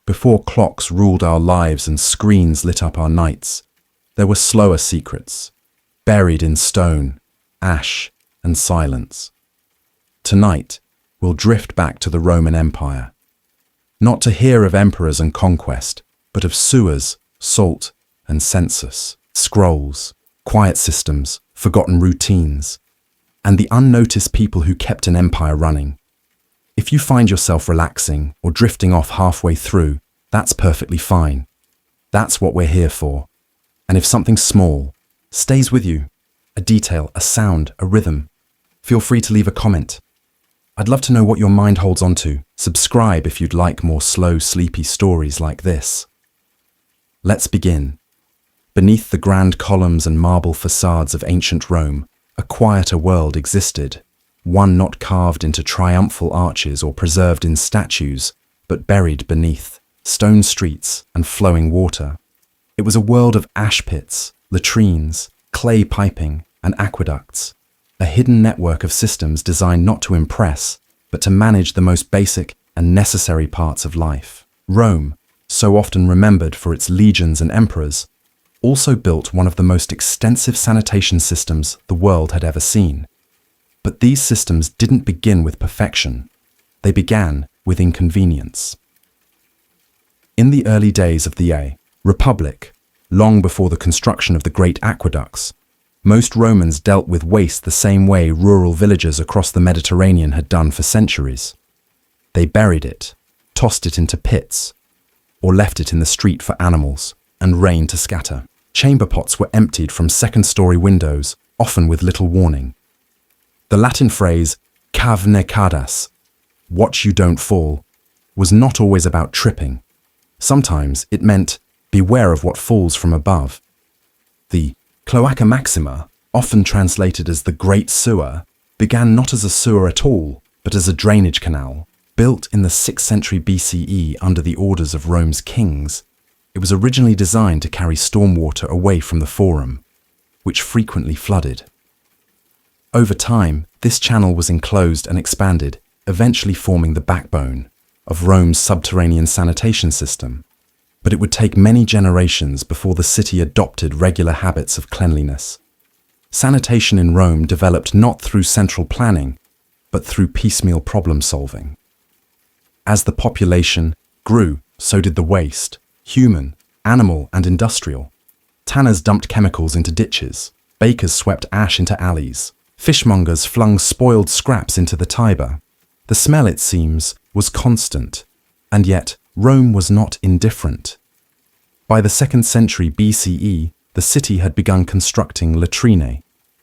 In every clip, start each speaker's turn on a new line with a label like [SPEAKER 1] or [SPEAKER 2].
[SPEAKER 1] Before clocks ruled our lives and screens lit up our nights, there were slower secrets, buried in stone, ash, and silence. Tonight, we'll drift back to the Roman Empire. Not to hear of emperors and conquest, but of sewers, salt, and census, scrolls, quiet systems, forgotten routines, and the unnoticed people who kept an empire running. If you find yourself relaxing or drifting off halfway through, that's perfectly fine. That's what we're here for. And if something small stays with you, a detail, a sound, a rhythm, feel free to leave a comment. I'd love to know what your mind holds on to. Subscribe if you'd like more slow, sleepy stories like this. Let's begin. Beneath the grand columns and marble facades of ancient Rome, a quieter world existed, one not carved into triumphal arches or preserved in statues, but buried beneath stone streets and flowing water. It was a world of ash pits, latrines, clay piping, and aqueducts, a hidden network of systems designed not to impress, but to manage the most basic and necessary parts of life. Rome, so often remembered for its legions and emperors, also built one of the most extensive sanitation systems the world had ever seen. But these systems didn't begin with perfection. They began with inconvenience. In the early days of the Republic, long before the construction of the great aqueducts, most Romans dealt with waste the same way rural villagers across the Mediterranean had done for centuries. They buried it, tossed it into pits, or left it in the street for animals and rain to scatter. Chamber pots were emptied from second-story windows, often with little warning. The Latin phrase, cave ne cadas, watch you don't fall, was not always about tripping. Sometimes it meant, beware of what falls from above. The Cloaca Maxima, often translated as the Great Sewer, began not as a sewer at all, but as a drainage canal. Built in the 6th century BCE under the orders of Rome's kings, it was originally designed to carry stormwater away from the Forum, which frequently flooded. Over time, this channel was enclosed and expanded, eventually forming the backbone of Rome's subterranean sanitation system. But it would take many generations before the city adopted regular habits of cleanliness. Sanitation in Rome developed not through central planning, but through piecemeal problem solving. As the population grew, so did the waste, human, animal, and industrial. Tanners dumped chemicals into ditches, bakers swept ash into alleys, fishmongers flung spoiled scraps into the Tiber. The smell, it seems, was constant, and yet Rome was not indifferent. By the 2nd century BCE, the city had begun constructing latrinae,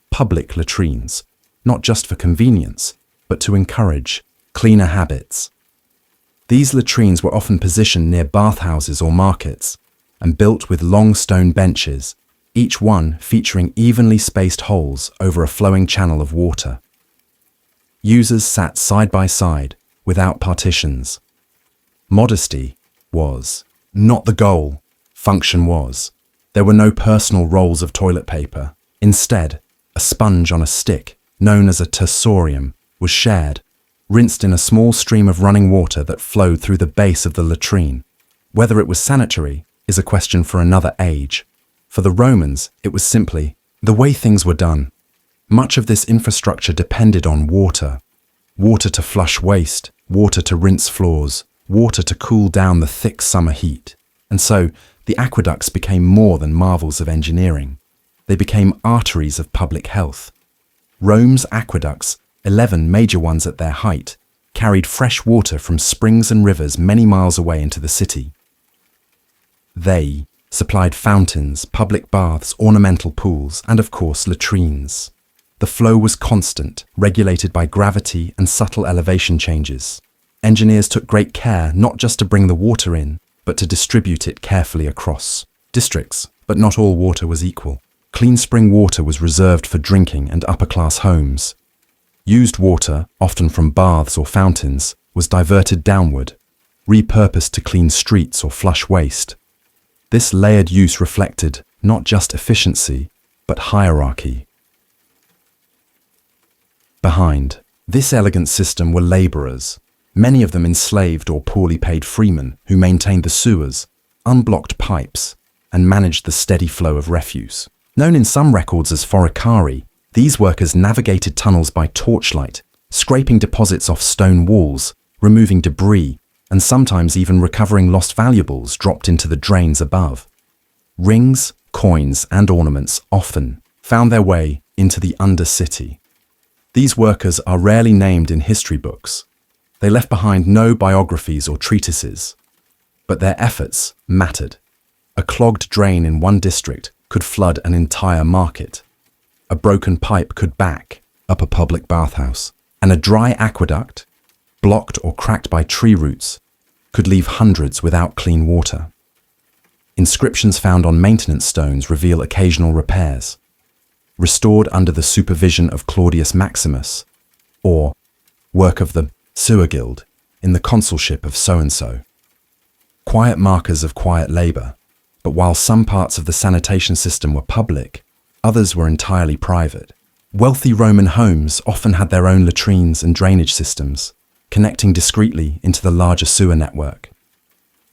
[SPEAKER 1] public latrines, not just for convenience, but to encourage cleaner habits. These latrines were often positioned near bathhouses or markets, and built with long stone benches, each one featuring evenly spaced holes over a flowing channel of water. Users sat side by side, without partitions. Modesty was not the goal, function was. There were no personal rolls of toilet paper. Instead, a sponge on a stick, known as a tersorium, was shared, rinsed in a small stream of running water that flowed through the base of the latrine. Whether it was sanitary is a question for another age. For the Romans, it was simply the way things were done. Much of this infrastructure depended on water. Water to flush waste, water to rinse floors, water to cool down the thick summer heat. And so, the aqueducts became more than marvels of engineering. They became arteries of public health. Rome's aqueducts, 11 major ones at their height, carried fresh water from springs and rivers many miles away into the city. They supplied fountains, public baths, ornamental pools, and of course latrines. The flow was constant, regulated by gravity and subtle elevation changes. Engineers took great care not just to bring the water in, but to distribute it carefully across districts. But not all water was equal. Clean spring water was reserved for drinking and upper-class homes. Used water, often from baths or fountains, was diverted downward, repurposed to clean streets or flush waste. This layered use reflected not just efficiency, but hierarchy. Behind this elegant system were laborers, many of them enslaved or poorly paid freemen who maintained the sewers, unblocked pipes, and managed the steady flow of refuse. Known in some records as foricari, these workers navigated tunnels by torchlight, scraping deposits off stone walls, removing debris, and sometimes even recovering lost valuables dropped into the drains above. Rings, coins, and ornaments often found their way into the undercity. These workers are rarely named in history books. They left behind no biographies or treatises, but their efforts mattered. A clogged drain in one district could flood an entire market. A broken pipe could back up a public bathhouse, and a dry aqueduct, blocked or cracked by tree roots, could leave hundreds without clean water. Inscriptions found on maintenance stones reveal occasional repairs, restored under the supervision of Claudius Maximus, or work of the sewer guild in the consulship of so-and-so. Quiet markers of quiet labor, but while some parts of the sanitation system were public, others were entirely private. Wealthy Roman homes often had their own latrines and drainage systems, connecting discreetly into the larger sewer network.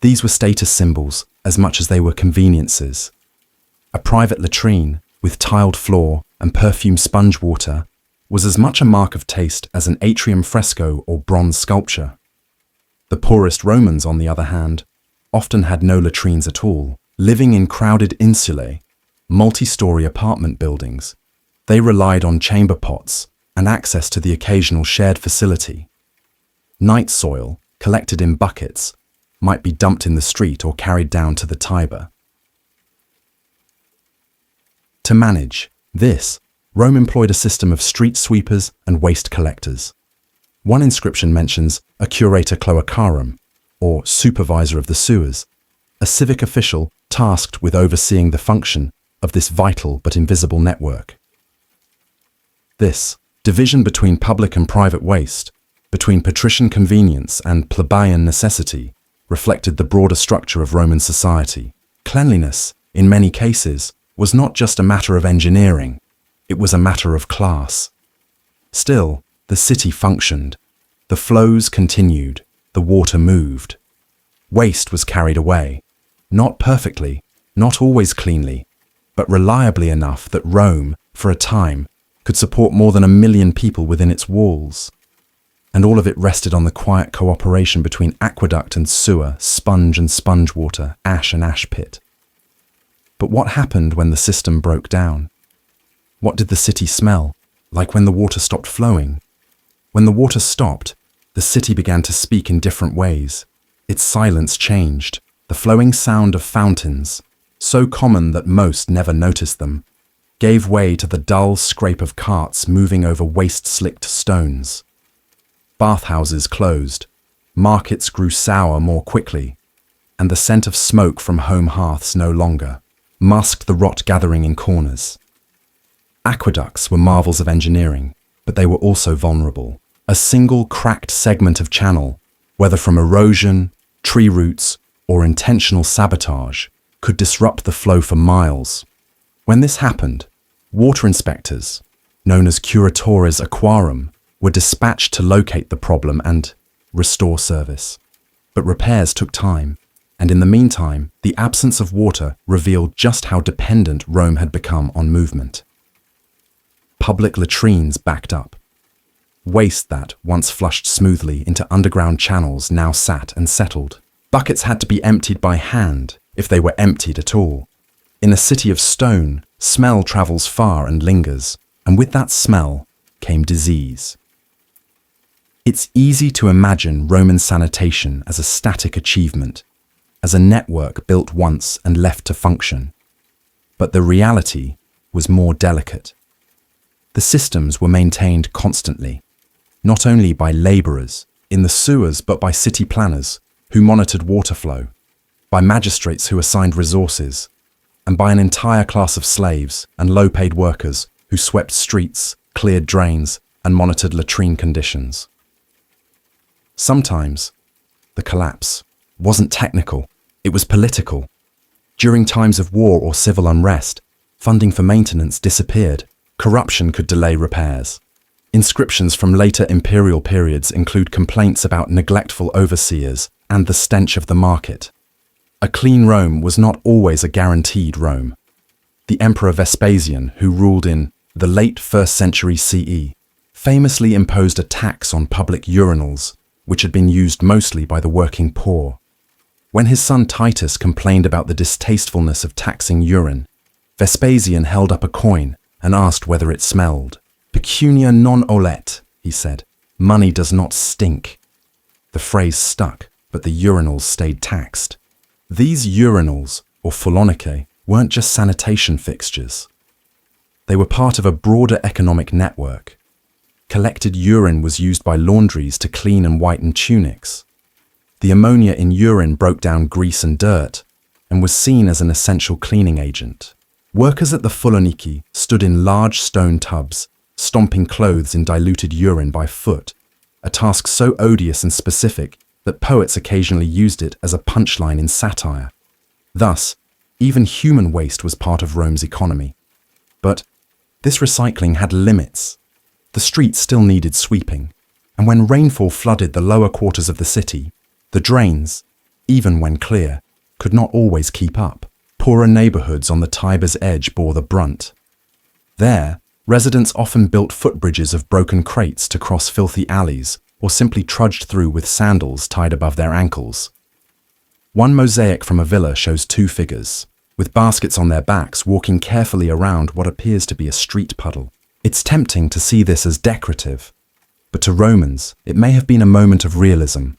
[SPEAKER 1] These were status symbols as much as they were conveniences. A private latrine with tiled floor and perfumed sponge water was as much a mark of taste as an atrium fresco or bronze sculpture. The poorest Romans, on the other hand, often had no latrines at all. Living in crowded insulae, multi-story apartment buildings, they relied on chamber pots and access to the occasional shared facility. Night soil, collected in buckets, might be dumped in the street or carried down to the Tiber. To manage this, Rome employed a system of street sweepers and waste collectors. One inscription mentions a curator cloacarum, or supervisor of the sewers, a civic official tasked with overseeing the function of this vital but invisible network. This division between public and private waste, between patrician convenience and plebeian necessity, reflected the broader structure of Roman society. Cleanliness, in many cases, was not just a matter of engineering, it was a matter of class. Still, the city functioned. The flows continued, the water moved. Waste was carried away, not perfectly, not always cleanly, but reliably enough that Rome, for a time, could support more than 1 million people within its walls. And all of it rested on the quiet cooperation between aqueduct and sewer, sponge and sponge water, ash and ash pit. But what happened when the system broke down? What did the city smell like when the water stopped flowing? When the water stopped, the city began to speak in different ways. Its silence changed. The flowing sound of fountains, so common that most never noticed them, gave way to the dull scrape of carts moving over waste-slicked stones. Bathhouses closed, markets grew sour more quickly, and the scent of smoke from home hearths no longer masked the rot gathering in corners. Aqueducts were marvels of engineering, but they were also vulnerable. A single cracked segment of channel, whether from erosion, tree roots, or intentional sabotage, could disrupt the flow for miles. When this happened, water inspectors, known as curatores aquarum, were dispatched to locate the problem and restore service. But repairs took time, and in the meantime, the absence of water revealed just how dependent Rome had become on movement. Public latrines backed up. Waste that once flushed smoothly into underground channels now sat and settled. Buckets had to be emptied by hand, if they were emptied at all. In a city of stone, smell travels far and lingers, and with that smell came disease. It's easy to imagine Roman sanitation as a static achievement, as a network built once and left to function. But the reality was more delicate. The systems were maintained constantly, not only by labourers in the sewers but by city planners who monitored water flow, by magistrates who assigned resources, and by an entire class of slaves and low-paid workers who swept streets, cleared drains, and monitored latrine conditions. Sometimes, the collapse wasn't technical, it was political. During times of war or civil unrest, funding for maintenance disappeared. Corruption could delay repairs. Inscriptions from later imperial periods include complaints about neglectful overseers and the stench of the market. A clean Rome was not always a guaranteed Rome. The Emperor Vespasian, who ruled in the late 1st century CE, famously imposed a tax on public urinals, which had been used mostly by the working poor. When his son Titus complained about the distastefulness of taxing urine, Vespasian held up a coin and asked whether it smelled. Pecunia non olet, he said. Money does not stink. The phrase stuck, but the urinals stayed taxed. These urinals, or philonike, weren't just sanitation fixtures. They were part of a broader economic network. Collected urine was used by laundries to clean and whiten tunics. The ammonia in urine broke down grease and dirt and was seen as an essential cleaning agent. Workers at the philoniki stood in large stone tubs, stomping clothes in diluted urine by foot, a task so odious and specific that poets occasionally used it as a punchline in satire. Thus, even human waste was part of Rome's economy. But this recycling had limits. The streets still needed sweeping, and when rainfall flooded the lower quarters of the city, the drains, even when clear, could not always keep up. Poorer neighborhoods on the Tiber's edge bore the brunt. There, residents often built footbridges of broken crates to cross filthy alleys, or simply trudged through with sandals tied above their ankles. One mosaic from a villa shows two figures, with baskets on their backs, walking carefully around what appears to be a street puddle. It's tempting to see this as decorative, but to Romans, it may have been a moment of realism,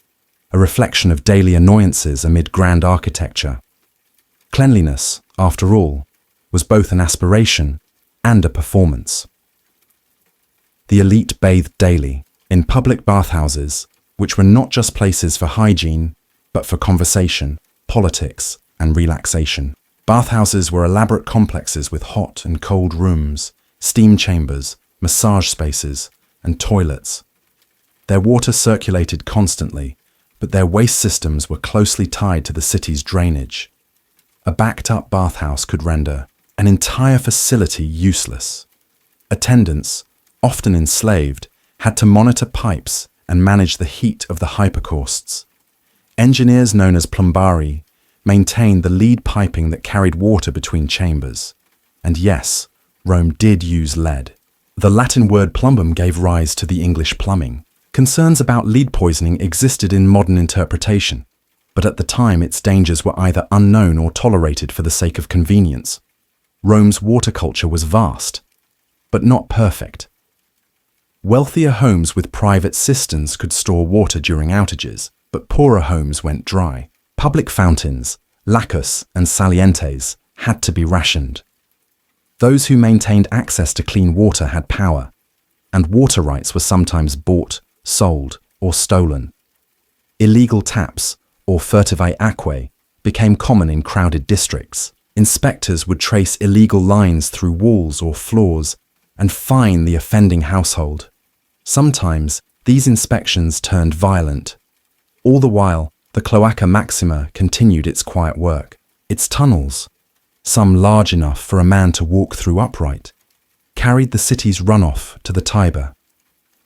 [SPEAKER 1] a reflection of daily annoyances amid grand architecture. Cleanliness, after all, was both an aspiration and a performance. The elite bathed daily in public bathhouses, which were not just places for hygiene, but for conversation, politics, and relaxation. Bathhouses were elaborate complexes with hot and cold rooms, steam chambers, massage spaces, and toilets. Their water circulated constantly, but their waste systems were closely tied to the city's drainage. A backed-up bathhouse could render an entire facility useless. Attendants, often enslaved, had to monitor pipes and manage the heat of the hypercausts. Engineers known as plumbari maintained the lead piping that carried water between chambers. And yes, Rome did use lead. The Latin word plumbum gave rise to the English plumbing. Concerns about lead poisoning existed in modern interpretation, but at the time its dangers were either unknown or tolerated for the sake of convenience. Rome's water culture was vast, but not perfect. Wealthier homes with private cisterns could store water during outages, but poorer homes went dry. Public fountains, lacus and salientes, had to be rationed. Those who maintained access to clean water had power, and water rights were sometimes bought, sold, or stolen. Illegal taps, or furtivae aquae, became common in crowded districts. Inspectors would trace illegal lines through walls or floors and fine the offending household. Sometimes, these inspections turned violent. All the while, the Cloaca Maxima continued its quiet work. Its tunnels, some large enough for a man to walk through upright, carried the city's runoff to the Tiber.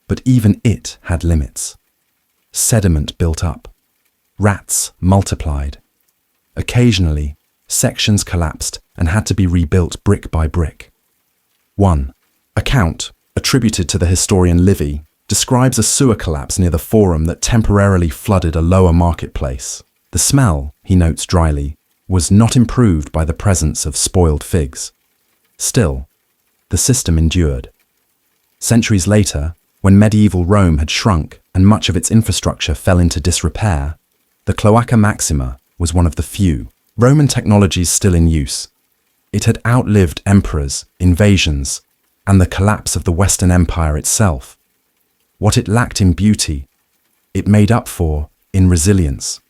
[SPEAKER 1] But even it had limits. Sediment built up. Rats multiplied. Occasionally, sections collapsed and had to be rebuilt brick by brick. One account, attributed to the historian Livy, describes a sewer collapse near the Forum that temporarily flooded a lower marketplace. The smell, he notes dryly, was not improved by the presence of spoiled figs. Still, the system endured. Centuries later, when medieval Rome had shrunk and much of its infrastructure fell into disrepair, the Cloaca Maxima was one of the few Roman technologies still in use. It had outlived emperors, invasions, and the collapse of the Western Empire itself. What it lacked in beauty, it made up for in resilience.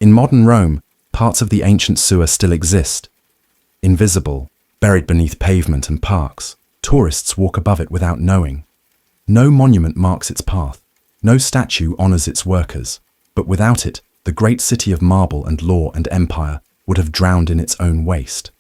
[SPEAKER 1] In modern Rome, parts of the ancient sewer still exist. Invisible, buried beneath pavement and parks, tourists walk above it without knowing. No monument marks its path, no statue honors its workers, but without it, the great city of marble and law and empire would have drowned in its own waste.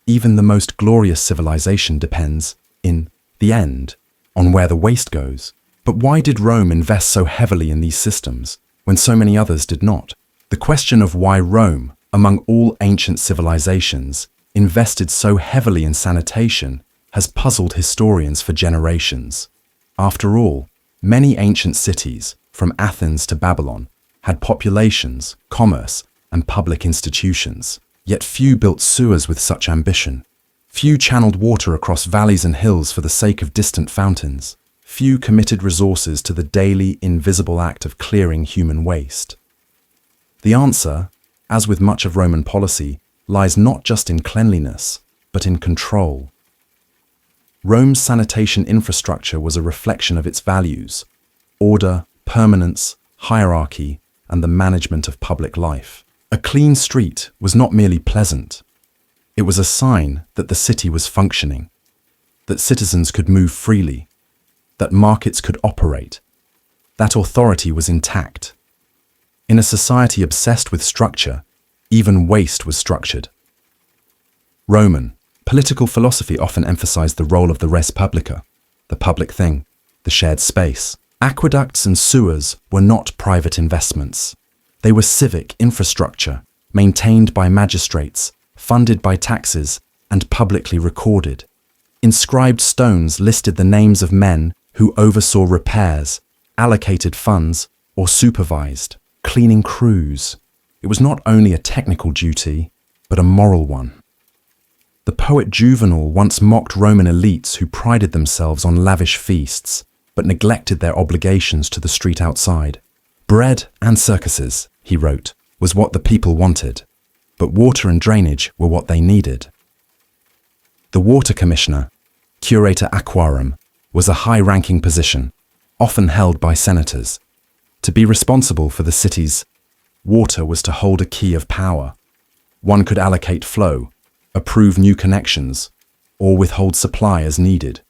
[SPEAKER 1] Even the most glorious civilization depends, in the end, on where the waste goes. But why did Rome invest so heavily in these systems when so many others did not? The question of why Rome, among all ancient civilizations, invested so heavily in sanitation has puzzled historians for generations. After all, many ancient cities, from Athens to Babylon, had populations, commerce, and public institutions. Yet few built sewers with such ambition. Few channeled water across valleys and hills for the sake of distant fountains. Few committed resources to the daily, invisible act of clearing human waste. The answer, as with much of Roman policy, lies not just in cleanliness, but in control. Rome's sanitation infrastructure was a reflection of its values: order, permanence, hierarchy, and the management of public life. A clean street was not merely pleasant. It was a sign that the city was functioning, that citizens could move freely, that markets could operate, that authority was intact. In a society obsessed with structure, even waste was structured. Roman political philosophy often emphasized the role of the res publica, the public thing, the shared space. Aqueducts and sewers were not private investments. They were civic infrastructure, maintained by magistrates, funded by taxes, and publicly recorded. Inscribed stones listed the names of men who oversaw repairs, allocated funds, or supervised cleaning crews. It was not only a technical duty, but a moral one. The poet Juvenal once mocked Roman elites who prided themselves on lavish feasts, but neglected their obligations to the street outside. Bread and circuses, he wrote, was what the people wanted, but water and drainage were what they needed. The water commissioner, curator aquarum, was a high-ranking position, often held by senators. To be responsible for the city's water was to hold a key of power. One could allocate flow, approve new connections, or withhold supply as needed.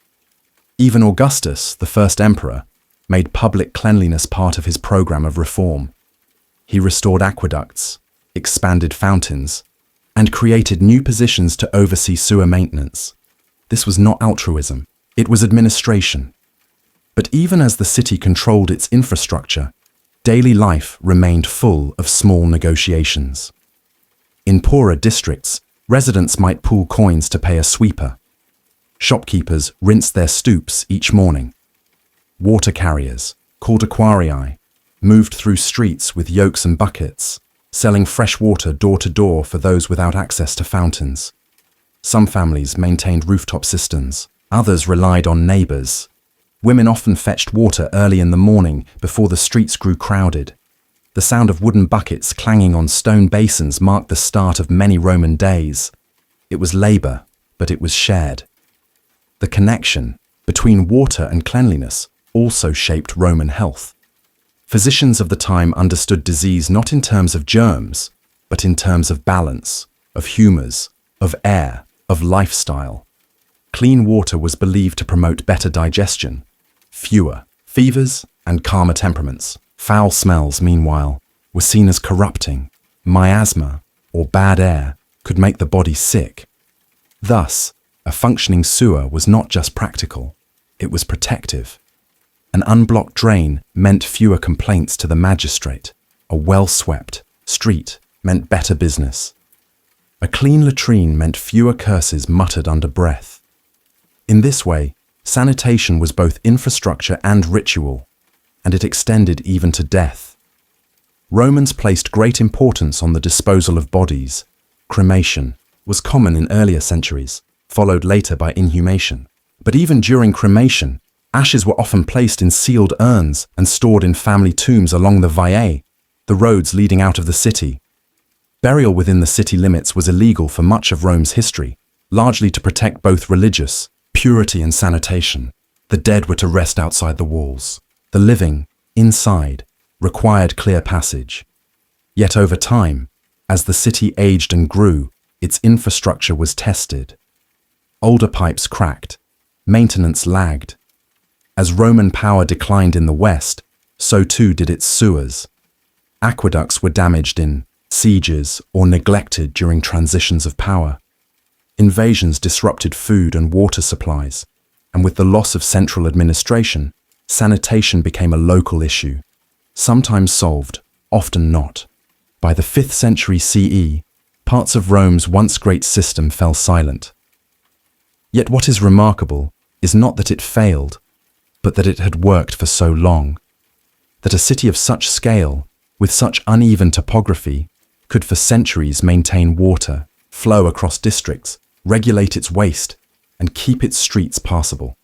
[SPEAKER 1] Even Augustus, the first emperor, made public cleanliness part of his program of reform. He restored aqueducts, expanded fountains, and created new positions to oversee sewer maintenance. This was not altruism, it was administration. But even as the city controlled its infrastructure, daily life remained full of small negotiations. In poorer districts, residents might pool coins to pay a sweeper. Shopkeepers rinsed their stoops each morning. Water carriers, called aquarii, moved through streets with yokes and buckets, selling fresh water door to door for those without access to fountains. Some families maintained rooftop cisterns, others relied on neighbors. Women often fetched water early in the morning before the streets grew crowded. The sound of wooden buckets clanging on stone basins marked the start of many Roman days. It was labor, but it was shared. The connection between water and cleanliness also shaped Roman health. Physicians of the time understood disease not in terms of germs, but in terms of balance, of humors, of air, of lifestyle. Clean water was believed to promote better digestion, fewer fevers, and calmer temperaments. Foul smells, meanwhile, were seen as corrupting. Miasma, or bad air, could make the body sick. Thus, a functioning sewer was not just practical, it was protective. An unblocked drain meant fewer complaints to the magistrate. A well-swept street meant better business. A clean latrine meant fewer curses muttered under breath. In this way, sanitation was both infrastructure and ritual, and it extended even to death. Romans placed great importance on the disposal of bodies. Cremation was common in earlier centuries, followed later by inhumation. But even during cremation, ashes were often placed in sealed urns and stored in family tombs along the Viae, the roads leading out of the city. Burial within the city limits was illegal for much of Rome's history, largely to protect both religious purity and sanitation. The dead were to rest outside the walls. The living, inside, required clear passage. Yet over time, as the city aged and grew, its infrastructure was tested. Older pipes cracked, maintenance lagged. As Roman power declined in the west, so too did its sewers. Aqueducts were damaged in sieges or neglected during transitions of power. Invasions disrupted food and water supplies. and with the loss of central administration, sanitation became a local issue, sometimes solved, often not. By the 5th century CE, parts of Rome's once great system fell silent. Yet what is remarkable is not that it failed, but that it had worked for so long, that a city of such scale, with such uneven topography, could for centuries maintain water, flow across districts, regulate its waste, and keep its streets passable.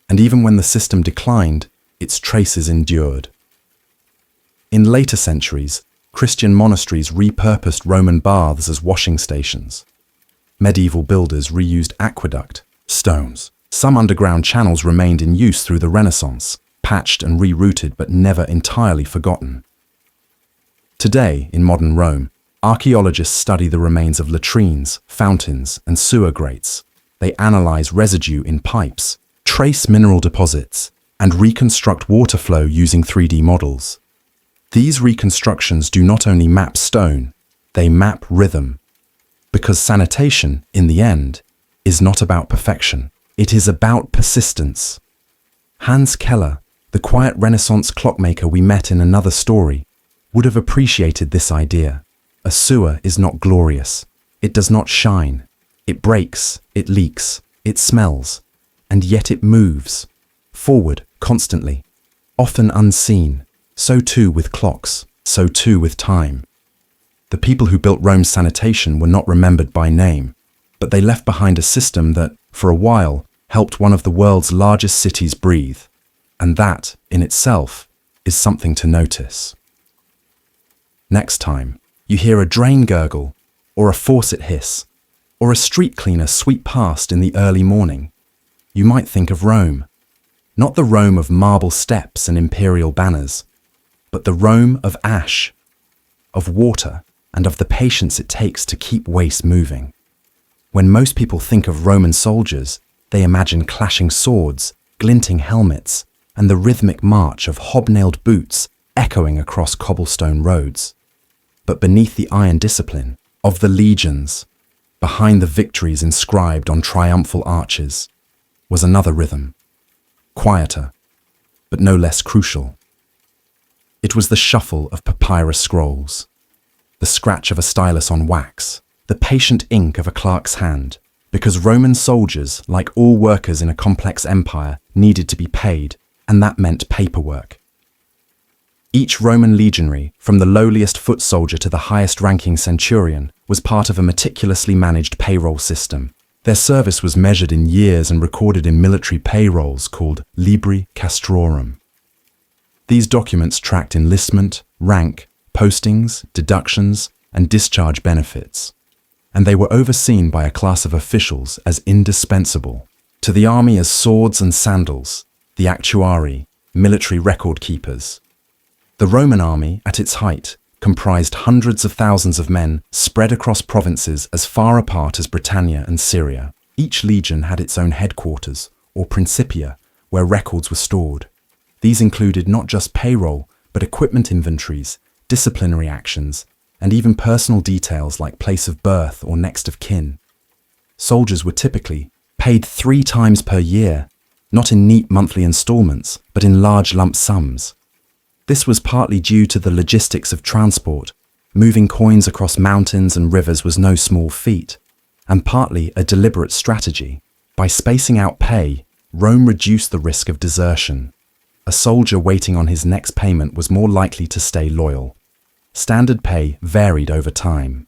[SPEAKER 1] And even when the system declined, its traces endured. In later centuries, Christian monasteries repurposed Roman baths as washing stations. Medieval builders reused aqueduct stones. Some underground channels remained in use through the Renaissance, patched and rerouted but never entirely forgotten. Today, in modern Rome, archaeologists study the remains of latrines, fountains, and sewer grates. They analyze residue in pipes, trace mineral deposits, and reconstruct water flow using 3D models. These reconstructions do not only map stone, they map rhythm. Because sanitation, in the end, is not about perfection. It is about persistence. Hans Keller, the quiet Renaissance clockmaker we met in another story, would have appreciated this idea. A sewer is not glorious. It does not shine. It breaks, it leaks, it smells, and yet it moves, forward constantly, often unseen. So too with clocks, so too with time. The people who built Rome's sanitation were not remembered by name, but they left behind a system that, for a while, helped one of the world's largest cities breathe. And that, in itself, is something to notice. Next time, you hear a drain gurgle, or a faucet hiss, or a street cleaner sweep past in the early morning, you might think of Rome. Not the Rome of marble steps and imperial banners, but the Rome of ash, of water, and of the patience it takes to keep waste moving. When most people think of Roman soldiers, they imagine clashing swords, glinting helmets, and the rhythmic march of hobnailed boots echoing across cobblestone roads. But beneath the iron discipline of the legions, behind the victories inscribed on triumphal arches, was another rhythm, quieter, but no less crucial. It was the shuffle of papyrus scrolls, the scratch of a stylus on wax, the patient ink of a clerk's hand, because Roman soldiers, like all workers in a complex empire, needed to be paid, and that meant paperwork. Each Roman legionary, from the lowliest foot soldier to the highest-ranking centurion, was part of a meticulously managed payroll system. Their service was measured in years and recorded in military payrolls called libri castrorum. These documents tracked enlistment, rank, postings, deductions, and discharge benefits, and they were overseen by a class of officials as indispensable to the army as swords and sandals, the actuari, military record keepers. The Roman army, at its height, comprised hundreds of thousands of men spread across provinces as far apart as Britannia and Syria. Each legion had its own headquarters, or principia, where records were stored. These included not just payroll, but equipment inventories, disciplinary actions, and even personal details like place of birth or next of kin. Soldiers were typically paid 3 times per year, not in neat monthly installments, but in large lump sums. This was partly due to the logistics of transport. Moving coins across mountains and rivers was no small feat, and partly a deliberate strategy. By spacing out pay, Rome reduced the risk of desertion. A soldier waiting on his next payment was more likely to stay loyal. Standard pay varied over time.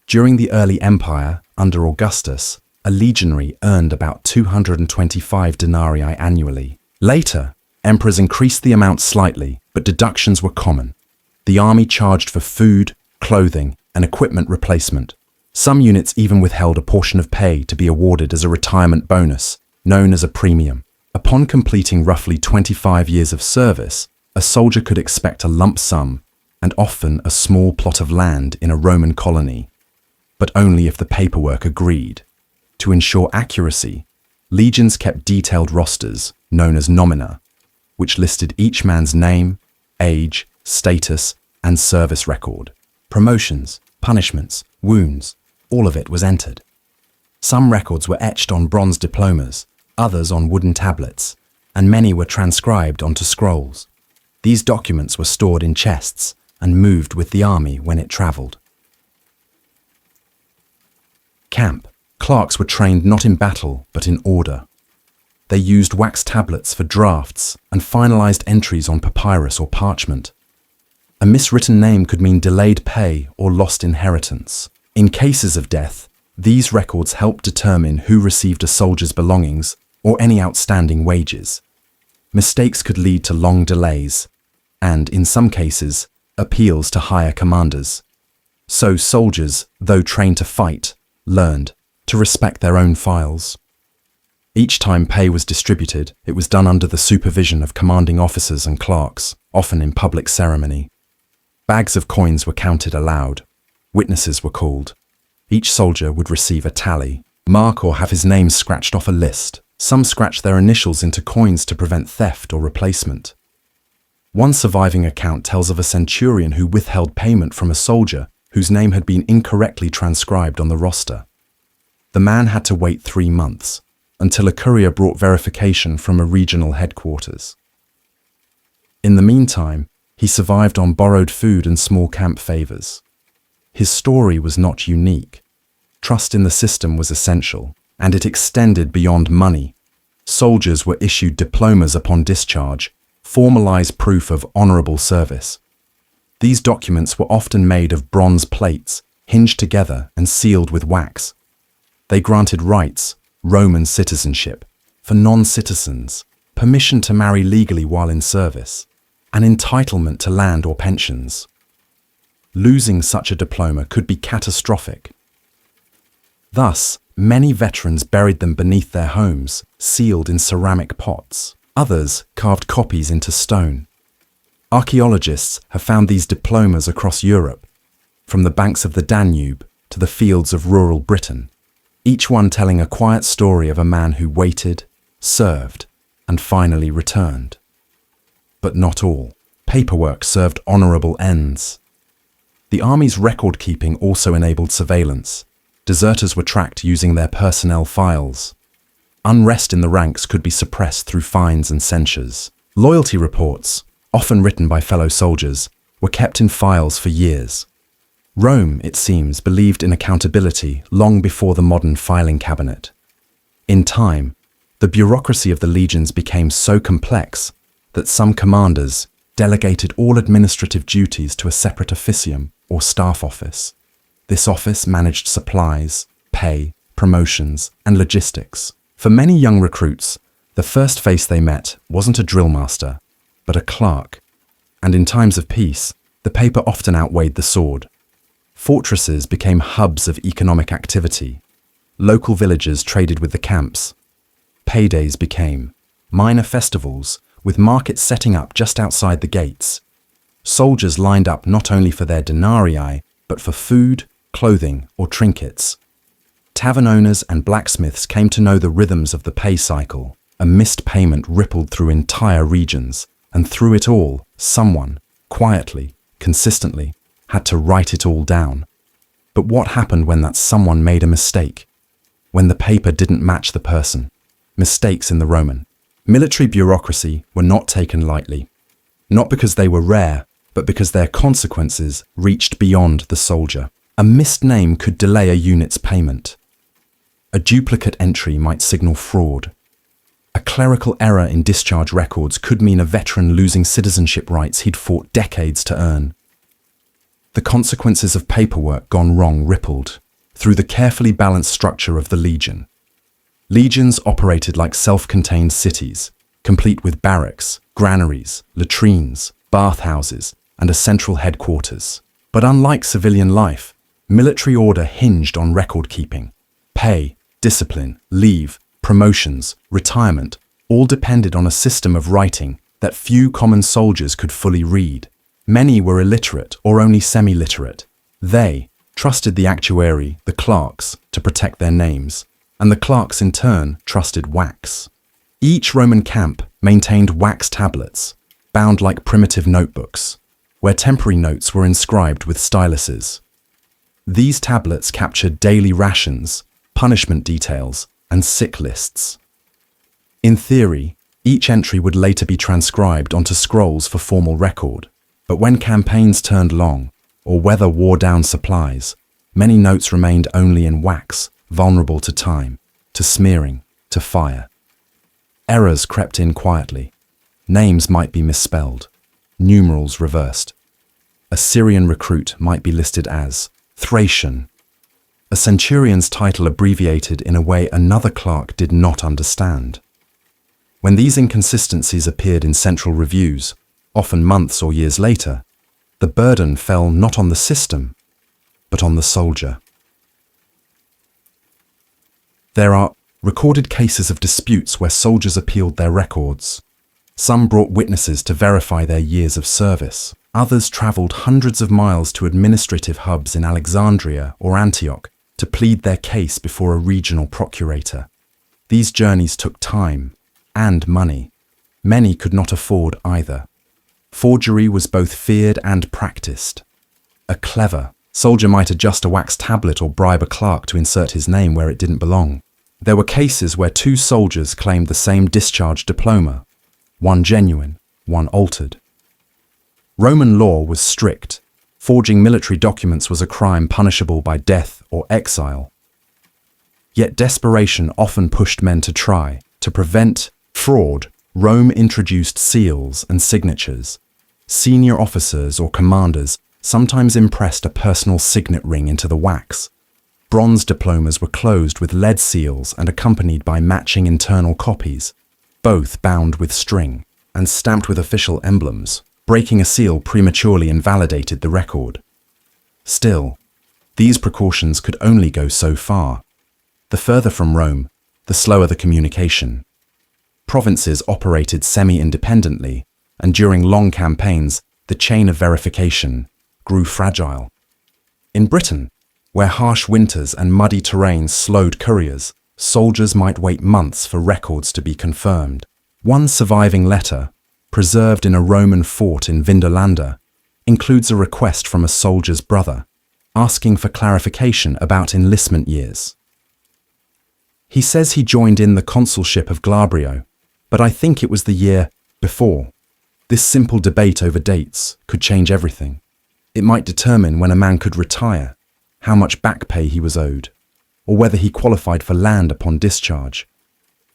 [SPEAKER 1] During the early empire, under Augustus, a legionary earned about 225 denarii annually. Later, emperors increased the amount slightly, but deductions were common. The army charged for food, clothing, and equipment replacement. Some units even withheld a portion of pay to be awarded as a retirement bonus, known as a premium. Upon completing roughly 25 years of service, a soldier could expect a lump sum, and often a small plot of land in a Roman colony, but only if the paperwork agreed. To ensure accuracy, legions kept detailed rosters, known as nomina, which listed each man's name, age, status, and service record. Promotions, punishments, wounds, all of it was entered. Some records were etched on bronze diplomas, others on wooden tablets, and many were transcribed onto scrolls. These documents were stored in chests and moved with the army when it travelled. Camp. Clerks were trained not in battle, but in order. They used wax tablets for drafts and finalized entries on papyrus or parchment. A miswritten name could mean delayed pay or lost inheritance. In cases of death, these records helped determine who received a soldier's belongings or any outstanding wages. Mistakes could lead to long delays, and, in some cases, appeals to higher commanders. So soldiers, though trained to fight, learned to respect their own files. Each time pay was distributed, it was done under the supervision of commanding officers and clerks, often in public ceremony. Bags of coins were counted aloud. Witnesses were called. Each soldier would receive a tally, mark or have his name scratched off a list. Some scratched their initials into coins to prevent theft or replacement. One surviving account tells of a centurion who withheld payment from a soldier whose name had been incorrectly transcribed on the roster. The man had to wait 3 months, until a courier brought verification from a regional headquarters. In the meantime, he survived on borrowed food and small camp favors. His story was not unique. Trust in the system was essential, and it extended beyond money. Soldiers were issued diplomas upon discharge, formalized proof of honorable service. These documents were often made of bronze plates, hinged together and sealed with wax. They granted rights, Roman citizenship, for non-citizens, permission to marry legally while in service, an entitlement to land or pensions. Losing such a diploma could be catastrophic. Thus, many veterans buried them beneath their homes, sealed in ceramic pots. Others carved copies into stone. Archaeologists have found these diplomas across Europe, from the banks of the Danube to the fields of rural Britain, each one telling a quiet story of a man who waited, served, and finally returned. But not all. Paperwork served honorable ends. The army's record-keeping also enabled surveillance. Deserters were tracked using their personnel files. Unrest in the ranks could be suppressed through fines and censures. Loyalty reports, often written by fellow soldiers, were kept in files for years. Rome, it seems, believed in accountability long before the modern filing cabinet. In time, the bureaucracy of the legions became so complex that some commanders delegated all administrative duties to a separate officium or staff office. This office managed supplies, pay, promotions, and logistics. For many young recruits, the first face they met wasn't a drill master, but a clerk. And in times of peace, the paper often outweighed the sword. Fortresses became hubs of economic activity. Local villages traded with the camps. Paydays became minor festivals, with markets setting up just outside the gates. Soldiers lined up not only for their denarii, but for food, clothing, or trinkets. Tavern owners and blacksmiths came to know the rhythms of the pay cycle. A missed payment rippled through entire regions, and through it all, someone, quietly, consistently, had to write it all down. But what happened when that someone made a mistake? When the paper didn't match the person? Mistakes in the Roman military bureaucracy were not taken lightly. Not because they were rare, but because their consequences reached beyond the soldier. A missed name could delay a unit's payment. A duplicate entry might signal fraud. A clerical error in discharge records could mean a veteran losing citizenship rights he'd fought decades to earn. The consequences of paperwork gone wrong rippled through the carefully balanced structure of the legion. Legions operated like self-contained cities, complete with barracks, granaries, latrines, bathhouses, and a central headquarters. But unlike civilian life, military order hinged on record-keeping. Pay, discipline, leave, promotions, retirement, all depended on a system of writing that few common soldiers could fully read. Many were illiterate or only semi-literate. They trusted the actuary, the clerks, to protect their names, and the clerks in turn trusted wax. Each Roman camp maintained wax tablets, bound like primitive notebooks, where temporary notes were inscribed with styluses. These tablets captured daily rations, punishment details, and sick lists. In theory, each entry would later be transcribed onto scrolls for formal record, but when campaigns turned long, or weather wore down supplies, many notes remained only in wax, vulnerable to time, to smearing, to fire. Errors crept in quietly. Names might be misspelled, numerals reversed. A Syrian recruit might be listed as Thracian. A centurion's title abbreviated in a way another clerk did not understand. When these inconsistencies appeared in central reviews, often months or years later, the burden fell not on the system, but on the soldier. There are recorded cases of disputes where soldiers appealed their records. Some brought witnesses to verify their years of service. Others traveled hundreds of miles to administrative hubs in Alexandria or Antioch to plead their case before a regional procurator. These journeys took time and money. Many could not afford either. Forgery was both feared and practiced. A clever soldier might adjust a wax tablet or bribe a clerk to insert his name where it didn't belong. There were cases where two soldiers claimed the same discharge diploma, one genuine, one altered. Roman law was strict. Forging military documents was a crime punishable by death or exile. Yet desperation often pushed men to try. To prevent fraud, Rome introduced seals and signatures. Senior officers or commanders sometimes impressed a personal signet ring into the wax. Bronze diplomas were closed with lead seals and accompanied by matching internal copies, both bound with string and stamped with official emblems. Breaking a seal prematurely invalidated the record. Still, these precautions could only go so far. The further from Rome, the slower the communication. Provinces operated semi-independently, and during long campaigns, the chain of verification grew fragile. In Britain, where harsh winters and muddy terrains slowed couriers, soldiers might wait months for records to be confirmed. One surviving letter, preserved in a Roman fort in Vindolanda, includes a request from a soldier's brother, asking for clarification about enlistment years. He says he joined in the consulship of Glabrio, but I think it was the year before. This simple debate over dates could change everything. It might determine when a man could retire, how much back pay he was owed, or whether he qualified for land upon discharge.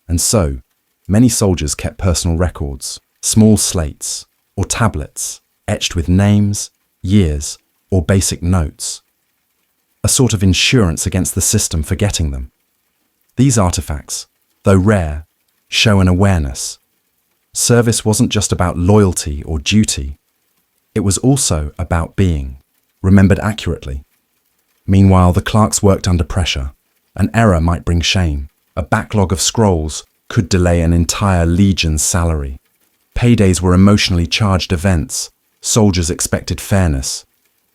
[SPEAKER 1] And so, many soldiers kept personal records, small slates or tablets etched with names, years, or basic notes, a sort of insurance against the system forgetting them. These artifacts, though rare, show an awareness. Service wasn't just about loyalty or duty. It was also about being remembered accurately. Meanwhile, the clerks worked under pressure. An error might bring shame. A backlog of scrolls could delay an entire legion's salary. Paydays were emotionally charged events. Soldiers expected fairness.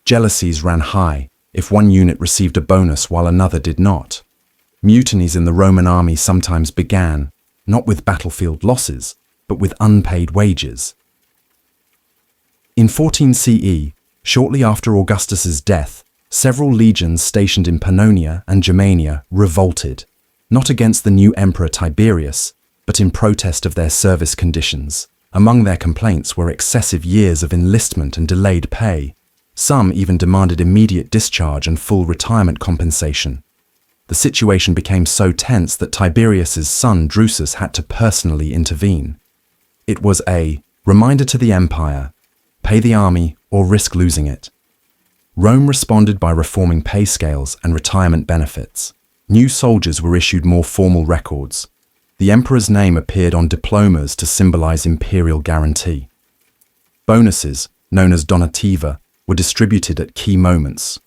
[SPEAKER 1] Jealousies ran high if one unit received a bonus while another did not. Mutinies in the Roman army sometimes began, not with battlefield losses, but with unpaid wages. In 14 CE, shortly after Augustus's death, several legions stationed in Pannonia and Germania revolted, not against the new emperor Tiberius, but in protest of their service conditions. Among their complaints were excessive years of enlistment and delayed pay. Some even demanded immediate discharge and full retirement compensation. The situation became so tense that Tiberius's son Drusus had to personally intervene. It was a reminder to the empire: pay the army or risk losing it. Rome responded by reforming pay scales and retirement benefits. New soldiers were issued more formal records. The emperor's name appeared on diplomas to symbolize imperial guarantee. Bonuses, known as donativa, were distributed at key moments,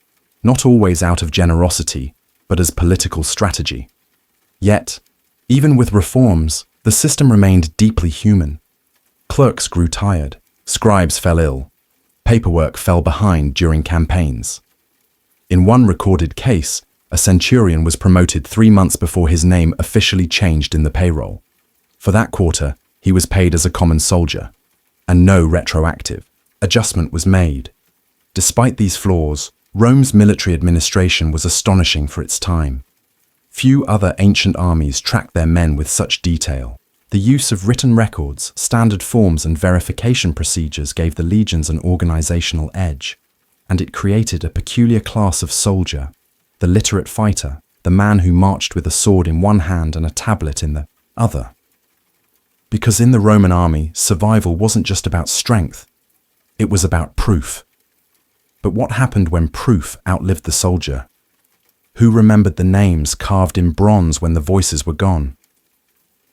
[SPEAKER 1] not always out of generosity, but as political strategy. Yet, even with reforms, the system remained deeply human. Clerks grew tired, scribes fell ill, paperwork fell behind during campaigns. In one recorded case, a centurion was promoted 3 months before his name officially changed in the payroll. For that quarter, he was paid as a common soldier, and no retroactive adjustment was made. Despite these flaws, Rome's military administration was astonishing for its time. Few other ancient armies tracked their men with such detail. The use of written records, standard forms, and verification procedures gave the legions an organizational edge, and it created a peculiar class of soldier, the literate fighter, the man who marched with a sword in one hand and a tablet in the other. Because in the Roman army, survival wasn't just about strength, it was about proof. But what happened when proof outlived the soldier? Who remembered the names carved in bronze when the voices were gone?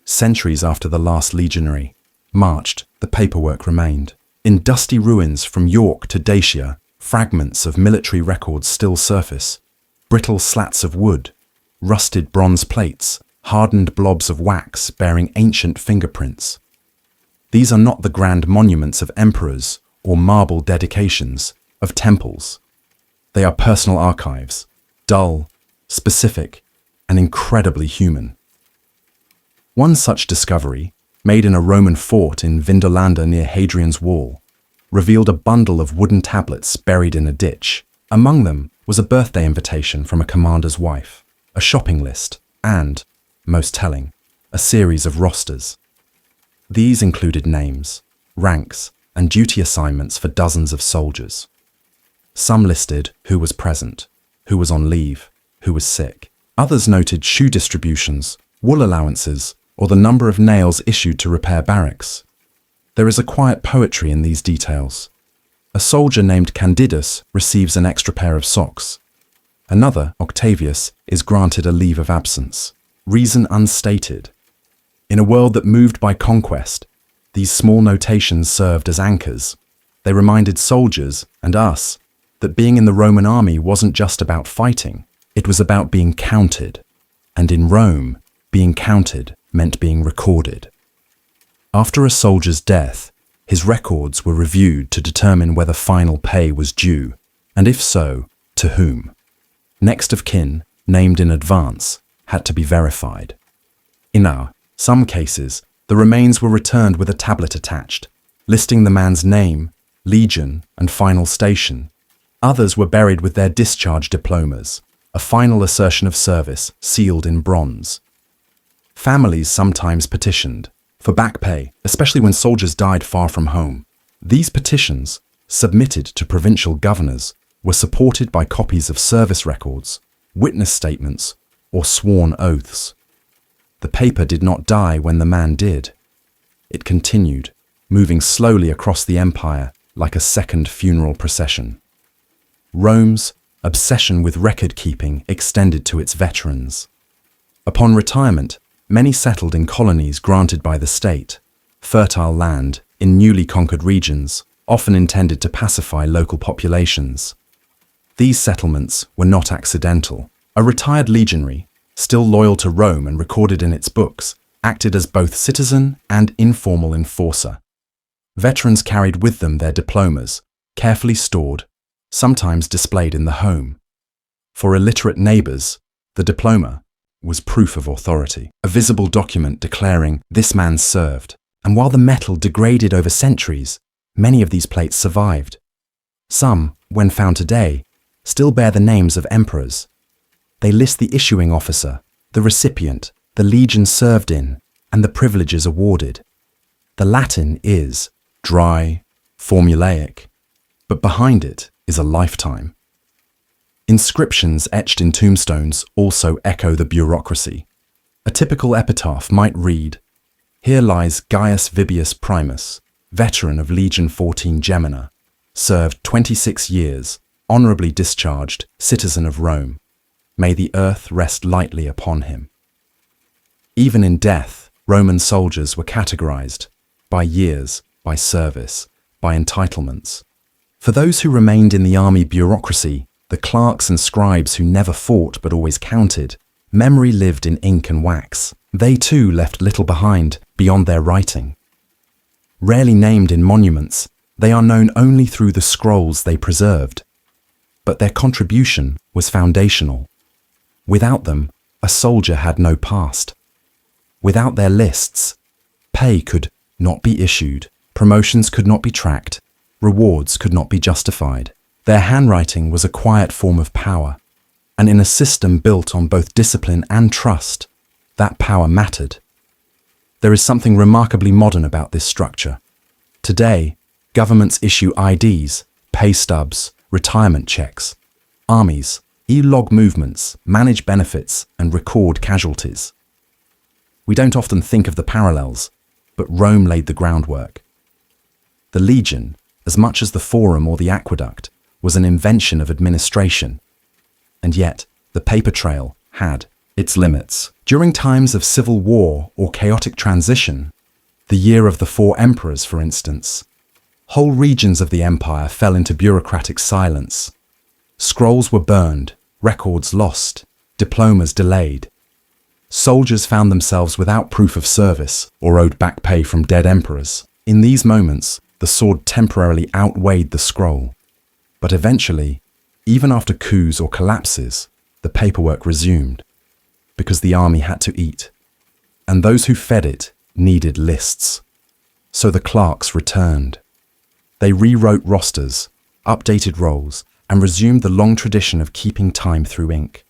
[SPEAKER 1] Centuries after the last legionary marched, the paperwork remained. In dusty ruins from York to Dacia, fragments of military records still surface. Brittle slats of wood, rusted bronze plates, hardened blobs of wax bearing ancient fingerprints. These are not the grand monuments of emperors or marble dedications of temples. They are personal archives, dull, specific, and incredibly human. One such discovery, made in a Roman fort in Vindolanda near Hadrian's Wall, revealed a bundle of wooden tablets buried in a ditch. Among them was a birthday invitation from a commander's wife, a shopping list, and, most telling, a series of rosters. These included names, ranks, and duty assignments for dozens of soldiers. Some listed who was present, who was on leave, who was sick. Others noted shoe distributions, wool allowances, or the number of nails issued to repair barracks. There is a quiet poetry in these details. A soldier named Candidus receives an extra pair of socks. Another, Octavius, is granted a leave of absence. Reason unstated. In a world that moved by conquest, these small notations served as anchors. They reminded soldiers, and us, that being in the Roman army wasn't just about fighting, it was about being counted. And in Rome, being counted meant being recorded. After a soldier's death, his records were reviewed to determine whether final pay was due, and if so, to whom. Next of kin, named in advance, had to be verified. In some cases, the remains were returned with a tablet attached, listing the man's name, legion, and final station. Others were buried with their discharge diplomas, a final assertion of service sealed in bronze. Families sometimes petitioned for back pay, especially when soldiers died far from home. These petitions, submitted to provincial governors, were supported by copies of service records, witness statements, or sworn oaths. The paper did not die when the man did. It continued, moving slowly across the empire like a second funeral procession. Rome's obsession with record-keeping extended to its veterans. Upon retirement, many settled in colonies granted by the state, fertile land in newly conquered regions, often intended to pacify local populations. These settlements were not accidental. A retired legionary, still loyal to Rome and recorded in its books, acted as both citizen and informal enforcer. Veterans carried with them their diplomas, carefully stored, sometimes displayed in the home. For illiterate neighbors, the diploma was proof of authority, a visible document declaring this man served. And while the metal degraded over centuries, many of these plates survived. Some, when found today, still bear the names of emperors. They list the issuing officer, the recipient, the legion served in, and the privileges awarded. The Latin is dry, formulaic, but behind it is a lifetime. Inscriptions etched in tombstones also echo the bureaucracy. A typical epitaph might read, "Here lies Gaius Vibius Primus, veteran of Legion 14 Gemina, served 26 years, honorably discharged, citizen of Rome. May the earth rest lightly upon him." Even in death, Roman soldiers were categorized by years, by service, by entitlements. For those who remained in the army bureaucracy, the clerks and scribes who never fought but always counted, memory lived in ink and wax. They too left little behind beyond their writing. Rarely named in monuments, they are known only through the scrolls they preserved. But their contribution was foundational. Without them, a soldier had no past. Without their lists, pay could not be issued, promotions could not be tracked, rewards could not be justified. Their handwriting was a quiet form of power, and in a system built on both discipline and trust, that power mattered. There is something remarkably modern about this structure. Today, governments issue IDs, pay stubs, retirement checks. Armies e-log movements, manage benefits, and record casualties. We don't often think of the parallels, but Rome laid the groundwork. The legion, as much as the forum or the aqueduct, was an invention of administration. And yet, the paper trail had its limits. During times of civil war or chaotic transition, the year of the 4 emperors, for instance, whole regions of the empire fell into bureaucratic silence. Scrolls were burned, records lost, diplomas delayed. Soldiers found themselves without proof of service or owed back pay from dead emperors. In these moments, the sword temporarily outweighed the scroll. But eventually, even after coups or collapses, the paperwork resumed, because the army had to eat, and those who fed it needed lists. So the clerks returned. They rewrote rosters, updated roles, and resumed the long tradition of keeping time through ink.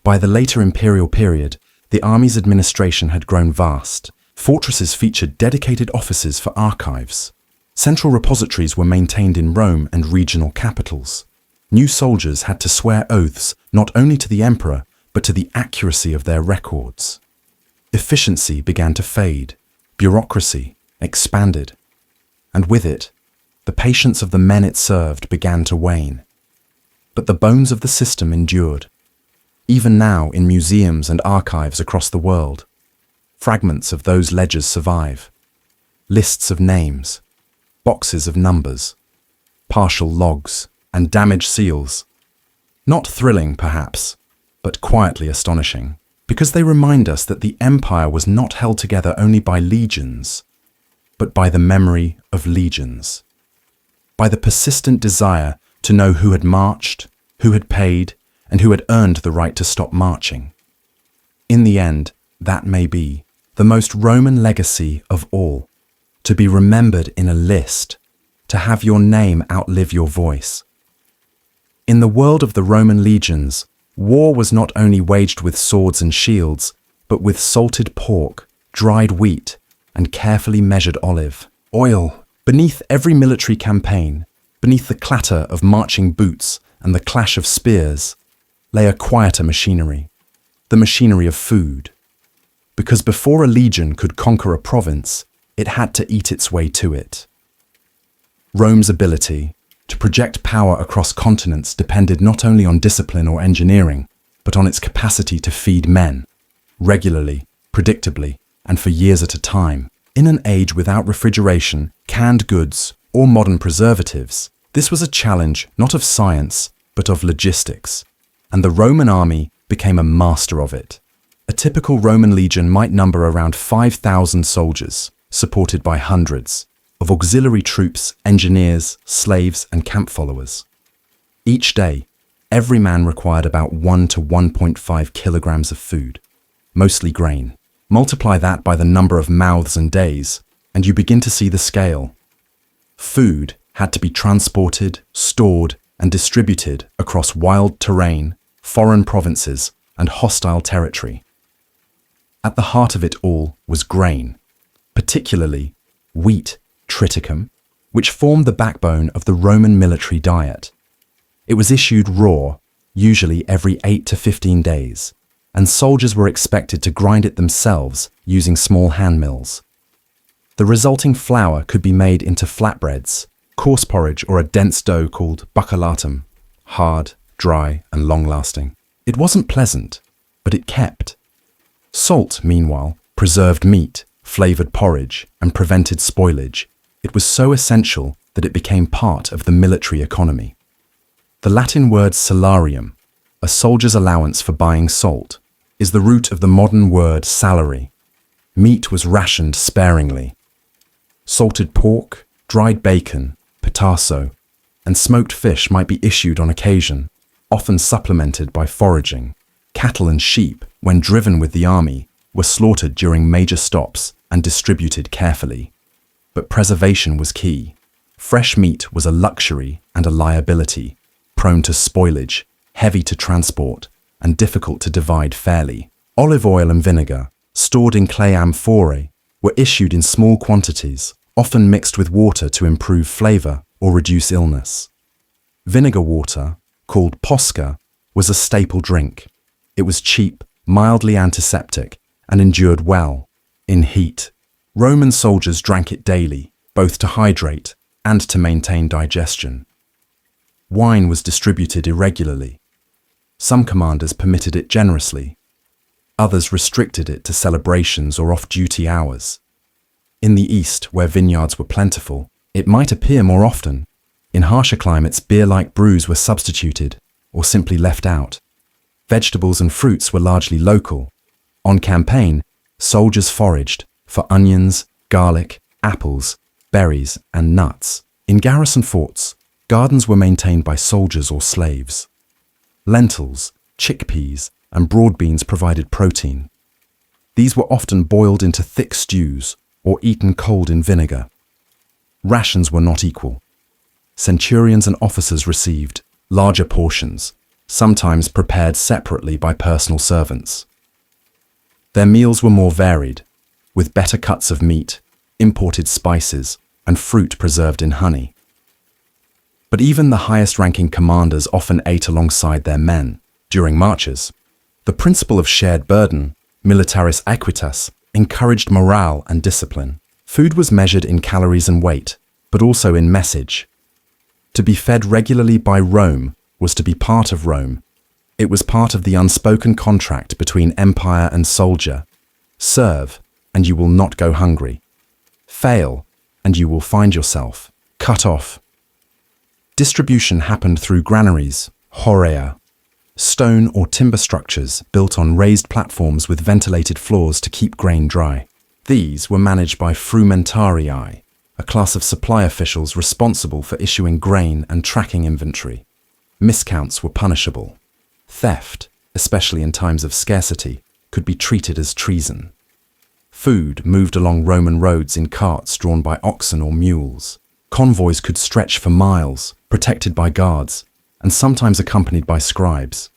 [SPEAKER 1] By the later imperial period, the army's administration had grown vast. Fortresses featured dedicated offices for archives. Central repositories were maintained in Rome and regional capitals. New soldiers had to swear oaths not only to the emperor, but to the accuracy of their records. Efficiency began to fade. Bureaucracy expanded. And with it, the patience of the men it served began to wane. But the bones of the system endured. Even now, in museums and archives across the world, fragments of those ledgers survive. Lists of names, boxes of numbers, partial logs, and damaged seals. Not thrilling, perhaps, but quietly astonishing, because they remind us that the empire was not held together only by legions, but by the memory of legions, by the persistent desire to know who had marched, who had paid, and who had earned the right to stop marching. In the end, that may be the most Roman legacy of all, to be remembered in a list, to have your name outlive your voice. In the world of the Roman legions, war was not only waged with swords and shields, but with salted pork, dried wheat, and carefully measured olive oil. Beneath every military campaign, beneath the clatter of marching boots and the clash of spears, lay a quieter machinery, the machinery of food. Because before a legion could conquer a province, it had to eat its way to it. Rome's ability to project power across continents depended not only on discipline or engineering, but on its capacity to feed men, regularly, predictably, and for years at a time. In an age without refrigeration, canned goods, or modern preservatives, this was a challenge not of science, but of logistics, and the Roman army became a master of it. A typical Roman legion might number around 5,000 soldiers, supported by hundreds of auxiliary troops, engineers, slaves, and camp followers. Each day, every man required about 1 to 1.5 kilograms of food, mostly grain. Multiply that by the number of mouths and days, and you begin to see the scale. Food had to be transported, stored, and distributed across wild terrain, foreign provinces, and hostile territory. At the heart of it all was grain, particularly wheat triticum, which formed the backbone of the Roman military diet. It was issued raw, usually every 8 to 15 days, and soldiers were expected to grind it themselves using small hand mills. The resulting flour could be made into flatbreads, coarse porridge, or a dense dough called buccellatum, hard, dry, and long-lasting. It wasn't pleasant, but it kept. Salt, meanwhile, preserved meat, flavored porridge, and prevented spoilage. It was so essential that it became part of the military economy. The Latin word salarium, a soldier's allowance for buying salt, is the root of the modern word salary. Meat was rationed sparingly. Salted pork, dried bacon, petasso, and smoked fish might be issued on occasion, often supplemented by foraging. Cattle and sheep, when driven with the army, were slaughtered during major stops and distributed carefully. But preservation was key. Fresh meat was a luxury and a liability, prone to spoilage, heavy to transport, and difficult to divide fairly. Olive oil and vinegar, stored in clay amphorae, were issued in small quantities, often mixed with water to improve flavor or reduce illness. Vinegar water, called posca, was a staple drink. It was cheap, mildly antiseptic, and endured well in heat. Roman soldiers drank it daily, both to hydrate and to maintain digestion. Wine was distributed irregularly. Some commanders permitted it generously. Others restricted it to celebrations or off-duty hours. In the east, where vineyards were plentiful, it might appear more often. In harsher climates, beer-like brews were substituted or simply left out. Vegetables and fruits were largely local. On campaign, soldiers foraged for onions, garlic, apples, berries, and nuts. In garrison forts, gardens were maintained by soldiers or slaves. Lentils, chickpeas, and broad beans provided protein. These were often boiled into thick stews or eaten cold in vinegar. Rations were not equal. Centurions and officers received larger portions, sometimes prepared separately by personal servants. Their meals were more varied, with better cuts of meat, imported spices, and fruit preserved in honey. But even the highest-ranking commanders often ate alongside their men during marches. The principle of shared burden, militaris aequitas, encouraged morale and discipline. Food was measured in calories and weight, but also in message. To be fed regularly by Rome was to be part of Rome. It was part of the unspoken contract between empire and soldier. Serve, and you will not go hungry. Fail, and you will find yourself cut off. Distribution happened through granaries, horea, stone or timber structures built on raised platforms with ventilated floors to keep grain dry. These were managed by frumentarii, a class of supply officials responsible for issuing grain and tracking inventory. Miscounts were punishable. Theft, especially in times of scarcity, could be treated as treason. Food moved along Roman roads in carts drawn by oxen or mules. Convoys could stretch for miles, protected by guards, and sometimes accompanied by scribes.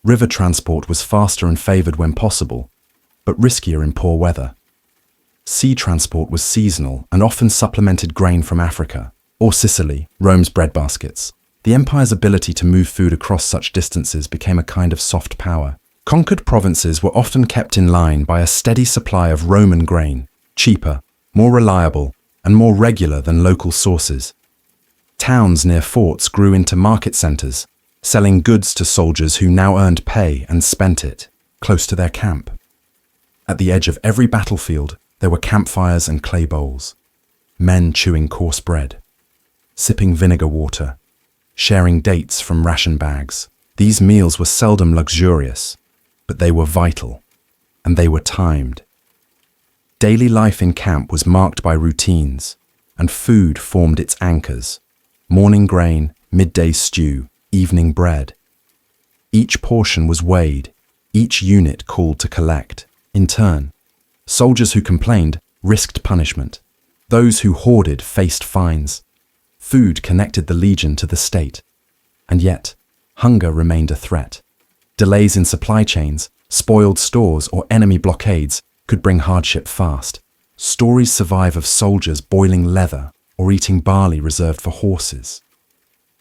[SPEAKER 1] River transport was faster and favored when possible, but riskier in poor weather. Sea transport was seasonal and often supplemented grain from Africa or Sicily, Rome's breadbaskets. The empire's ability to move food across such distances became a kind of soft power. Conquered provinces were often kept in line by a steady supply of Roman grain, cheaper, more reliable, and more regular than local sources. Towns near forts grew into market centers, selling goods to soldiers who now earned pay and spent it close to their camp. At the edge of every battlefield, there were campfires and clay bowls, men chewing coarse bread, sipping vinegar water, sharing dates from ration bags. These meals were seldom luxurious, but they were vital, and they were timed. Daily life in camp was marked by routines, and food formed its anchors. Morning grain, midday stew, evening bread. Each portion was weighed, each unit called to collect. In turn, soldiers who complained risked punishment. Those who hoarded faced fines. Food connected the legion to the state. And yet, hunger remained a threat. Delays in supply chains, spoiled stores, or enemy blockades could bring hardship fast. Stories survive of soldiers boiling leather or eating barley reserved for horses.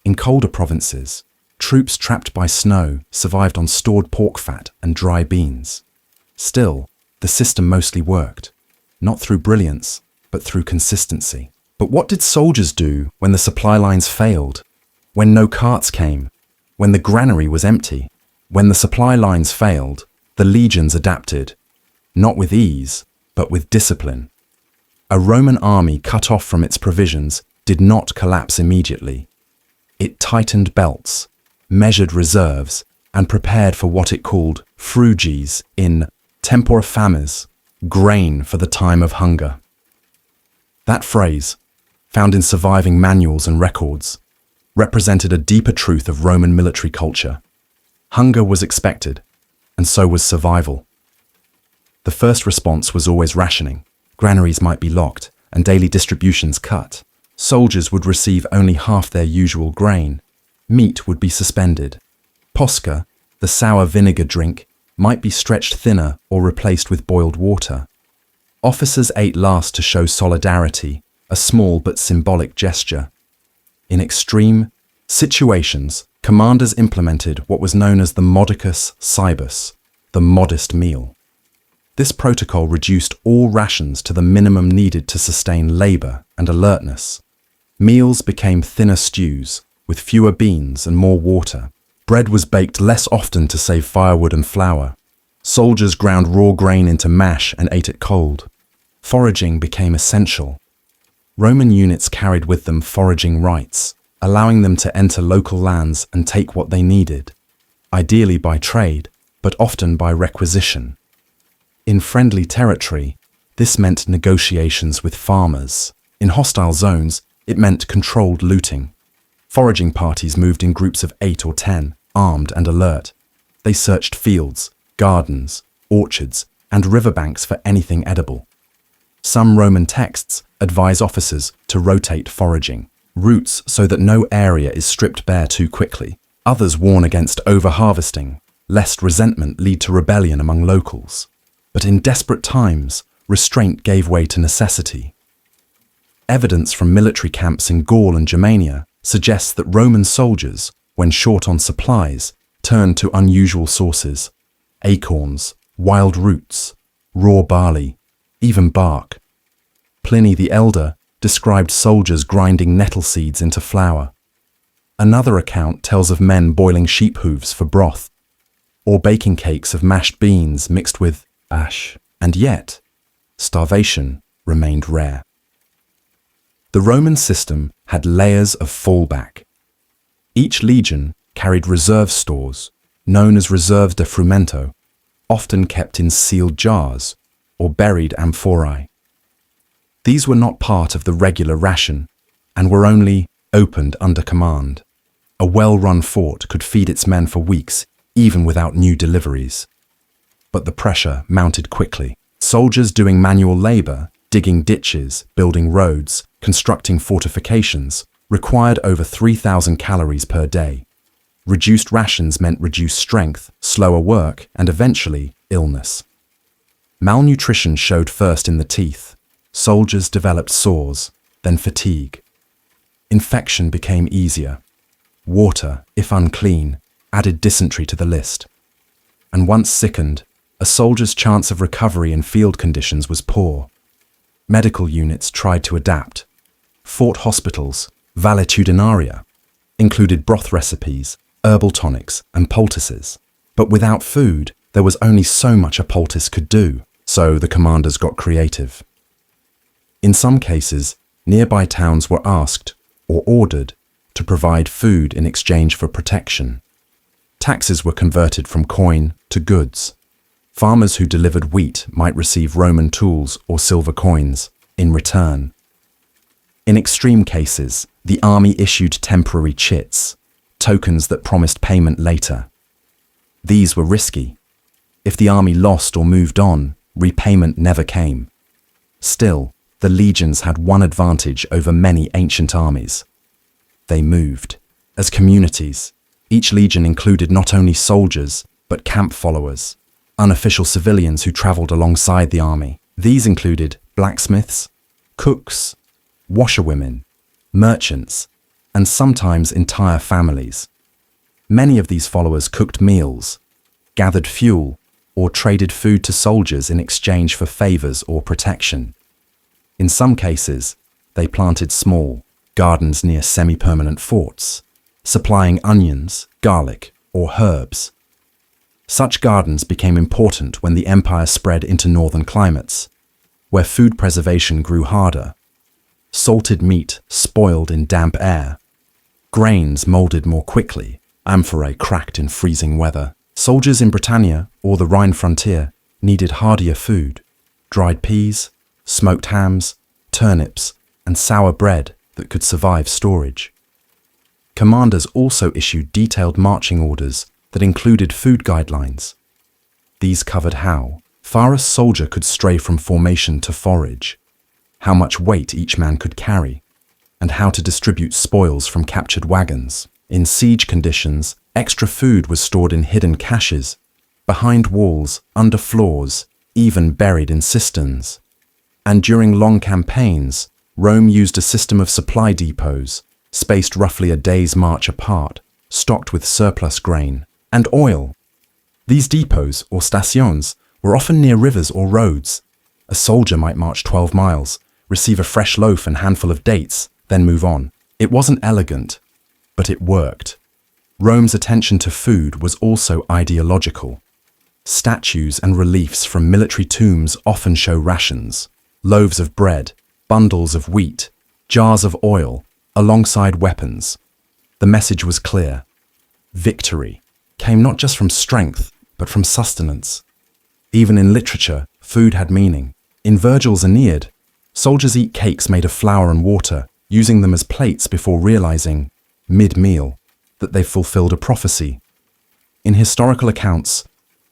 [SPEAKER 1] In colder provinces, troops trapped by snow survived on stored pork fat and dry beans. Still, the system mostly worked, not through brilliance, but through consistency. But what did soldiers do when the supply lines failed? When no carts came? When the granary was empty? When the supply lines failed, the legions adapted, not with ease, but with discipline. A Roman army cut off from its provisions did not collapse immediately. It tightened belts, measured reserves, and prepared for what it called fruges in tempora fames, grain for the time of hunger. That phrase, found in surviving manuals and records, represented a deeper truth of Roman military culture. Hunger was expected, and so was survival. The first response was always rationing. Granaries might be locked and daily distributions cut. Soldiers would receive only half their usual grain. Meat would be suspended. Posca, the sour vinegar drink, might be stretched thinner or replaced with boiled water. Officers ate last to show solidarity, a small but symbolic gesture. In extreme situations, commanders implemented what was known as the modicus cibus, the modest meal. This protocol reduced all rations to the minimum needed to sustain labor and alertness. Meals became thinner stews, with fewer beans and more water. Bread was baked less often to save firewood and flour. Soldiers ground raw grain into mash and ate it cold. Foraging became essential. Roman units carried with them foraging rights, allowing them to enter local lands and take what they needed, ideally by trade, but often by requisition. In friendly territory, this meant negotiations with farmers. In hostile zones, it meant controlled looting. Foraging parties moved in groups of 8 or 10, armed and alert. They searched fields, gardens, orchards, and riverbanks for anything edible. Some Roman texts advise officers to rotate foraging routes so that no area is stripped bare too quickly. Others warn against over-harvesting, lest resentment lead to rebellion among locals. But in desperate times, restraint gave way to necessity. Evidence from military camps in Gaul and Germania suggests that Roman soldiers, when short on supplies, turned to unusual sources: acorns, wild roots, raw barley, even bark. Pliny the Elder described soldiers grinding nettle seeds into flour. Another account tells of men boiling sheep hooves for broth, or baking cakes of mashed beans mixed with ash. And yet, starvation remained rare. The Roman system had layers of fallback. Each legion carried reserve stores, known as reserves de frumento, often kept in sealed jars or buried amphorae. These were not part of the regular ration and were only opened under command. A well-run fort could feed its men for weeks, even without new deliveries. But the pressure mounted quickly. Soldiers doing manual labor, digging ditches, building roads, constructing fortifications, required over 3,000 calories per day. Reduced rations meant reduced strength, slower work, and eventually illness. Malnutrition showed first in the teeth. Soldiers developed sores, then fatigue. Infection became easier. Water, if unclean, added dysentery to the list. And once sickened, a soldier's chance of recovery in field conditions was poor. Medical units tried to adapt. Fort hospitals, valetudinaria, included broth recipes, herbal tonics, and poultices. But without food, there was only so much a poultice could do, so the commanders got creative. In some cases, nearby towns were asked, or ordered, to provide food in exchange for protection. Taxes were converted from coin to goods. Farmers who delivered wheat might receive Roman tools or silver coins in return. In extreme cases, the army issued temporary chits, tokens that promised payment later. These were risky. If the army lost or moved on, repayment never came. Still, the legions had one advantage over many ancient armies. They moved. As communities, each legion included not only soldiers, but camp followers, unofficial civilians who traveled alongside the army. These included blacksmiths, cooks, washerwomen, merchants, and sometimes entire families. Many of these followers cooked meals, gathered fuel, or traded food to soldiers in exchange for favors or protection. In some cases, they planted small gardens near semi-permanent forts, supplying onions, garlic, or herbs. Such gardens became important when the empire spread into northern climates, where food preservation grew harder. Salted meat spoiled in damp air. Grains molded more quickly, amphorae cracked in freezing weather. Soldiers in Britannia or the Rhine frontier needed hardier food: dried peas, smoked hams, turnips, and sour bread that could survive storage. Commanders also issued detailed marching orders that included food guidelines. These covered how far a soldier could stray from formation to forage, how much weight each man could carry, and how to distribute spoils from captured wagons. In siege conditions, extra food was stored in hidden caches, behind walls, under floors, even buried in cisterns. And during long campaigns, Rome used a system of supply depots, spaced roughly a day's march apart, stocked with surplus grain and oil. These depots, or stations, were often near rivers or roads. A soldier might march 12 miles, receive a fresh loaf and handful of dates, then move on. It wasn't elegant, but it worked. Rome's attention to food was also ideological. Statues and reliefs from military tombs often show rations, loaves of bread, bundles of wheat, jars of oil, alongside weapons. The message was clear. Victory came not just from strength, but from sustenance. Even in literature, food had meaning. In Virgil's Aeneid, soldiers eat cakes made of flour and water, using them as plates before realizing, mid-meal, that they've fulfilled a prophecy. In historical accounts,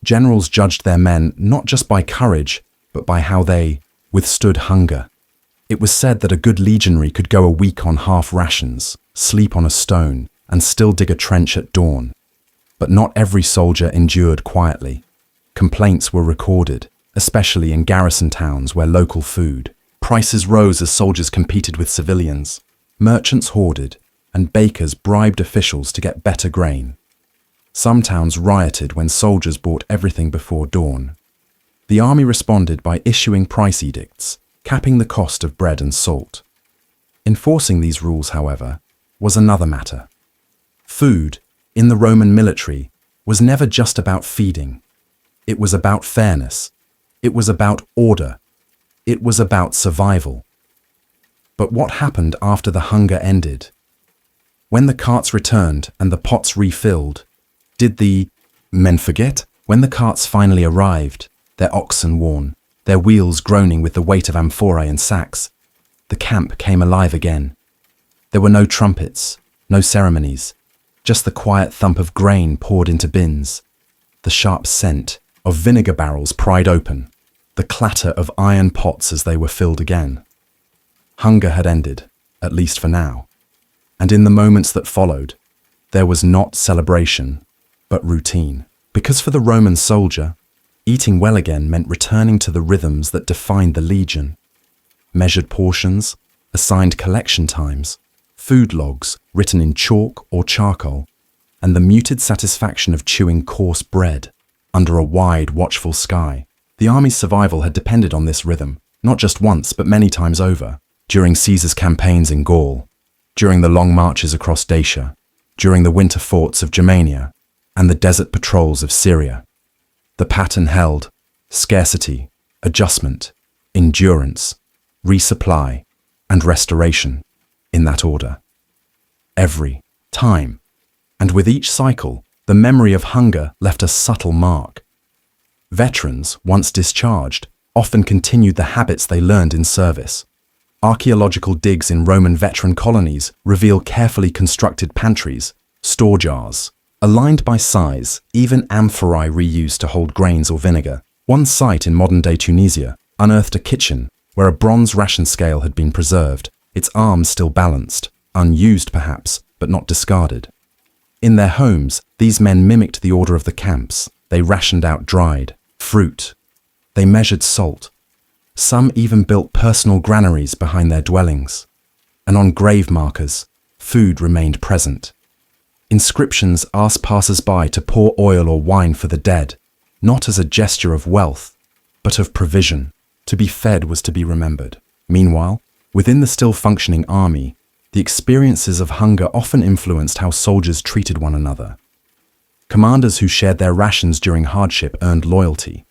[SPEAKER 1] generals judged their men not just by courage, but by how they withstood hunger. It was said that a good legionary could go a week on half rations, sleep on a stone, and still dig a trench at dawn. But not every soldier endured quietly. Complaints were recorded, especially in garrison towns where local food. Prices rose as soldiers competed with civilians. Merchants hoarded, and bakers bribed officials to get better grain. Some towns rioted when soldiers bought everything before dawn. The army responded by issuing price edicts, capping the cost of bread and salt. Enforcing these rules, however, was another matter. Food, in the Roman military, was never just about feeding. It was about fairness. It was about order. It was about survival. But what happened after the hunger ended? When the carts returned and the pots refilled, did the men forget? When the carts finally arrived, their oxen worn, their wheels groaning with the weight of amphorae and sacks, the camp came alive again. There were no trumpets, no ceremonies, just the quiet thump of grain poured into bins, the sharp scent of vinegar barrels pried open, the clatter of iron pots as they were filled again. Hunger had ended, at least for now. And in the moments that followed, there was not celebration, but routine. Because for the Roman soldier, eating well again meant returning to the rhythms that defined the legion. Measured portions, assigned collection times, food logs written in chalk or charcoal, and the muted satisfaction of chewing coarse bread under a wide, watchful sky. The army's survival had depended on this rhythm, not just once, but many times over, during Caesar's campaigns in Gaul, during the long marches across Dacia, during the winter forts of Germania, and the desert patrols of Syria. The pattern held: scarcity, adjustment, endurance, resupply, and restoration, in that order. Every time. And with each cycle, the memory of hunger left a subtle mark. Veterans, once discharged, often continued the habits they learned in service. Archaeological digs in Roman veteran colonies reveal carefully constructed pantries, store jars, aligned by size, even amphorae reused to hold grains or vinegar. One site in modern-day Tunisia unearthed a kitchen where a bronze ration scale had been preserved, its arms still balanced, unused perhaps, but not discarded. In their homes, these men mimicked the order of the camps. They rationed out dried fruit. They measured salt. Some even built personal granaries behind their dwellings. And on grave markers, food remained present. Inscriptions asked passers-by to pour oil or wine for the dead, not as a gesture of wealth, but of provision. To be fed was to be remembered. Meanwhile, within the still functioning army, the experiences of hunger often influenced how soldiers treated one another. Commanders who shared their rations during hardship earned loyalty.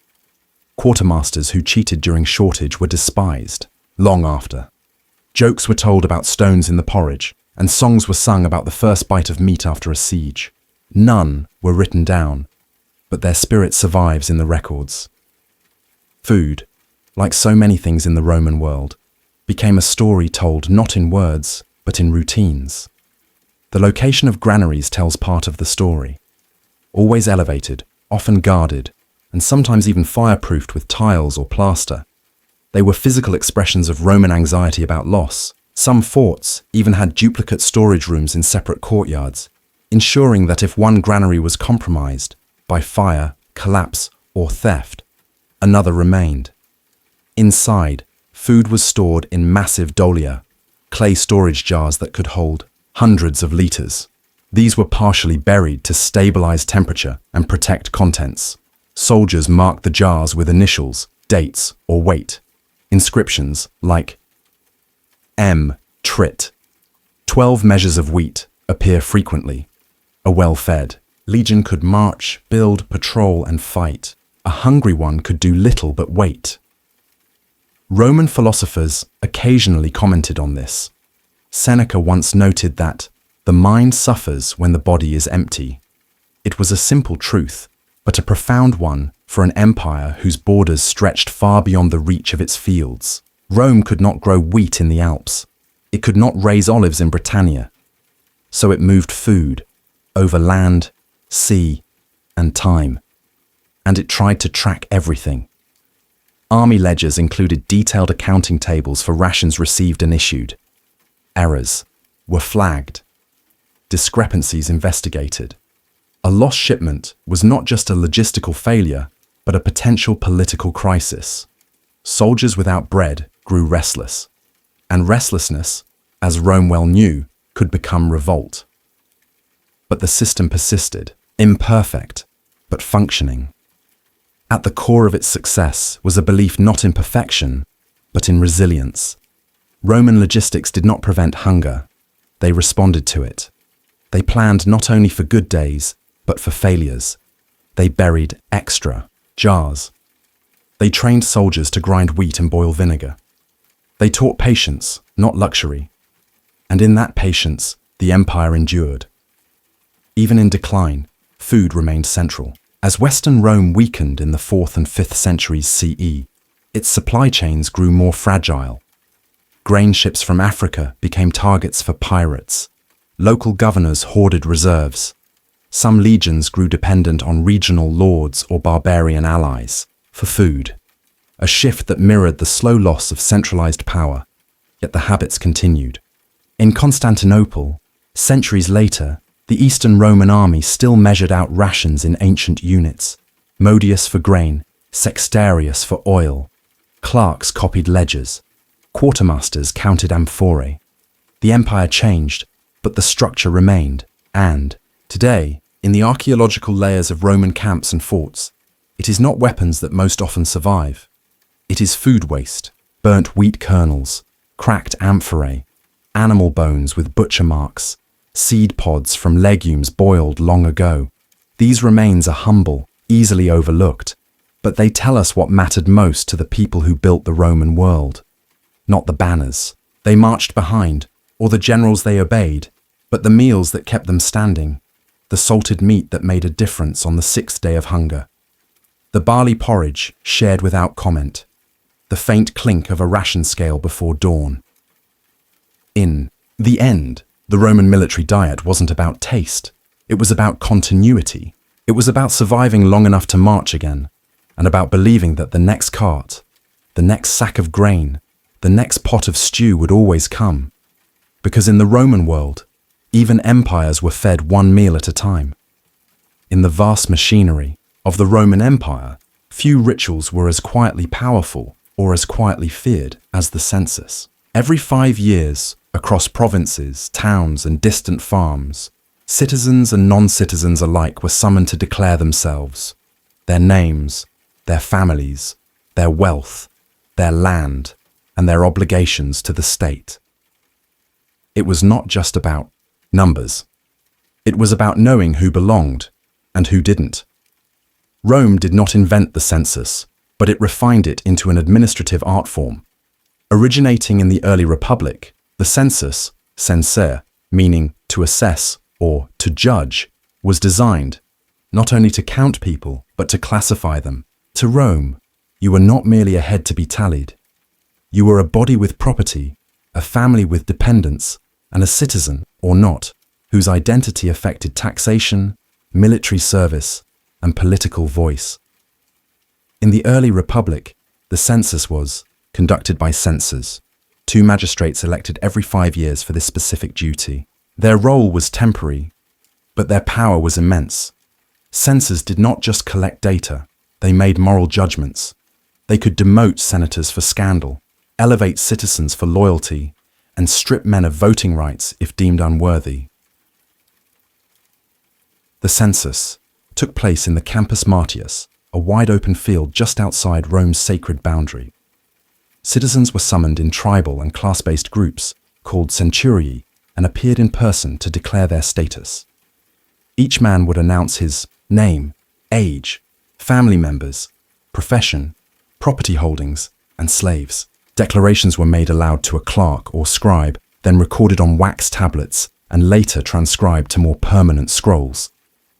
[SPEAKER 1] Quartermasters who cheated during shortage were despised, long after. Jokes were told about stones in the porridge, and songs were sung about the first bite of meat after a siege. None were written down, but their spirit survives in the records. Food, like so many things in the Roman world, became a story told not in words, but in routines. The location of granaries tells part of the story. Always elevated, often guarded, and sometimes even fireproofed with tiles or plaster. They were physical expressions of Roman anxiety about loss. Some forts even had duplicate storage rooms in separate courtyards, ensuring that if one granary was compromised by fire, collapse, or theft, another remained. Inside, food was stored in massive dolia, clay storage jars that could hold hundreds of liters. These were partially buried to stabilize temperature and protect contents. Soldiers marked the jars with initials, dates, or weight. Inscriptions like M. Trit. 12 measures of wheat appear frequently. A well-fed legion could march, build, patrol, and fight. A hungry one could do little but wait. Roman philosophers occasionally commented on this. Seneca once noted that the mind suffers when the body is empty. It was a simple truth, but a profound one for an empire whose borders stretched far beyond the reach of its fields. Rome could not grow wheat in the Alps. It could not raise olives in Britannia. So it moved food over land, sea, and time. And it tried to track everything. Army ledgers included detailed accounting tables for rations received and issued. Errors were flagged. Discrepancies investigated. A lost shipment was not just a logistical failure, but a potential political crisis. Soldiers without bread grew restless. And restlessness, as Rome well knew, could become revolt. But the system persisted, imperfect, but functioning. At the core of its success was a belief not in perfection, but in resilience. Roman logistics did not prevent hunger. They responded to it. They planned not only for good days, but for failures. They buried extra jars. They trained soldiers to grind wheat and boil vinegar. They taught patience, not luxury. And in that patience, the empire endured. Even in decline, food remained central. As Western Rome weakened in the 4th and 5th centuries CE, its supply chains grew more fragile. Grain ships from Africa became targets for pirates. Local governors hoarded reserves. Some legions grew dependent on regional lords or barbarian allies for food, a shift that mirrored the slow loss of centralized power, yet the habits continued. In Constantinople, centuries later, the Eastern Roman army still measured out rations in ancient units: modius for grain, sextarius for oil. Clerks copied ledgers. Quartermasters counted amphorae. The empire changed, but the structure remained. And, today, in the archaeological layers of Roman camps and forts, it is not weapons that most often survive. It is food waste, burnt wheat kernels, cracked amphorae, animal bones with butcher marks, seed pods from legumes boiled long ago. These remains are humble, easily overlooked, but they tell us what mattered most to the people who built the Roman world. Not the banners they marched behind, or the generals they obeyed, but the meals that kept them standing, the salted meat that made a difference on the 6th day of hunger, the barley porridge shared without comment, the faint clink of a ration scale before dawn. In the end, the Roman military diet wasn't about taste. It was about continuity. It was about surviving long enough to march again, and about believing that the next cart, the next sack of grain, the next pot of stew would always come. Because in the Roman world, even empires were fed one meal at a time. In the vast machinery of the Roman Empire, few rituals were as quietly powerful or as quietly feared as the census. Every 5 years, across provinces, towns, and distant farms, citizens and non-citizens alike were summoned to declare themselves, their names, their families, their wealth, their land, and their obligations to the state. It was not just about numbers. It was about knowing who belonged and who didn't. Rome did not invent the census, but it refined it into an administrative art form. Originating in the early Republic, the census, censere, meaning to assess or to judge, was designed not only to count people, but to classify them. To Rome, you were not merely a head to be tallied. You were a body with property, a family with dependents, and a citizen, or not, whose identity affected taxation, military service, and political voice. In the early Republic, the census was conducted by censors, 2 magistrates elected every 5 years for this specific duty. Their role was temporary, but their power was immense. Censors did not just collect data, they made moral judgments. They could demote senators for scandal, elevate citizens for loyalty, and strip men of voting rights if deemed unworthy. The census took place in the Campus Martius, a wide-open field just outside Rome's sacred boundary. Citizens were summoned in tribal and class-based groups, called centurii, and appeared in person to declare their status. Each man would announce his name, age, family members, profession, property holdings, and slaves. Declarations were made aloud to a clerk or scribe, then recorded on wax tablets, and later transcribed to more permanent scrolls.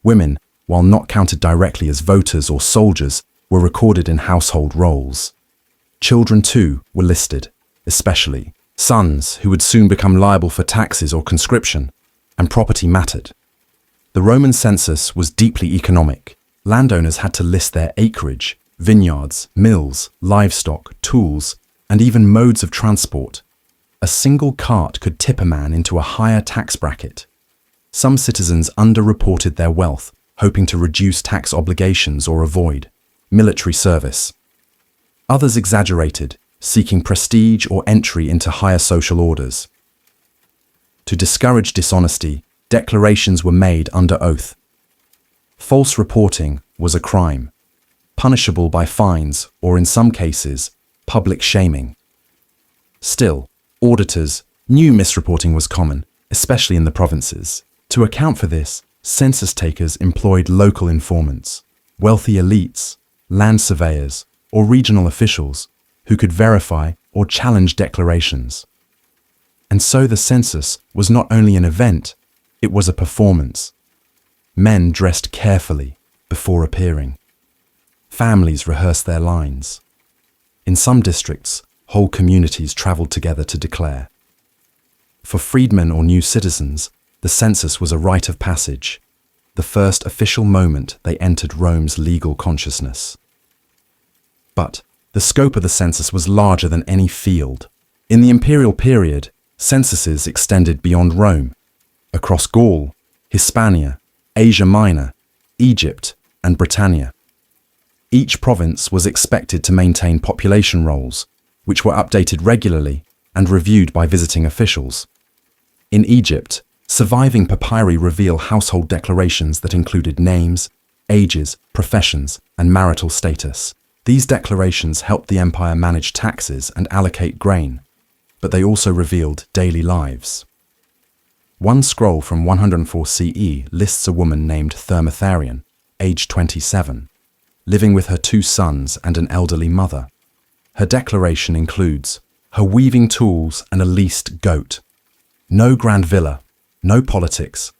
[SPEAKER 1] Women, while not counted directly as voters or soldiers, were recorded in household rolls. Children, too, were listed, especially sons who would soon become liable for taxes or conscription, and property mattered. The Roman census was deeply economic. Landowners had to list their acreage, vineyards, mills, livestock, tools, and even modes of transport. A single cart could tip a man into a higher tax bracket. Some citizens underreported their wealth, hoping to reduce tax obligations or avoid military service. Others exaggerated, seeking prestige or entry into higher social orders. To discourage dishonesty, declarations were made under oath. False reporting was a crime, punishable by fines or, in some cases, public shaming. Still, auditors knew misreporting was common, especially in the provinces. To account for this, census takers employed local informants, wealthy elites, land surveyors, or regional officials who could verify or challenge declarations. And so the census was not only an event, it was a performance. Men dressed carefully before appearing. Families rehearsed their lines. In some districts, whole communities traveled together to declare. For freedmen or new citizens, the census was a rite of passage, the first official moment they entered Rome's legal consciousness. But the scope of the census was larger than any field. In the imperial period, censuses extended beyond Rome, across Gaul, Hispania, Asia Minor, Egypt, and Britannia. Each province was expected to maintain population rolls, which were updated regularly and reviewed by visiting officials. In Egypt, surviving papyri reveal household declarations that included names, ages, professions, and marital status. These declarations helped the empire manage taxes and allocate grain, but they also revealed daily lives. One scroll from 104 CE lists a woman named Thermotharion, aged 27, living with her 2 sons and an elderly mother. Her declaration includes her weaving tools and a leased goat. No grand villa, no politics,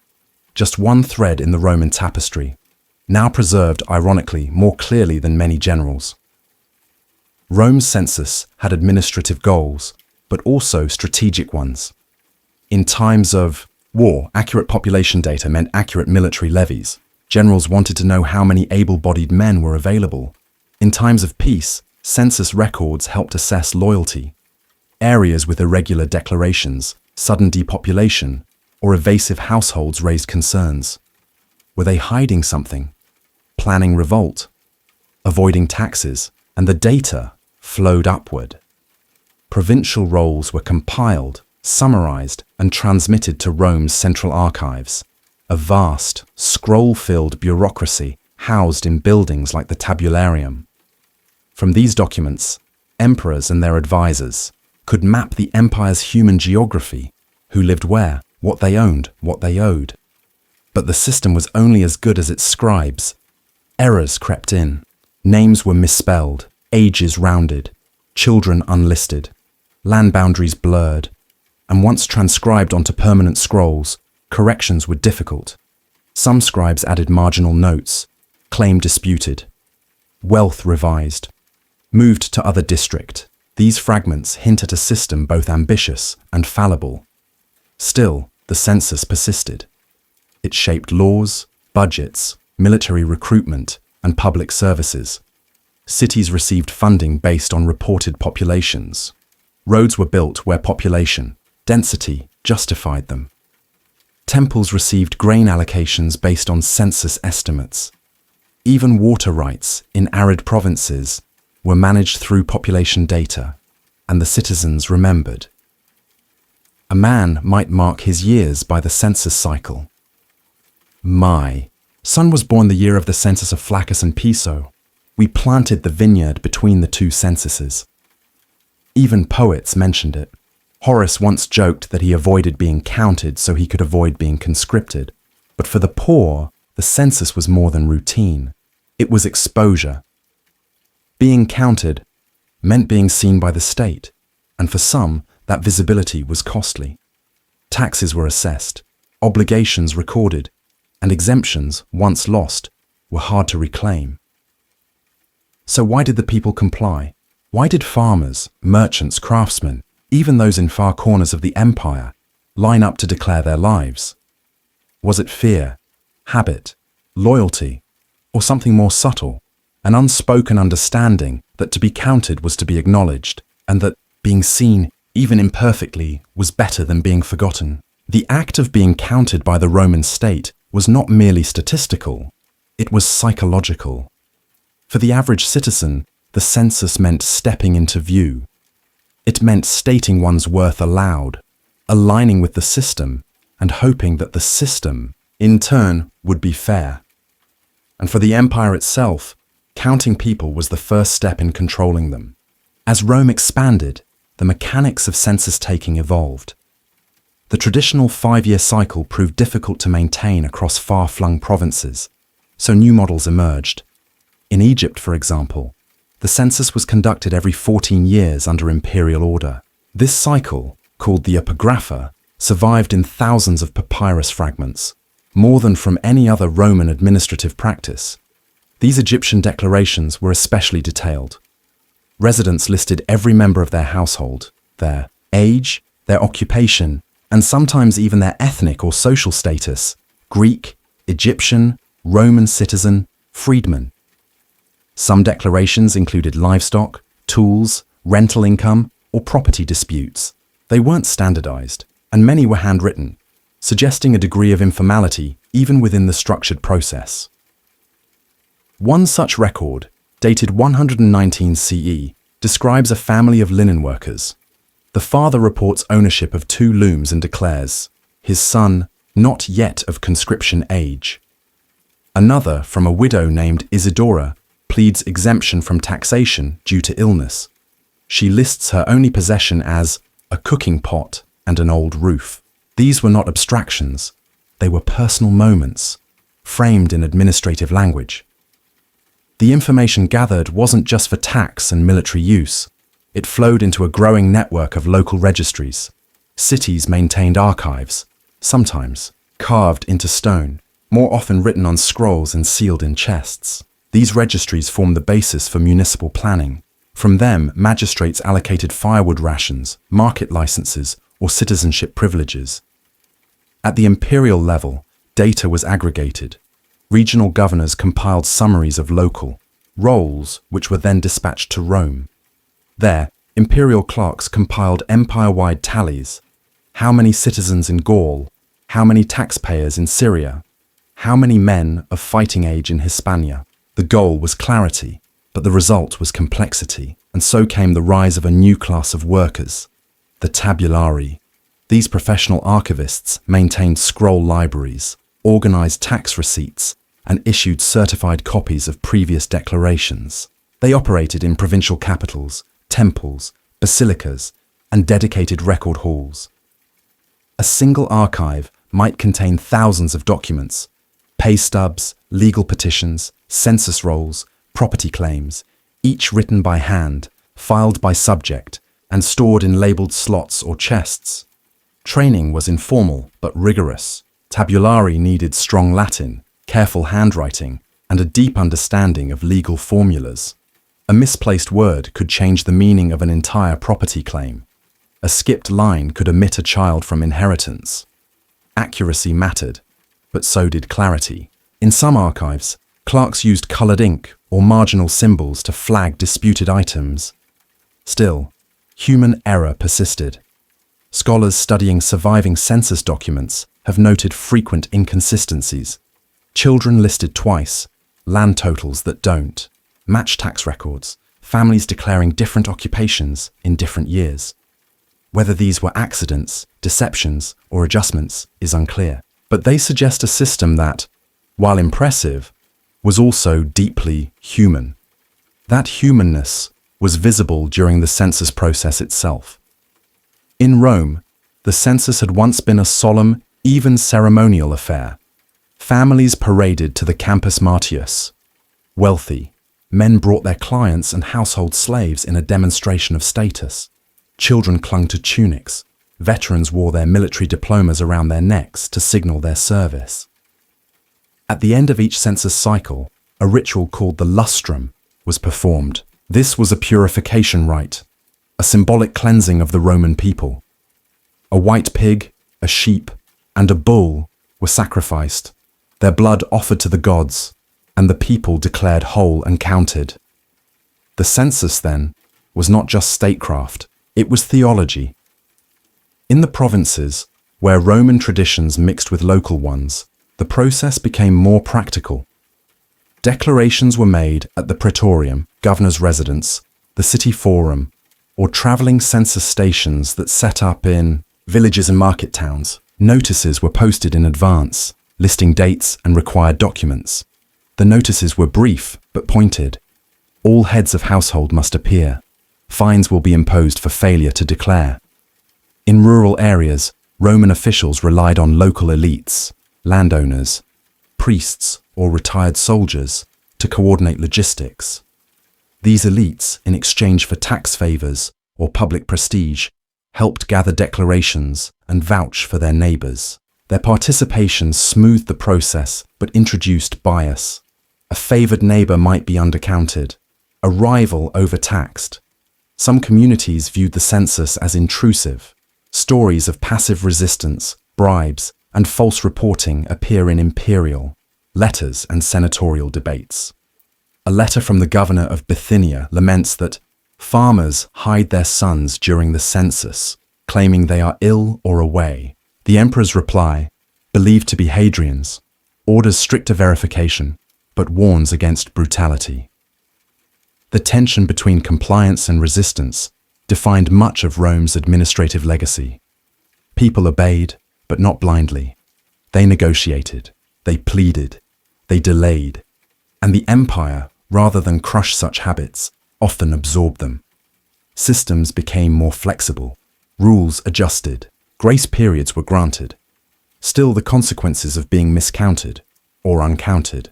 [SPEAKER 1] just one thread in the Roman tapestry, now preserved ironically more clearly than many generals. Rome's census had administrative goals, but also strategic ones. In times of war, accurate population data meant accurate military levies. Generals wanted to know how many able-bodied men were available. In times of peace, census records helped assess loyalty. Areas with irregular declarations, sudden depopulation, or evasive households raised concerns. Were they hiding something? Planning revolt? Avoiding taxes? And the data flowed upward. Provincial rolls were compiled, summarized, and transmitted to Rome's central archives, a vast, scroll-filled bureaucracy housed in buildings like the tabularium. From these documents, emperors and their advisors could map the empire's human geography, who lived where, what they owned, what they owed. But the system was only as good as its scribes. Errors crept in. Names were misspelled, ages rounded, children unlisted, land boundaries blurred, and once transcribed onto permanent scrolls, corrections were difficult. Some scribes added marginal notes, claim disputed, wealth revised, moved to other district. These fragments hint at a system both ambitious and fallible. Still, the census persisted. It shaped laws, budgets, military recruitment, and public services. Cities received funding based on reported populations. Roads were built where population, density, justified them. Temples received grain allocations based on census estimates. Even water rights in arid provinces were managed through population data, and the citizens remembered. A man might mark his years by the census cycle. My son was born the year of the census of Flaccus and Piso. We planted the vineyard between the two censuses. Even poets mentioned it. Horace once joked that he avoided being counted so he could avoid being conscripted. But for the poor, the census was more than routine. It was exposure. Being counted meant being seen by the state, and for some, that visibility was costly. Taxes were assessed, obligations recorded, and exemptions, once lost, were hard to reclaim. So why did the people comply? Why did farmers, merchants, craftsmen, even those in far corners of the empire, line up to declare their lives? Was it fear, habit, loyalty, or something more subtle, an unspoken understanding that to be counted was to be acknowledged, and that being seen, even imperfectly, was better than being forgotten? The act of being counted by the Roman state was not merely statistical, it was psychological. For the average citizen, the census meant stepping into view. It meant stating one's worth aloud, aligning with the system, and hoping that the system, in turn, would be fair. And for the empire itself, counting people was the first step in controlling them. As Rome expanded, the mechanics of census-taking evolved. The traditional 5-year cycle proved difficult to maintain across far-flung provinces, so new models emerged. In Egypt, for example, the census was conducted every 14 years under imperial order. This cycle, called the epigrapha, survived in thousands of papyrus fragments, more than from any other Roman administrative practice. These Egyptian declarations were especially detailed. Residents listed every member of their household, their age, their occupation, and sometimes even their ethnic or social status: Greek, Egyptian, Roman citizen, freedman. Some declarations included livestock, tools, rental income, or property disputes. They weren't standardized, and many were handwritten, suggesting a degree of informality even within the structured process. One such record, dated 119 CE, describes a family of linen workers. The father reports ownership of 2 looms and declares, his son not yet of conscription age. Another, from a widow named Isidora, pleads exemption from taxation due to illness. She lists her only possession as a cooking pot and an old roof. These were not abstractions, they were personal moments, framed in administrative language. The information gathered wasn't just for tax and military use. It flowed into a growing network of local registries. Cities maintained archives, sometimes carved into stone, more often written on scrolls and sealed in chests. These registries formed the basis for municipal planning. From them, magistrates allocated firewood rations, market licenses, or citizenship privileges. At the imperial level, data was aggregated. Regional governors compiled summaries of local rolls, which were then dispatched to Rome. There, imperial clerks compiled empire-wide tallies. How many citizens in Gaul? How many taxpayers in Syria? How many men of fighting age in Hispania? The goal was clarity, but the result was complexity, and so came the rise of a new class of workers, the tabulari. These professional archivists maintained scroll libraries, organized tax receipts, and issued certified copies of previous declarations. They operated in provincial capitals, temples, basilicas, and dedicated record halls. A single archive might contain thousands of documents: pay stubs, legal petitions, census rolls, property claims, each written by hand, filed by subject, and stored in labeled slots or chests. Training was informal but rigorous. Tabulari needed strong Latin, careful handwriting, and a deep understanding of legal formulas. A misplaced word could change the meaning of an entire property claim. A skipped line could omit a child from inheritance. Accuracy mattered, but so did clarity. In some archives, clerks used colored ink or marginal symbols to flag disputed items. Still, human error persisted. Scholars studying surviving census documents have noted frequent inconsistencies. Children listed twice, land totals that don't match tax records, families declaring different occupations in different years. Whether these were accidents, deceptions, or adjustments is unclear, but they suggest a system that, while impressive, was also deeply human. That humanness was visible during the census process itself. In Rome, the census had once been a solemn, even ceremonial affair. Families paraded to the Campus Martius. Wealthy, men brought their clients and household slaves in a demonstration of status. Children clung to tunics. Veterans wore their military diplomas around their necks to signal their service. At the end of each census cycle, a ritual called the lustrum was performed. This was a purification rite, a symbolic cleansing of the Roman people. A white pig, a sheep, and a bull were sacrificed, their blood offered to the gods, and the people declared whole and counted. The census, then, was not just statecraft, it was theology. In the provinces, where Roman traditions mixed with local ones, the process became more practical. Declarations were made at the praetorium, governor's residence, the city forum, or traveling census stations that set up in villages and market towns. Notices were posted in advance, listing dates and required documents. The notices were brief but pointed. All heads of household must appear. Fines will be imposed for failure to declare. In rural areas, Roman officials relied on local elites, landowners, priests, or retired soldiers to coordinate logistics. These elites, in exchange for tax favors or public prestige, helped gather declarations and vouch for their neighbors. Their participation smoothed the process but introduced bias. A favored neighbor might be undercounted, a rival overtaxed. Some communities viewed the census as intrusive. Stories of passive resistance, bribes, and false reporting appear in imperial letters and senatorial debates. A letter from the governor of Bithynia laments that farmers hide their sons during the census, claiming they are ill or away. The emperor's reply, believed to be Hadrian's, orders stricter verification, but warns against brutality. The tension between compliance and resistance defined much of Rome's administrative legacy. People obeyed, but not blindly. They negotiated, they pleaded, they delayed, and the empire, rather than crush such habits, often absorbed them. Systems became more flexible, rules adjusted, grace periods were granted. Still, the consequences of being miscounted, or uncounted,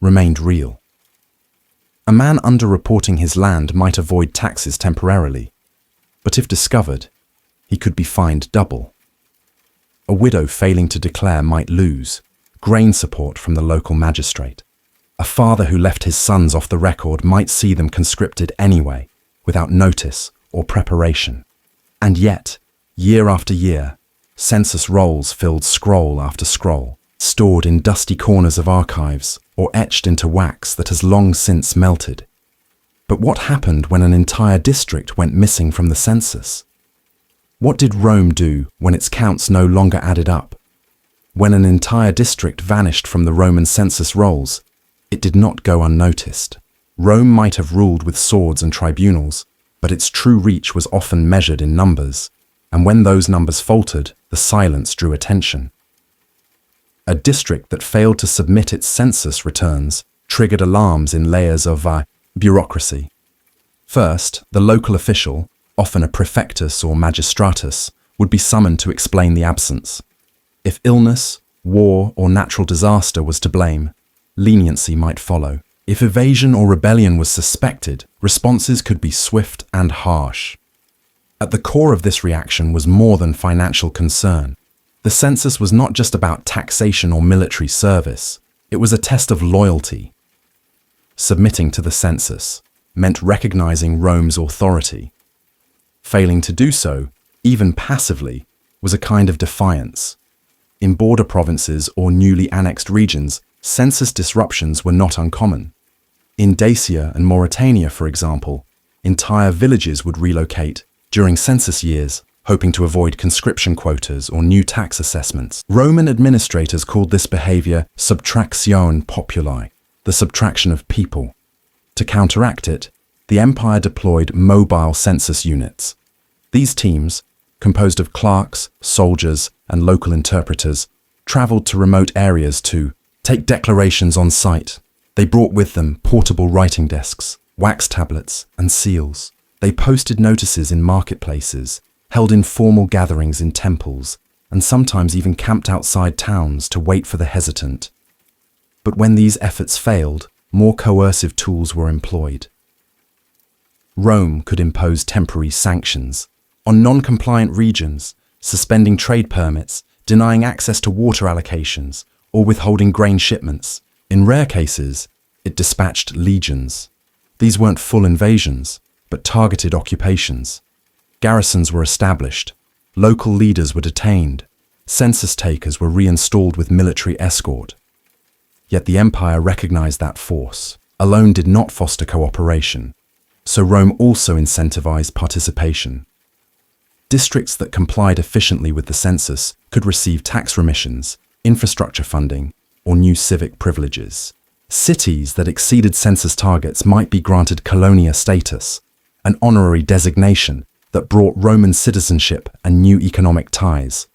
[SPEAKER 1] remained real. A man underreporting his land might avoid taxes temporarily, but if discovered, he could be fined double. A widow failing to declare might lose grain support from the local magistrate. A father who left his sons off the record might see them conscripted anyway, without notice or preparation. And yet, year after year, census rolls filled scroll after scroll, stored in dusty corners of archives or etched into wax that has long since melted. But what happened when an entire district went missing from the census? What did Rome do when its counts no longer added up? When an entire district vanished from the Roman census rolls, it did not go unnoticed. Rome might have ruled with swords and tribunals, but its true reach was often measured in numbers, and when those numbers faltered, the silence drew attention. A district that failed to submit its census returns triggered alarms in layers of bureaucracy. First, the local official, often a prefectus or magistratus, would be summoned to explain the absence. If illness, war, or natural disaster was to blame, leniency might follow. If evasion or rebellion was suspected, responses could be swift and harsh. At the core of this reaction was more than financial concern. The census was not just about taxation or military service, it was a test of loyalty. Submitting to the census meant recognizing Rome's authority. Failing to do so, even passively, was a kind of defiance. In border provinces or newly annexed regions, census disruptions were not uncommon. In Dacia and Mauritania, for example, entire villages would relocate during census years, hoping to avoid conscription quotas or new tax assessments. Roman administrators called this behavior subtractione populi, the subtraction of people. To counteract it, the empire deployed mobile census units. These teams, composed of clerks, soldiers, and local interpreters, traveled to remote areas to take declarations on site. They brought with them portable writing desks, wax tablets, and seals. They posted notices in marketplaces, held informal gatherings in temples, and sometimes even camped outside towns to wait for the hesitant. But when these efforts failed, more coercive tools were employed. Rome could impose temporary sanctions on non-compliant regions, suspending trade permits, denying access to water allocations, or withholding grain shipments. In rare cases, it dispatched legions. These weren't full invasions, but targeted occupations. Garrisons were established, local leaders were detained, census takers were reinstalled with military escort. Yet the empire recognized that force alone did not foster cooperation, so Rome also incentivized participation. Districts that complied efficiently with the census could receive tax remissions, infrastructure funding, or new civic privileges. Cities that exceeded census targets might be granted colonia status, an honorary designation that brought Roman citizenship and new economic ties.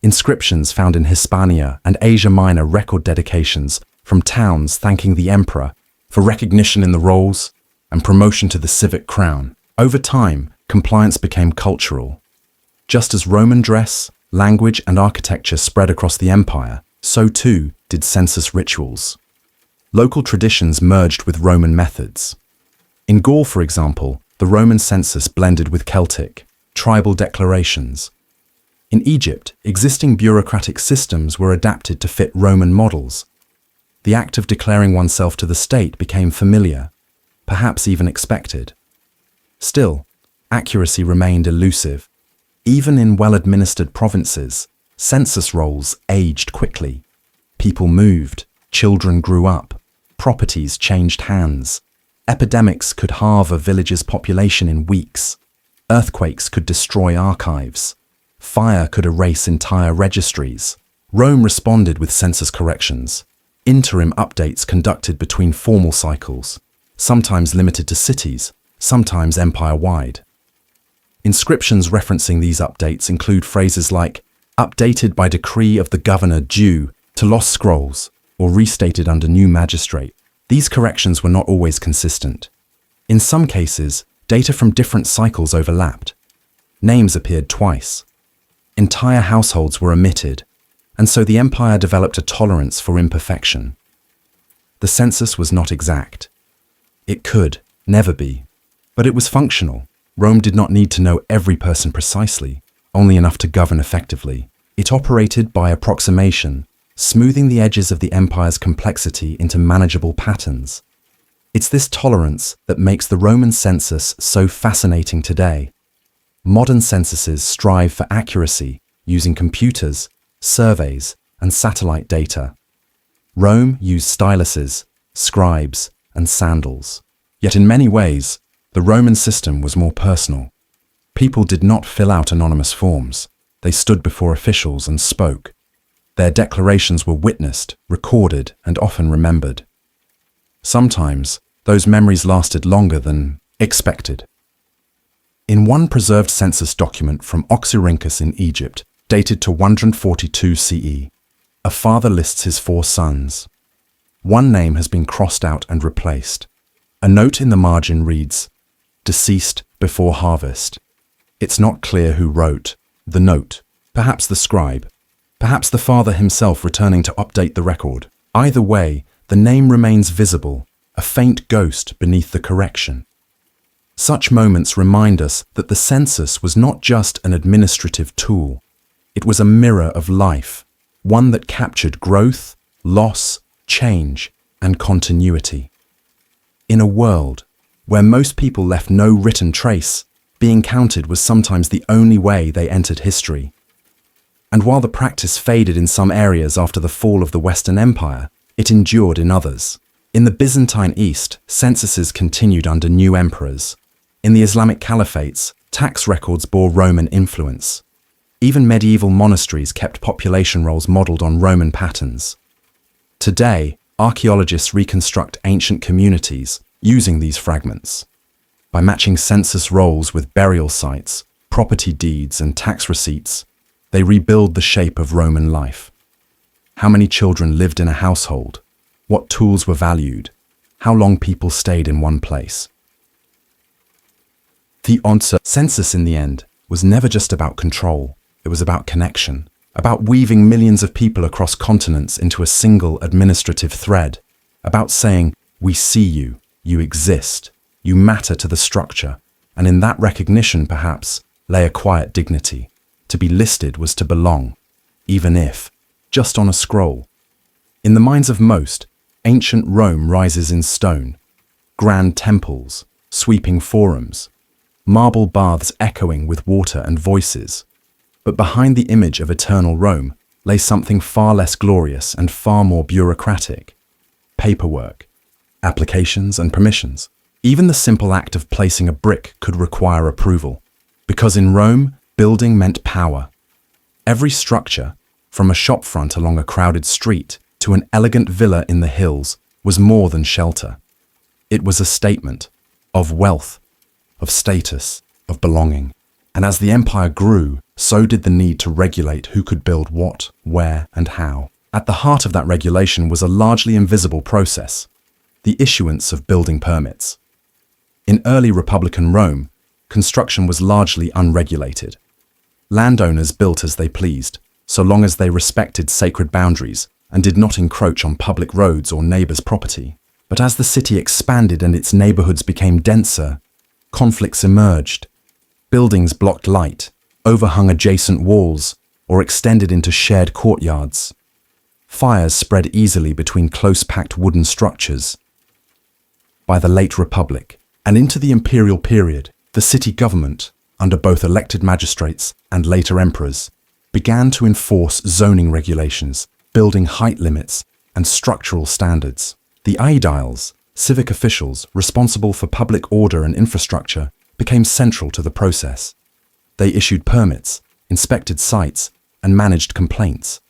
[SPEAKER 1] Inscriptions found in Hispania and Asia Minor record dedications from towns thanking the emperor for recognition in the rolls and promotion to the civic crown. Over time, compliance became cultural. Just as Roman dress, language, and architecture spread across the empire, so too did census rituals. Local traditions merged with Roman methods. In Gaul, for example, the Roman census blended with Celtic, tribal declarations. In Egypt, existing bureaucratic systems were adapted to fit Roman models. The act of declaring oneself to the state became familiar, perhaps even expected. Still, accuracy remained elusive. Even in well-administered provinces, census rolls aged quickly. People moved, children grew up, properties changed hands. Epidemics could halve a village's population in weeks. Earthquakes could destroy archives. Fire could erase entire registries. Rome responded with census corrections, interim updates conducted between formal cycles, sometimes limited to cities, sometimes empire-wide. Inscriptions referencing these updates include phrases like updated by decree of the governor due to lost scrolls or restated under new magistrate. These corrections were not always consistent. In some cases, data from different cycles overlapped. Names appeared twice. Entire households were omitted, and so the empire developed a tolerance for imperfection. The census was not exact. It could never be, but it was functional. Rome did not need to know every person precisely, only enough to govern effectively. It operated by approximation, smoothing the edges of the empire's complexity into manageable patterns. It's this tolerance that makes the Roman census so fascinating today. Modern censuses strive for accuracy using computers, surveys, and satellite data. Rome used styluses, scribes, and sandals. Yet in many ways, the Roman system was more personal. People did not fill out anonymous forms. They stood before officials and spoke. Their declarations were witnessed, recorded, and often remembered. Sometimes, those memories lasted longer than expected. In one preserved census document from Oxyrhynchus in Egypt, dated to 142 CE, a father lists his 4 sons. One name has been crossed out and replaced. A note in the margin reads, "Deceased before harvest." It's not clear who wrote the note, perhaps the scribe, perhaps the father himself returning to update the record. Either way, the name remains visible, a faint ghost beneath the correction. Such moments remind us that the census was not just an administrative tool. It was a mirror of life, one that captured growth, loss, change, and continuity. In a world where most people left no written trace, being counted was sometimes the only way they entered history. And while the practice faded in some areas after the fall of the Western Empire, it endured in others. In the Byzantine East, censuses continued under new emperors. In the Islamic caliphates, tax records bore Roman influence. Even medieval monasteries kept population rolls modeled on Roman patterns. Today, archaeologists reconstruct ancient communities using these fragments. By matching census rolls with burial sites, property deeds, and tax receipts, they rebuild the shape of Roman life. How many children lived in a household? What tools were valued? How long people stayed in one place? The census, in the end, was never just about control. It was about connection, about weaving millions of people across continents into a single administrative thread, about saying, we see you, you exist, you matter to the structure, and in that recognition, perhaps, lay a quiet dignity. To be listed was to belong, even if just on a scroll. In the minds of most, ancient Rome rises in stone, grand temples, sweeping forums, marble baths echoing with water and voices. But behind the image of eternal Rome lay something far less glorious and far more bureaucratic. Paperwork, applications and permissions. Even the simple act of placing a brick could require approval, because in Rome, building meant power. Every structure, from a shopfront along a crowded street to an elegant villa in the hills, was more than shelter. It was a statement of wealth, of status, of belonging. And as the empire grew, so did the need to regulate who could build what, where, and how. At the heart of that regulation was a largely invisible process, the issuance of building permits. In early Republican Rome, construction was largely unregulated. Landowners built as they pleased, so long as they respected sacred boundaries and did not encroach on public roads or neighbors' property. But as the city expanded and its neighborhoods became denser, conflicts emerged. Buildings blocked light, overhung adjacent walls, or extended into shared courtyards. Fires spread easily between close-packed wooden structures. By the late Republic and into the imperial period, the city government, under both elected magistrates and later emperors, began to enforce zoning regulations, building height limits, and structural standards. The aediles, civic officials responsible for public order and infrastructure, became central to the process. They issued permits, inspected sites, and managed complaints.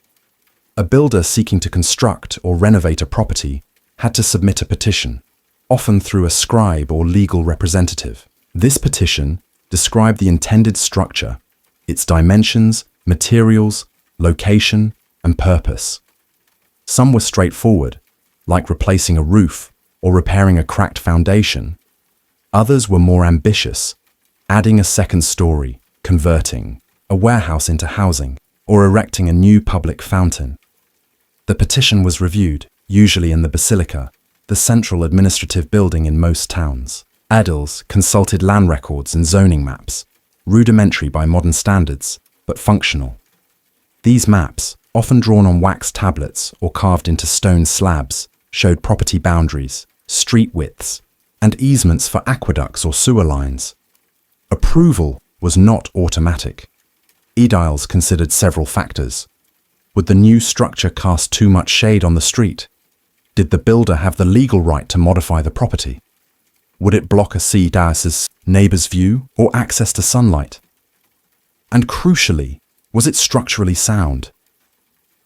[SPEAKER 1] A builder seeking to construct or renovate a property had to submit a petition, often through a scribe or legal representative. This petition described the intended structure, its dimensions, materials, location, and purpose. Some were straightforward, like replacing a roof or repairing a cracked foundation. Others were more ambitious, adding a second story, converting a warehouse into housing, or erecting a new public fountain. The petition was reviewed, usually in the basilica, the central administrative building in most towns. Aediles consulted land records and zoning maps, rudimentary by modern standards, but functional. These maps, often drawn on wax tablets or carved into stone slabs, showed property boundaries, street widths, and easements for aqueducts or sewer lines. Approval was not automatic. Aediles considered several factors. Would the new structure cast too much shade on the street? Did the builder have the legal right to modify the property? Would it block a cedas's neighbor's view or access to sunlight? And crucially, was it structurally sound?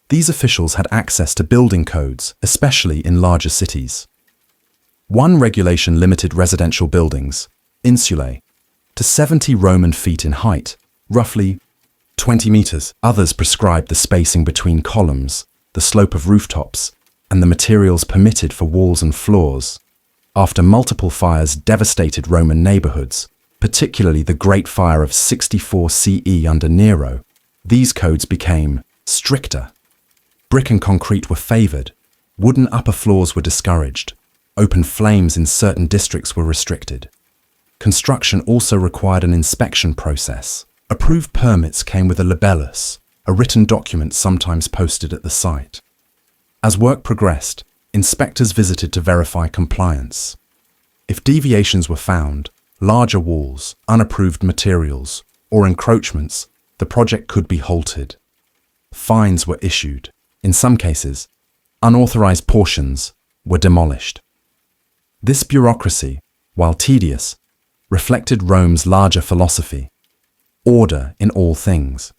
[SPEAKER 1] These officials had access to building codes, especially in larger cities. One regulation limited residential buildings, insulae, to 70 Roman feet in height, roughly 20 meters. Others prescribed the spacing between columns, the slope of rooftops, and the materials permitted for walls and floors. After multiple fires devastated Roman neighborhoods, particularly the Great Fire of 64 CE under Nero, these codes became stricter. Brick and concrete were favored, wooden upper floors were discouraged, open flames in certain districts were restricted. Construction also required an inspection process. Approved permits came with a libellus, a written document sometimes posted at the site. As work progressed, inspectors visited to verify compliance. If deviations were found, larger walls, unapproved materials, or encroachments, the project could be halted. Fines were issued. In some cases, unauthorized portions were demolished. This bureaucracy, while tedious, reflected Rome's larger philosophy: order in all things.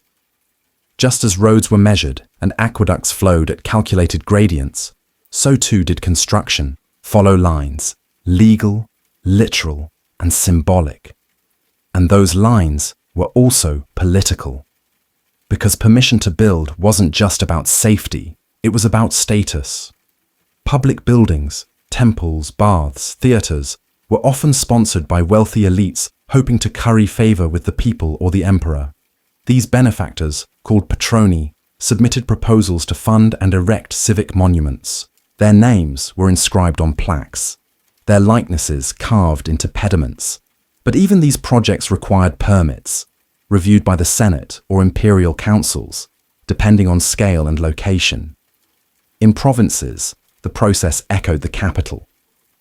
[SPEAKER 1] Just as roads were measured and aqueducts flowed at calculated gradients, So too did construction follow lines, legal, literal, and symbolic. And those lines were also political. Because permission to build wasn't just about safety, it was about status. Public buildings, temples, baths, theatres, were often sponsored by wealthy elites hoping to curry favour with the people or the emperor. These benefactors, called patroni, submitted proposals to fund and erect civic monuments. Their names were inscribed on plaques, their likenesses carved into pediments. But even these projects required permits, reviewed by the Senate or imperial councils, depending on scale and location. In provinces, the process echoed the capital.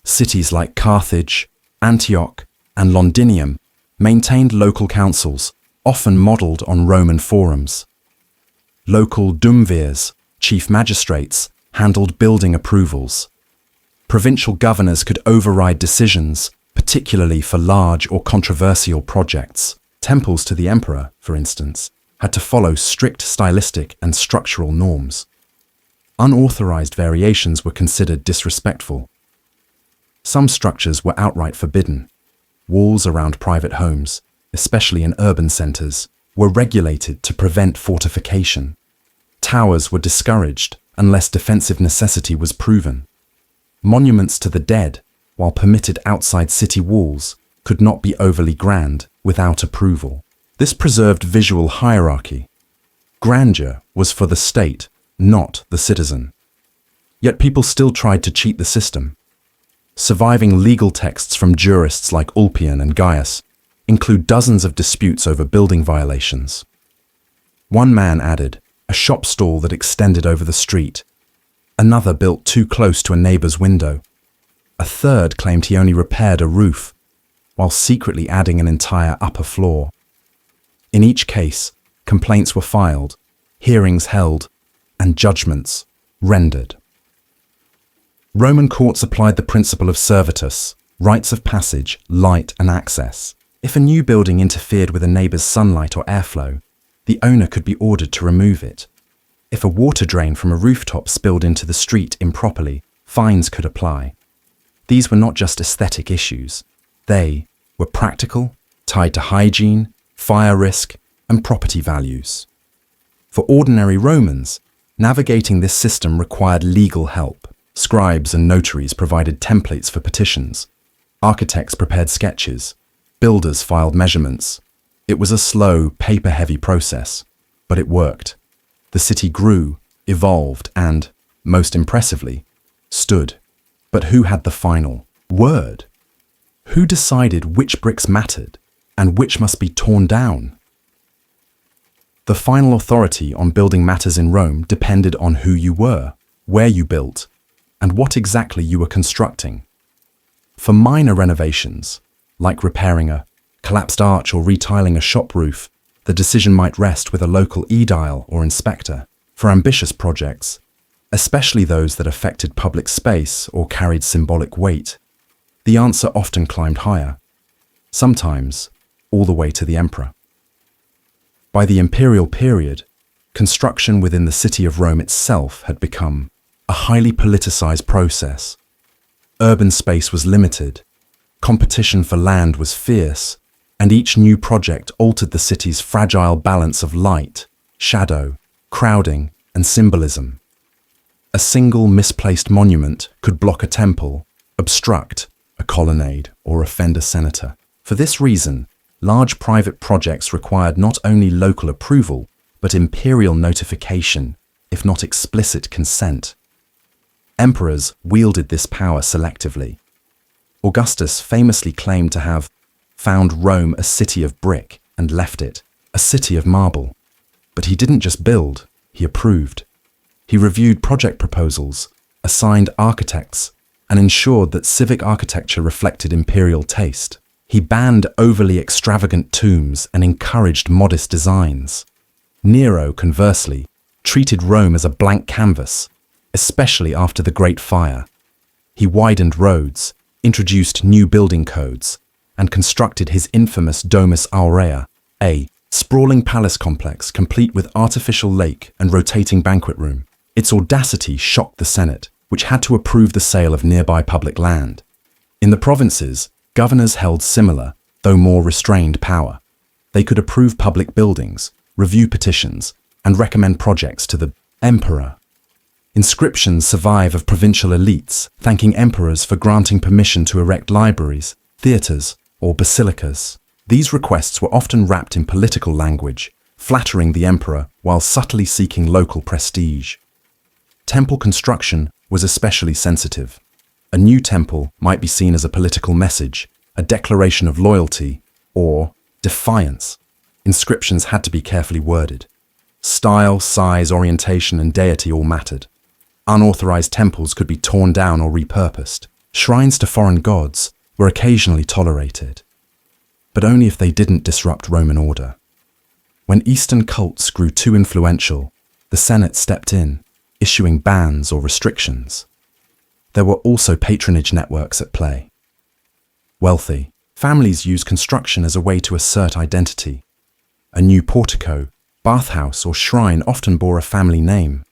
[SPEAKER 1] Cities like Carthage, Antioch, and Londinium maintained local councils, often modelled on Roman forums. Local dumvirs, chief magistrates, handled building approvals. Provincial governors could override decisions, particularly for large or controversial projects. Temples to the emperor, for instance, had to follow strict stylistic and structural norms. Unauthorized variations were considered disrespectful. Some structures were outright forbidden. Walls around private homes, especially in urban centers, were regulated to prevent fortification. Towers were discouraged unless defensive necessity was proven. Monuments to the dead, while permitted outside city walls, could not be overly grand without approval. This preserved visual hierarchy. Grandeur was for the state, not the citizen. Yet people still tried to cheat the system. Surviving legal texts from jurists like Ulpian and Gaius include dozens of disputes over building violations. One man added a shop stall that extended over the street. Another built too close to a neighbor's window. A third claimed he only repaired a roof, while secretly adding an entire upper floor. In each case, complaints were filed, hearings held, and judgments rendered. Roman courts applied the principle of servitus, rites of passage, light and access. If a new building interfered with a neighbour's sunlight or airflow, the owner could be ordered to remove it. If a water drain from a rooftop spilled into the street improperly, fines could apply. These were not just aesthetic issues. They were practical, tied to hygiene, fire risk, and property values. For ordinary Romans, navigating this system required legal help. Scribes and notaries provided templates for petitions. Architects prepared sketches. Builders filed measurements. It was a slow, paper-heavy process, but it worked. The city grew, evolved, and, most impressively, stood. But who had the final word? Who decided which bricks mattered and which must be torn down? The final authority on building matters in Rome depended on who you were, where you built, and what exactly you were constructing. For minor renovations, like repairing a collapsed arch or retiling a shop roof, the decision might rest with a local aedile or inspector. For ambitious projects, especially those that affected public space or carried symbolic weight, the answer often climbed higher, sometimes all the way to the emperor. By the imperial period, construction within the city of Rome itself had become a highly politicized process. Urban space was limited, competition for land was fierce, and each new project altered the city's fragile balance of light, shadow, crowding, and symbolism. A single misplaced monument could block a temple, obstruct a colonnade, or offend a senator. For this reason, large private projects required not only local approval, but imperial notification, if not explicit consent. Emperors wielded this power selectively. Augustus famously claimed to have found Rome a city of brick and left it a city of marble. But he didn't just build, he approved. He reviewed project proposals, assigned architects, and ensured that civic architecture reflected imperial taste. He banned overly extravagant tombs and encouraged modest designs. Nero, conversely, treated Rome as a blank canvas, especially after the Great Fire. He widened roads, introduced new building codes, and constructed his infamous Domus Aurea, a sprawling palace complex complete with artificial lake and rotating banquet room. Its audacity shocked the Senate, which had to approve the sale of nearby public land. In the provinces, governors held similar, though more restrained power. They could approve public buildings, review petitions, and recommend projects to the emperor. Inscriptions survive of provincial elites thanking emperors for granting permission to erect libraries, theatres, or basilicas. These requests were often wrapped in political language, flattering the emperor while subtly seeking local prestige. Temple construction was especially sensitive. A new temple might be seen as a political message, a declaration of loyalty, or defiance. Inscriptions had to be carefully worded. Style, size, orientation, and deity all mattered. Unauthorized temples could be torn down or repurposed. Shrines to foreign gods were occasionally tolerated, but only if they didn't disrupt Roman order. When Eastern cults grew too influential, the Senate stepped in, issuing bans or restrictions. There were also patronage networks at play. Wealthy families used construction as a way to assert identity. A new portico, bathhouse, or shrine often bore a family name.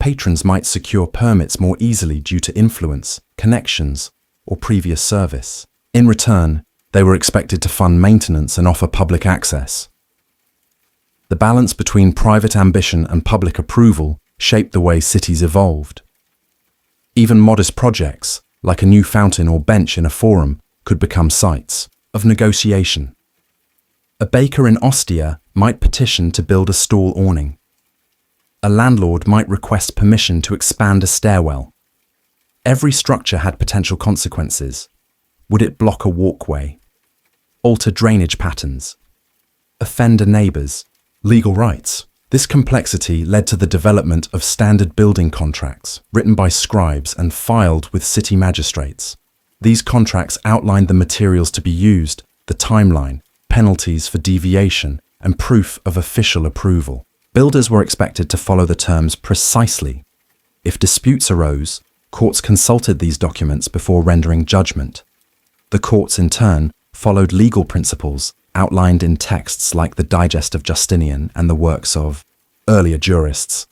[SPEAKER 1] Patrons might secure permits more easily due to influence, connections, or previous service. In return, they were expected to fund maintenance and offer public access. The balance between private ambition and public approval shaped the way cities evolved. Even modest projects, like a new fountain or bench in a forum, could become sites of negotiation. A baker in Ostia might petition to build a stall awning. A landlord might request permission to expand a stairwell. Every structure had potential consequences. Would it block a walkway? Alter drainage patterns? Offend a neighbours? Legal rights. This complexity led to the development of standard building contracts, written by scribes and filed with city magistrates. These contracts outlined the materials to be used, the timeline, penalties for deviation, and proof of official approval. Builders were expected to follow the terms precisely. If disputes arose, courts consulted these documents before rendering judgment. The courts, in turn, followed legal principles outlined in texts like the Digest of Justinian and the works of earlier jurists.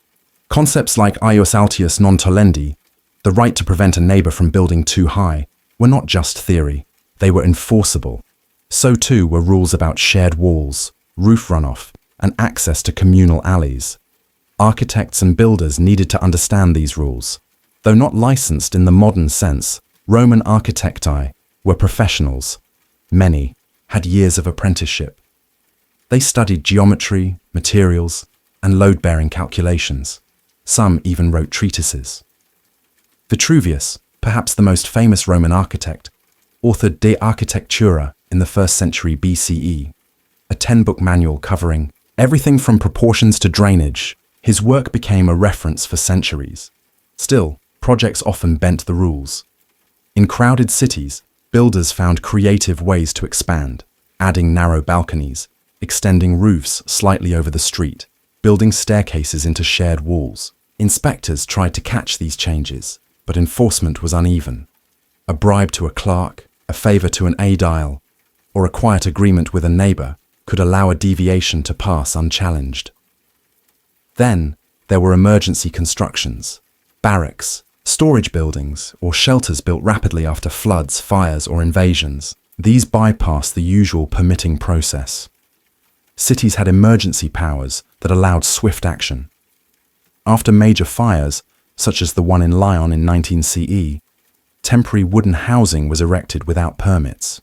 [SPEAKER 1] Concepts like ius altius non tolendi, the right to prevent a neighbour from building too high, were not just theory, they were enforceable. So too were rules about shared walls, roof runoff, and access to communal alleys. Architects and builders needed to understand these rules. Though not licensed in the modern sense, Roman architecti were professionals. Many had years of apprenticeship. They studied geometry, materials, and load-bearing calculations. Some even wrote treatises. Vitruvius, perhaps the most famous Roman architect, authored De Architectura in the 1st century BCE, a 10-book manual covering everything from proportions to drainage. His work became a reference for centuries. Still, projects often bent the rules. In crowded cities, builders found creative ways to expand, adding narrow balconies, extending roofs slightly over the street, building staircases into shared walls. Inspectors tried to catch these changes, but enforcement was uneven. A bribe to a clerk, a favour to an aedile, or a quiet agreement with a neighbour could allow a deviation to pass unchallenged. Then, there were emergency constructions, barracks, storage buildings, or shelters built rapidly after floods, fires, or invasions. These bypassed the usual permitting process. Cities had emergency powers that allowed swift action. After major fires, such as the one in Lyon in 19 CE, temporary wooden housing was erected without permits.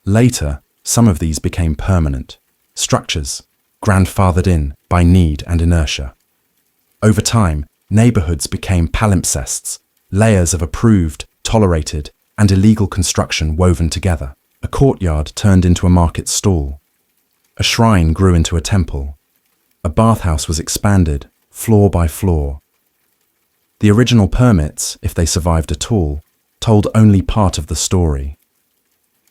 [SPEAKER 1] Later, some of these became permanent structures, grandfathered in by need and inertia. Over time, neighbourhoods became palimpsests, layers of approved, tolerated, and illegal construction woven together. A courtyard turned into a market stall. A shrine grew into a temple. A bathhouse was expanded, floor by floor. The original permits, if they survived at all, told only part of the story.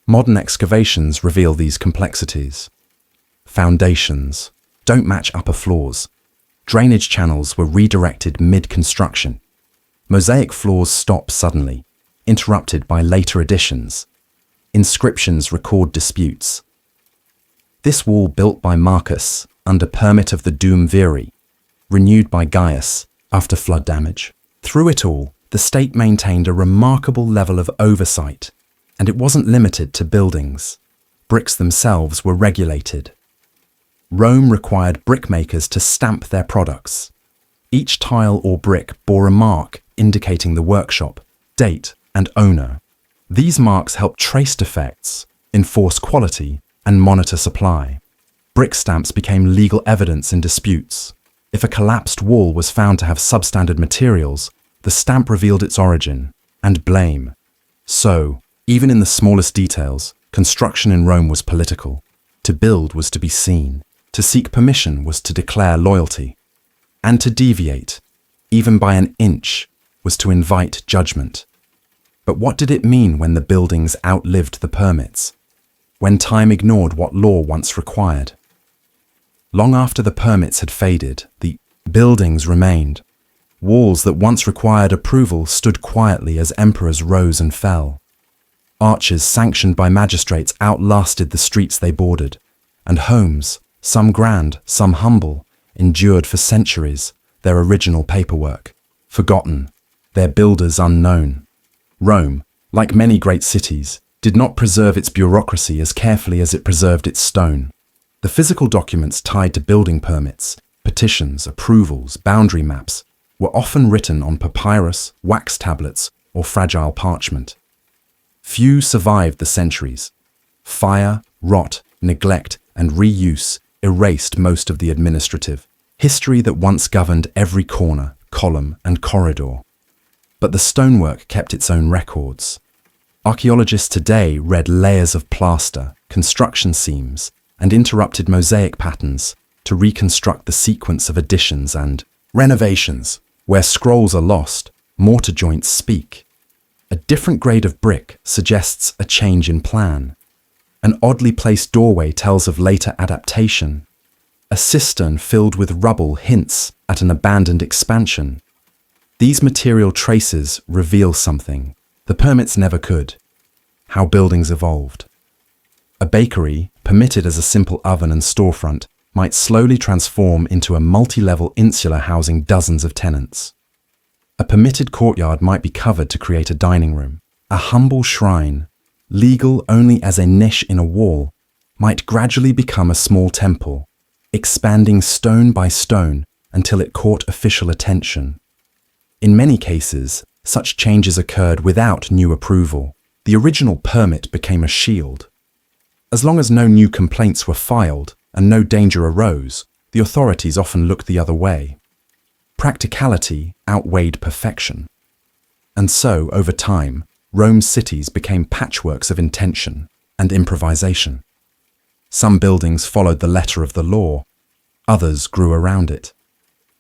[SPEAKER 1] Modern excavations reveal these complexities. Foundations don't match upper floors. Drainage channels were redirected mid-construction. Mosaic floors stop suddenly, interrupted by later additions. Inscriptions record disputes. This wall built by Marcus under permit of the Duum Viri, renewed by Gaius after flood damage. Through it all, The state maintained a remarkable level of oversight, and it wasn't limited to buildings. Bricks themselves were regulated. Rome required brickmakers to stamp their products. Each tile or brick bore a mark indicating the workshop, date, and owner. These marks helped trace defects, enforce quality, and monitor supply. Brick stamps became legal evidence in disputes. If a collapsed wall was found to have substandard materials, the stamp revealed its origin and blame. So, even in the smallest details, construction in Rome was political. To build was to be seen. To seek permission was to declare loyalty. And to deviate, even by an inch, was to invite judgment. But what did it mean when the buildings outlived the permits? When time ignored what law once required? Long after the permits had faded, the buildings remained. Walls that once required approval stood quietly as emperors rose and fell. Arches sanctioned by magistrates outlasted the streets they bordered, and homes, some grand, some humble, endured for centuries their original paperwork, forgotten, their builders unknown. Rome, like many great cities, did not preserve its bureaucracy as carefully as it preserved its stone. The physical documents tied to building permits, petitions, approvals, boundary maps, were often written on papyrus, wax tablets, or fragile parchment. Few survived the centuries. Fire, rot, neglect, and reuse erased most of the administrative history that once governed every corner, column, and corridor. But the stonework kept its own records. Archaeologists today read layers of plaster, construction seams, and interrupted mosaic patterns to reconstruct the sequence of additions and renovations. Where scrolls are lost, mortar joints speak. A different grade of brick suggests a change in plan. An oddly placed doorway tells of later adaptation. A cistern filled with rubble hints at an abandoned expansion. These material traces reveal something the permits never could: how buildings evolved. A bakery, permitted as a simple oven and storefront, might slowly transform into a multi-level insula housing dozens of tenants. A permitted courtyard might be covered to create a dining room. A humble shrine, legal only as a niche in a wall, might gradually become a small temple, expanding stone by stone until it caught official attention. In many cases, such changes occurred without new approval. The original permit became a shield. As long as no new complaints were filed and no danger arose, the authorities often looked the other way. Practicality outweighed perfection. And so, over time, Rome's cities became patchworks of intention and improvisation. Some buildings followed the letter of the law, others grew around it.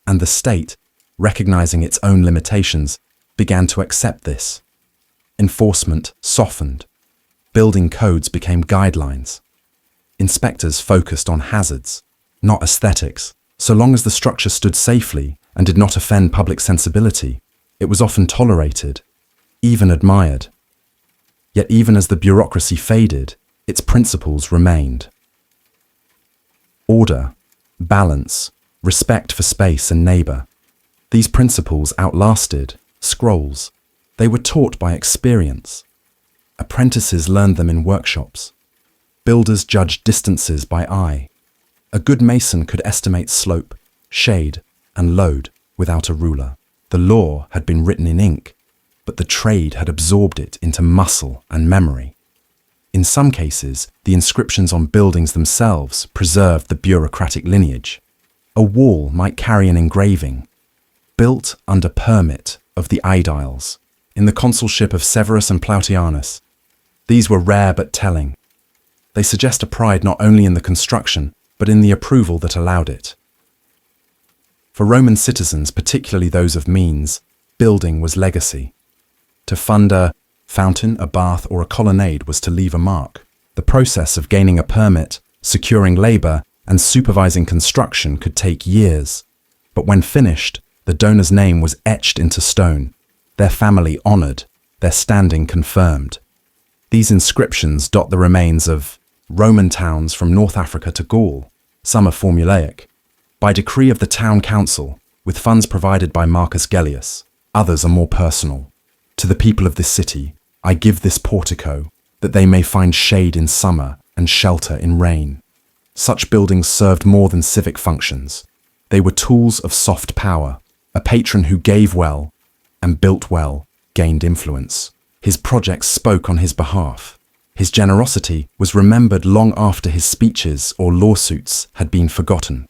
[SPEAKER 1] And the state, recognizing its own limitations, began to accept this. Enforcement softened. Building codes became guidelines. Inspectors focused on hazards, not aesthetics. So long as the structure stood safely and did not offend public sensibility, it was often tolerated, even admired. Yet even as the bureaucracy faded, its principles remained. Order, balance, respect for space and neighbor. These principles outlasted scrolls. They were taught by experience. Apprentices learned them in workshops. Builders judged distances by eye. A good mason could estimate slope, shade, and load without a ruler. The law had been written in ink, but the trade had absorbed it into muscle and memory. In some cases, the inscriptions on buildings themselves preserved the bureaucratic lineage. A wall might carry an engraving, built under permit of the aediles, in the consulship of Severus and Plautianus. These were rare but telling. They suggest a pride not only in the construction, but in the approval that allowed it. For Roman citizens, particularly those of means, building was legacy. To fund a fountain, a bath, or a colonnade was to leave a mark. The process of gaining a permit, securing labor, and supervising construction could take years. But when finished, the donor's name was etched into stone, their family honored, their standing confirmed. These inscriptions dot the remains of Roman towns from North Africa to Gaul. Some are formulaic, by decree of the town council, with funds provided by Marcus Gellius. Others are more personal. To the people of this city, I give this portico, that they may find shade in summer and shelter in rain. Such buildings served more than civic functions. They were tools of soft power. A patron who gave well and built well gained influence. His projects spoke on his behalf. His generosity was remembered long after his speeches or lawsuits had been forgotten.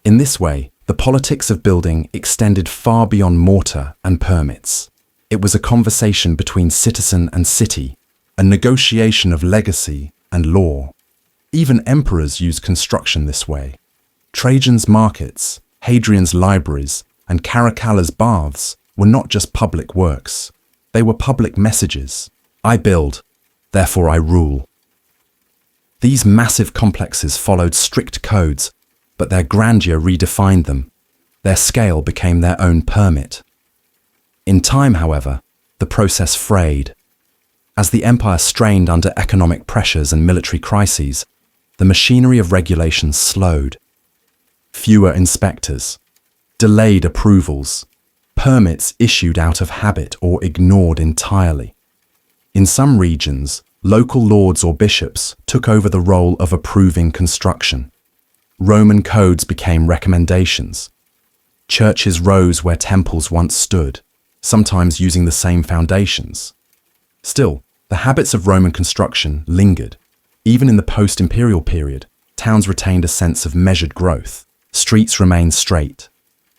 [SPEAKER 1] In this way, the politics of building extended far beyond mortar and permits. It was a conversation between citizen and city, a negotiation of legacy and law. Even emperors used construction this way. Trajan's markets, Hadrian's libraries, and Caracalla's baths were not just public works. They were public messages. I build, therefore I rule. These massive complexes followed strict codes, but their grandeur redefined them. Their scale became their own permit. In time, however, the process frayed. As the empire strained under economic pressures and military crises, the machinery of regulation slowed. Fewer inspectors, delayed approvals, permits issued out of habit or ignored entirely. In some regions, local lords or bishops took over the role of approving construction. Roman codes became recommendations. Churches rose where temples once stood, sometimes using the same foundations. Still, the habits of Roman construction lingered. Even in the post-imperial period, towns retained a sense of measured growth. Streets remained straight.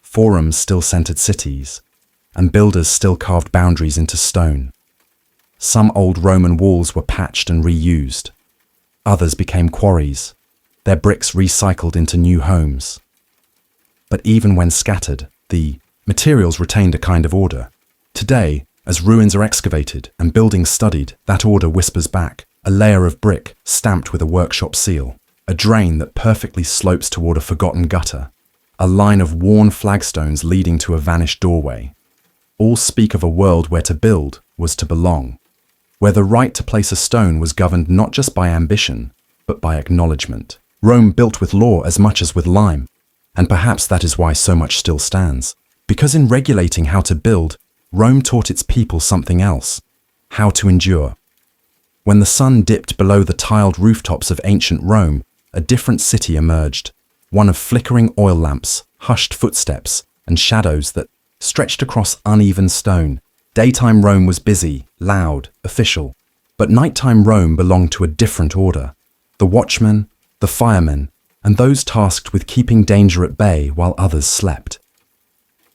[SPEAKER 1] Forums still centered cities, and builders still carved boundaries into stone. Some old Roman walls were patched and reused. Others became quarries, their bricks recycled into new homes. But even when scattered, the materials retained a kind of order. Today, as ruins are excavated and buildings studied, that order whispers back, a layer of brick stamped with a workshop seal, a drain that perfectly slopes toward a forgotten gutter, a line of worn flagstones leading to a vanished doorway. All speak of a world where to build was to belong, where the right to place a stone was governed not just by ambition, but by acknowledgement. Rome built with law as much as with lime, and perhaps that is why so much still stands. Because in regulating how to build, Rome taught its people something else: how to endure. When the sun dipped below the tiled rooftops of ancient Rome, a different city emerged, one of flickering oil lamps, hushed footsteps, and shadows that stretched across uneven stone. Daytime Rome was busy, loud, official, but nighttime Rome belonged to a different order. The watchmen, the firemen, and those tasked with keeping danger at bay while others slept.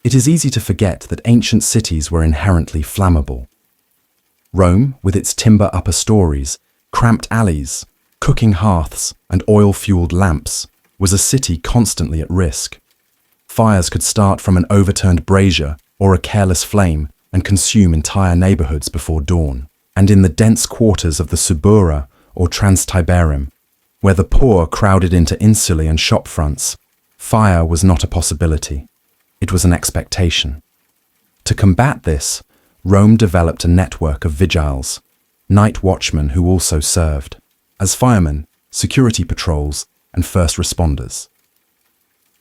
[SPEAKER 1] It is easy to forget that ancient cities were inherently flammable. Rome, with its timber upper stories, cramped alleys, cooking hearths, and oil-fueled lamps, was a city constantly at risk. Fires could start from an overturned brazier or a careless flame and consume entire neighborhoods before dawn. And in the dense quarters of the Subura or Transtiberim, where the poor crowded into insulae and shop fronts, fire was not a possibility. It was an expectation. To combat this, Rome developed a network of vigiles, night watchmen who also served as firemen, security patrols, and first responders.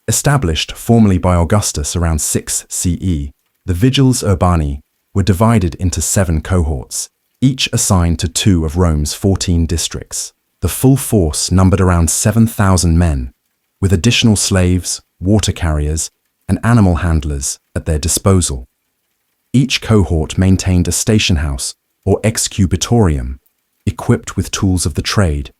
[SPEAKER 1] Established formally by Augustus around 6 CE, the Vigiles Urbani were divided into 7 cohorts, each assigned to 2 of Rome's 14 districts. The full force numbered around 7,000 men, with additional slaves, water carriers, and animal handlers at their disposal. Each cohort maintained a station house or excubitorium, equipped with tools of the trade: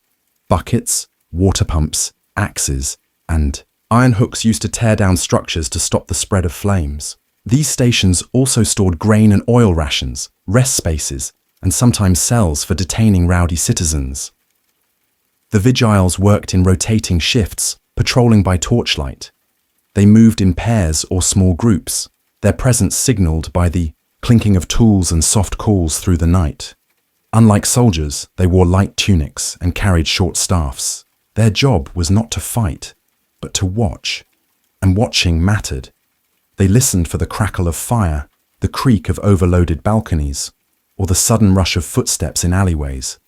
[SPEAKER 1] buckets, water pumps, axes, and iron hooks used to tear down structures to stop the spread of flames. These stations also stored grain and oil rations, rest spaces, and sometimes cells for detaining rowdy citizens. The vigiles worked in rotating shifts, patrolling by torchlight. They moved in pairs or small groups, their presence signaled by the clinking of tools and soft calls through the night. Unlike soldiers, they wore light tunics and carried short staffs. Their job was not to fight, but to watch. And watching mattered. They listened for the crackle of fire, the creak of overloaded balconies, or the sudden rush of footsteps in alleyways.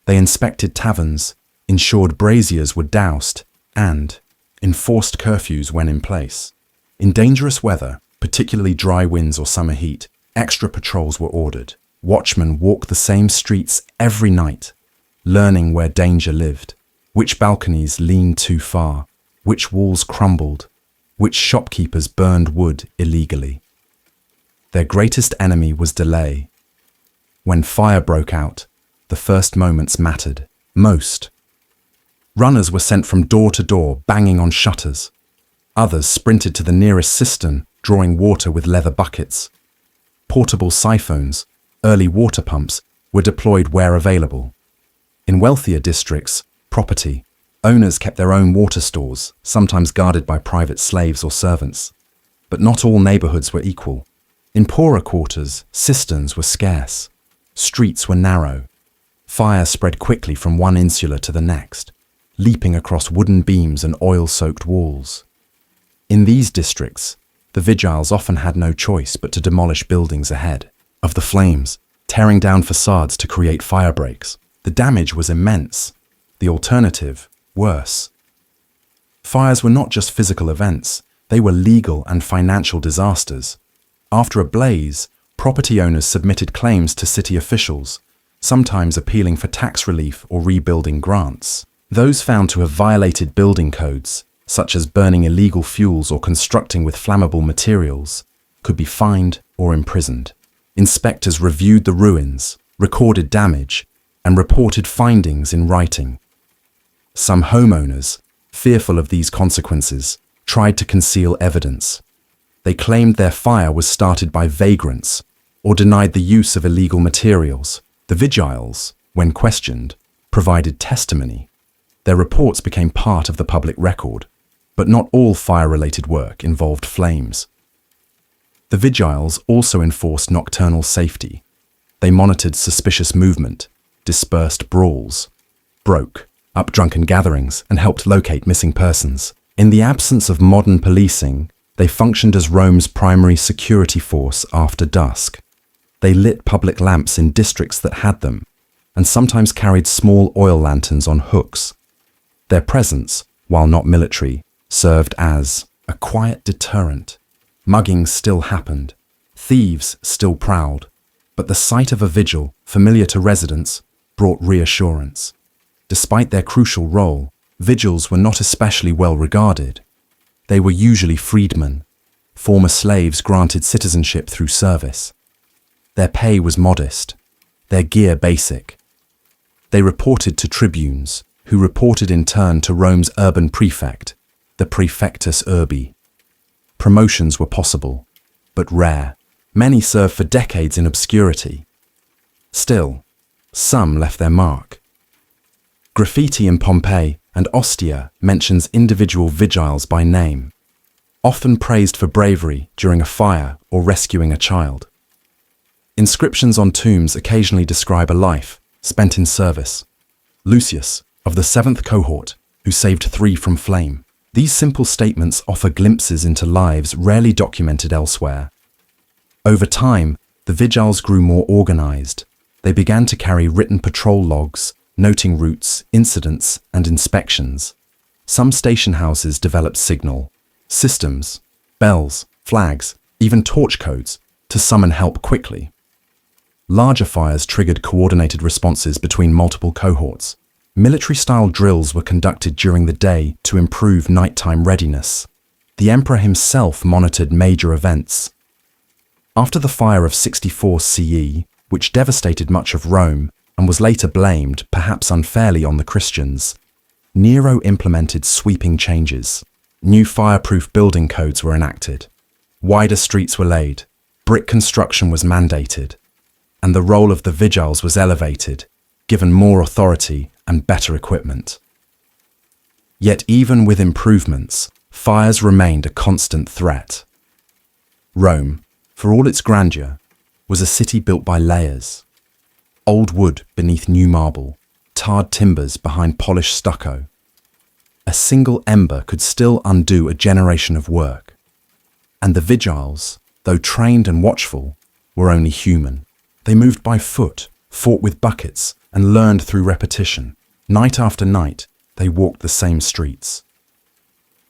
[SPEAKER 1] They inspected taverns, ensured braziers were doused, and enforced curfews when in place. In dangerous weather, particularly dry winds or summer heat, extra patrols were ordered. Watchmen walked the same streets every night, learning where danger lived, which balconies leaned too far, which walls crumbled, which shopkeepers burned wood illegally. Their greatest enemy was delay. When fire broke out, the first moments mattered most. Runners were sent from door to door, banging on shutters. Others sprinted to the nearest cistern, drawing water with leather buckets. Portable siphones, early water pumps, were deployed where available. In wealthier districts, property owners kept their own water stores, sometimes guarded by private slaves or servants. But not all neighborhoods were equal. In poorer quarters, cisterns were scarce. Streets were narrow. Fire spread quickly from one insula to the next, leaping across wooden beams and oil-soaked walls. In these districts, the vigiles often had no choice but to demolish buildings ahead of the flames, tearing down facades to create fire breaks. The damage was immense. The alternative, worse. Fires were not just physical events, they were legal and financial disasters. After a blaze, property owners submitted claims to city officials, sometimes appealing for tax relief or rebuilding grants. Those found to have violated building codes, such as burning illegal fuels or constructing with flammable materials, could be fined or imprisoned. Inspectors reviewed the ruins, recorded damage, and reported findings in writing. Some homeowners, fearful of these consequences, tried to conceal evidence. They claimed their fire was started by vagrants or denied the use of illegal materials. The vigiles, when questioned, provided testimony. Their reports became part of the public record, but not all fire-related work involved flames. The vigiles also enforced nocturnal safety. They monitored suspicious movement, dispersed brawls, broke up drunken gatherings, and helped locate missing persons. In the absence of modern policing, they functioned as Rome's primary security force after dusk. They lit public lamps in districts that had them, and sometimes carried small oil lanterns on hooks. Their presence, while not military, served as a quiet deterrent. Muggings still happened, thieves still prowled, but the sight of a vigil, familiar to residents, brought reassurance. Despite their crucial role, vigils were not especially well regarded. They were usually freedmen, former slaves granted citizenship through service. Their pay was modest, their gear basic. They reported to tribunes, who reported in turn to Rome's urban prefect, the praefectus urbi. Promotions were possible, but rare. Many served for decades in obscurity. Still, some left their mark. Graffiti in Pompeii and Ostia mentions individual vigiles by name, often praised for bravery during a fire or rescuing a child. Inscriptions on tombs occasionally describe a life spent in service. Lucius, of the 7th cohort, who saved 3 from flame. These simple statements offer glimpses into lives rarely documented elsewhere. Over time, the vigiles grew more organized. They began to carry written patrol logs, noting routes, incidents, and inspections. Some station houses developed signal systems, bells, flags, even torch codes to summon help quickly. Larger fires triggered coordinated responses between multiple cohorts. Military-style drills were conducted during the day to improve nighttime readiness. The emperor himself monitored major events. After the fire of 64 CE, which devastated much of Rome and was later blamed, perhaps unfairly, on the Christians, Nero implemented sweeping changes. New fireproof building codes were enacted. Wider streets were laid. Brick construction was mandated. And the role of the vigiles was elevated, given more authority and better equipment. Yet even with improvements, fires remained a constant threat. Rome, for all its grandeur, was a city built by layers. Old wood beneath new marble, tarred timbers behind polished stucco. A single ember could still undo a generation of work. And the vigiles, though trained and watchful, were only human. They moved by foot, fought with buckets, and learned through repetition. Night after night, they walked the same streets.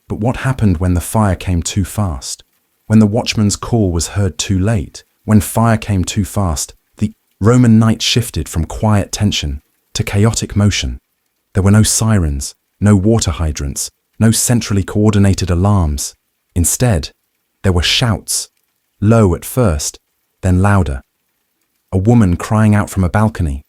[SPEAKER 1] But what happened when the fire came too fast? When the watchman's call was heard too late, when fire came too fast, the Roman night shifted from quiet tension to chaotic motion. There were no sirens, no water hydrants, no centrally coordinated alarms. Instead, there were shouts, low at first, then louder. A woman crying out from a balcony,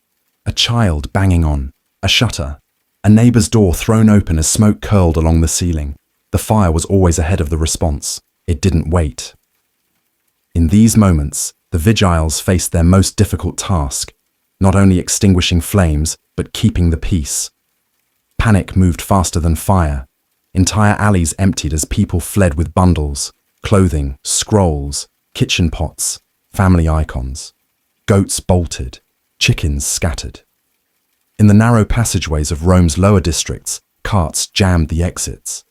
[SPEAKER 1] a child banging on a shutter, a neighbor's door thrown open as smoke curled along the ceiling. The fire was always ahead of the response. It didn't wait. In these moments, the vigiles faced their most difficult task, not only extinguishing flames, but keeping the peace. Panic moved faster than fire. Entire alleys emptied as people fled with bundles, clothing, scrolls, kitchen pots, family icons. Goats bolted, chickens scattered. In the narrow passageways of Rome's lower districts, carts jammed the exits.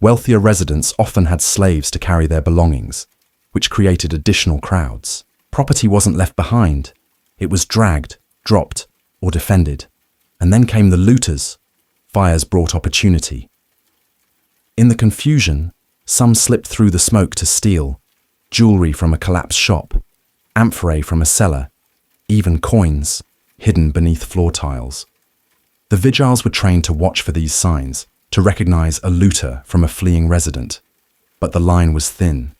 [SPEAKER 1] Wealthier residents often had slaves to carry their belongings, which created additional crowds. Property wasn't left behind. It was dragged, dropped, or defended. And then came the looters. Fires brought opportunity. In the confusion, some slipped through the smoke to steal jewelry from a collapsed shop, amphorae from a cellar, even coins hidden beneath floor tiles. The vigiles were trained to watch for these signs, to recognize a looter from a fleeing resident. But the line was thin.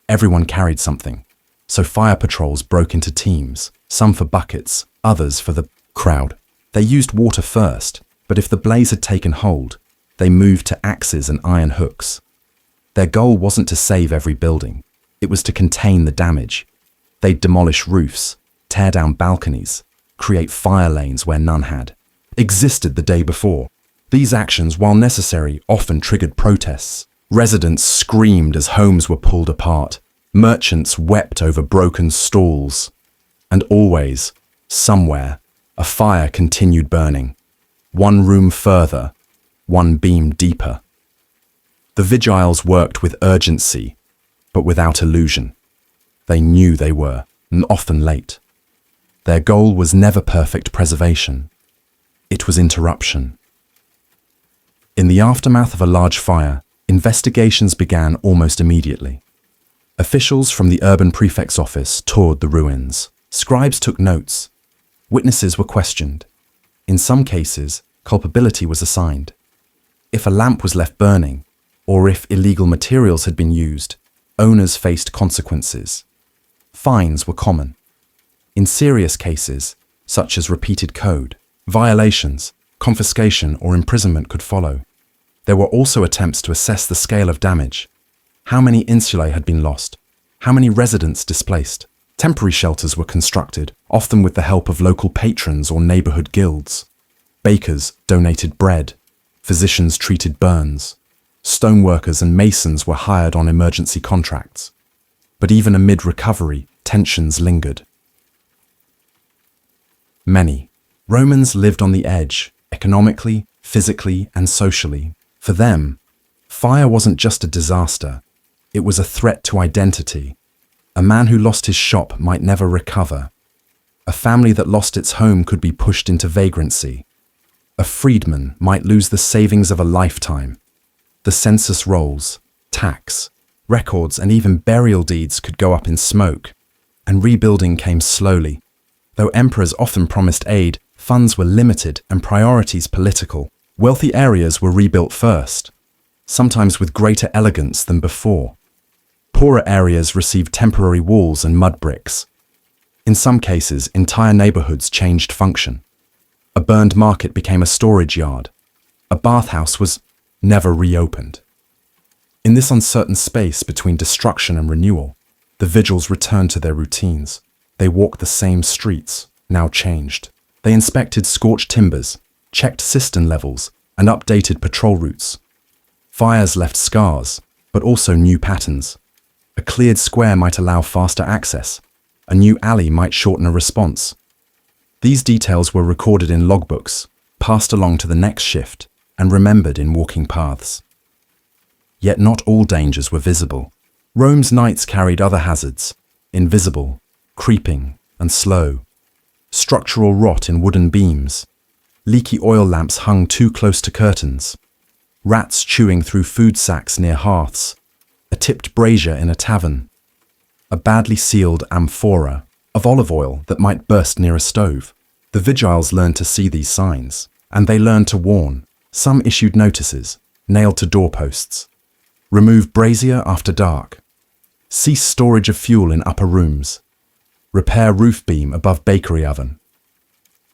[SPEAKER 1] Everyone carried something, so fire patrols broke into teams, some for buckets, others for the crowd. They used water first, but if the blaze had taken hold, they moved to axes and iron hooks. Their goal wasn't to save every building. It was to contain the damage. They'd demolish roofs, tear down balconies, create fire lanes where none had existed the day before. These actions, while necessary, often triggered protests. Residents screamed as homes were pulled apart. Merchants wept over broken stalls. And always, somewhere, a fire continued burning. One room further, one beam deeper. The vigiles worked with urgency, but without illusion. They knew they were, and often late. Their goal was never perfect preservation. It was interruption. In the aftermath of a large fire, investigations began almost immediately. Officials from the urban prefect's office toured the ruins. Scribes took notes. Witnesses were questioned. In some cases, culpability was assigned. If a lamp was left burning, or if illegal materials had been used, owners faced consequences. Fines were common. In serious cases, such as repeated code violations, confiscation or imprisonment could follow. There were also attempts to assess the scale of damage. How many insulae had been lost? How many residents displaced? Temporary shelters were constructed, often with the help of local patrons or neighborhood guilds. Bakers donated bread. Physicians treated burns. Stoneworkers and masons were hired on emergency contracts. But even amid recovery, tensions lingered. Many Romans lived on the edge, economically, physically, and socially. For them, fire wasn't just a disaster. It was a threat to identity. A man who lost his shop might never recover. A family that lost its home could be pushed into vagrancy. A freedman might lose the savings of a lifetime. The census rolls, tax, records, and even burial deeds could go up in smoke. And rebuilding came slowly. Though emperors often promised aid, funds were limited and priorities political. Wealthy areas were rebuilt first, sometimes with greater elegance than before. Poorer areas received temporary walls and mud bricks. In some cases, entire neighborhoods changed function. A burned market became a storage yard. A bathhouse was never reopened. In this uncertain space between destruction and renewal, the vigils returned to their routines. They walked the same streets, now changed. They inspected scorched timbers, checked cistern levels, and updated patrol routes. Fires left scars, but also new patterns. A cleared square might allow faster access. A new alley might shorten a response. These details were recorded in logbooks, passed along to the next shift, and remembered in walking paths. Yet not all dangers were visible. Rome's nights carried other hazards, invisible, creeping, and slow. Structural rot in wooden beams. Leaky oil lamps hung too close to curtains. Rats chewing through food sacks near hearths. a tipped brazier in a tavern, a badly sealed amphora of olive oil that might burst near a stove. The vigiles learned to see these signs, and they learned to warn. Some issued notices, nailed to doorposts. Remove brazier after dark. Cease storage of fuel in upper rooms. Repair roof beam above bakery oven.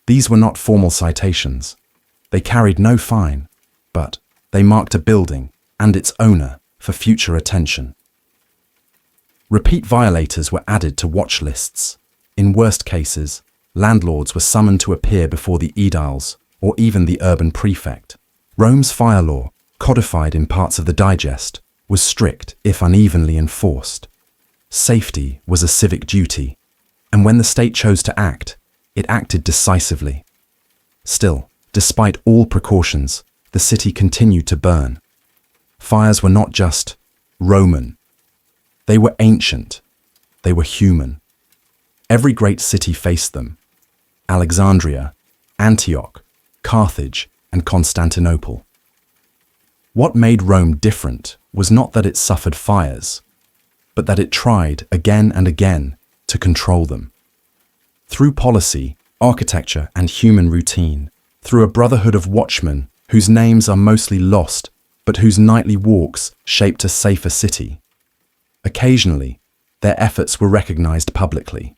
[SPEAKER 1] These were not formal citations. They carried no fine, but they marked a building and its owner for future attention. Repeat violators were added to watch lists. In worst cases, landlords were summoned to appear before the aediles or even the urban prefect. Rome's fire law, codified in parts of the digest, was strict if unevenly enforced. Safety was a civic duty, and when the state chose to act, it acted decisively. Still, despite all precautions, the city continued to burn. Fires were not just Roman. They were ancient. They were human. Every great city faced them. Alexandria, Antioch, Carthage, and Constantinople. What made Rome different was not that it suffered fires, but that it tried again and again to control them. Through policy, architecture, and human routine, through a brotherhood of watchmen whose names are mostly lost, but whose nightly walks shaped a safer city. Occasionally, their efforts were recognized publicly.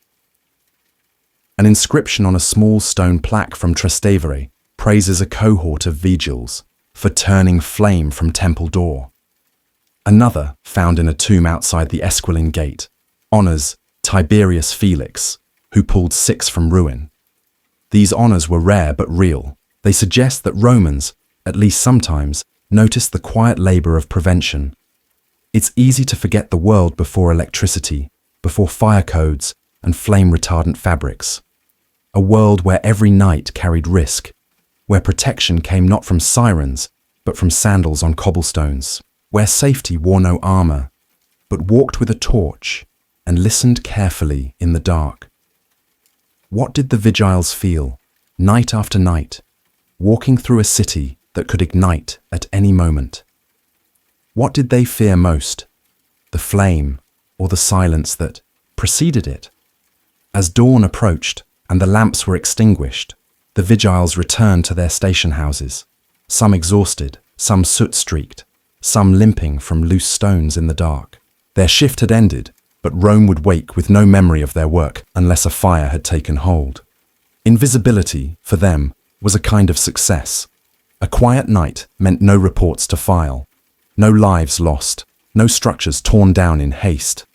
[SPEAKER 1] An inscription on a small stone plaque from Trastevere praises a cohort of vigils for turning flame from temple door. Another, found in a tomb outside the Esquiline Gate, honors Tiberius Felix, who pulled 6 from ruin. These honors were rare but real. They suggest that Romans, at least sometimes, noticed the quiet labor of prevention. It's easy to forget the world before electricity, before fire codes and flame-retardant fabrics. A world where every night carried risk, where protection came not from sirens, but from sandals on cobblestones, where safety wore no armor, but walked with a torch and listened carefully in the dark. What did the vigiles feel, night after night, walking through a city that could ignite at any moment? What did they fear most, the flame or the silence that preceded it? As dawn approached and the lamps were extinguished, the vigiles returned to their station houses, some exhausted, some soot-streaked, some limping from loose stones in the dark. Their shift had ended, but Rome would wake with no memory of their work unless a fire had taken hold. Invisibility, for them, was a kind of success. A quiet night meant no reports to file, no lives lost, no structures torn down in haste.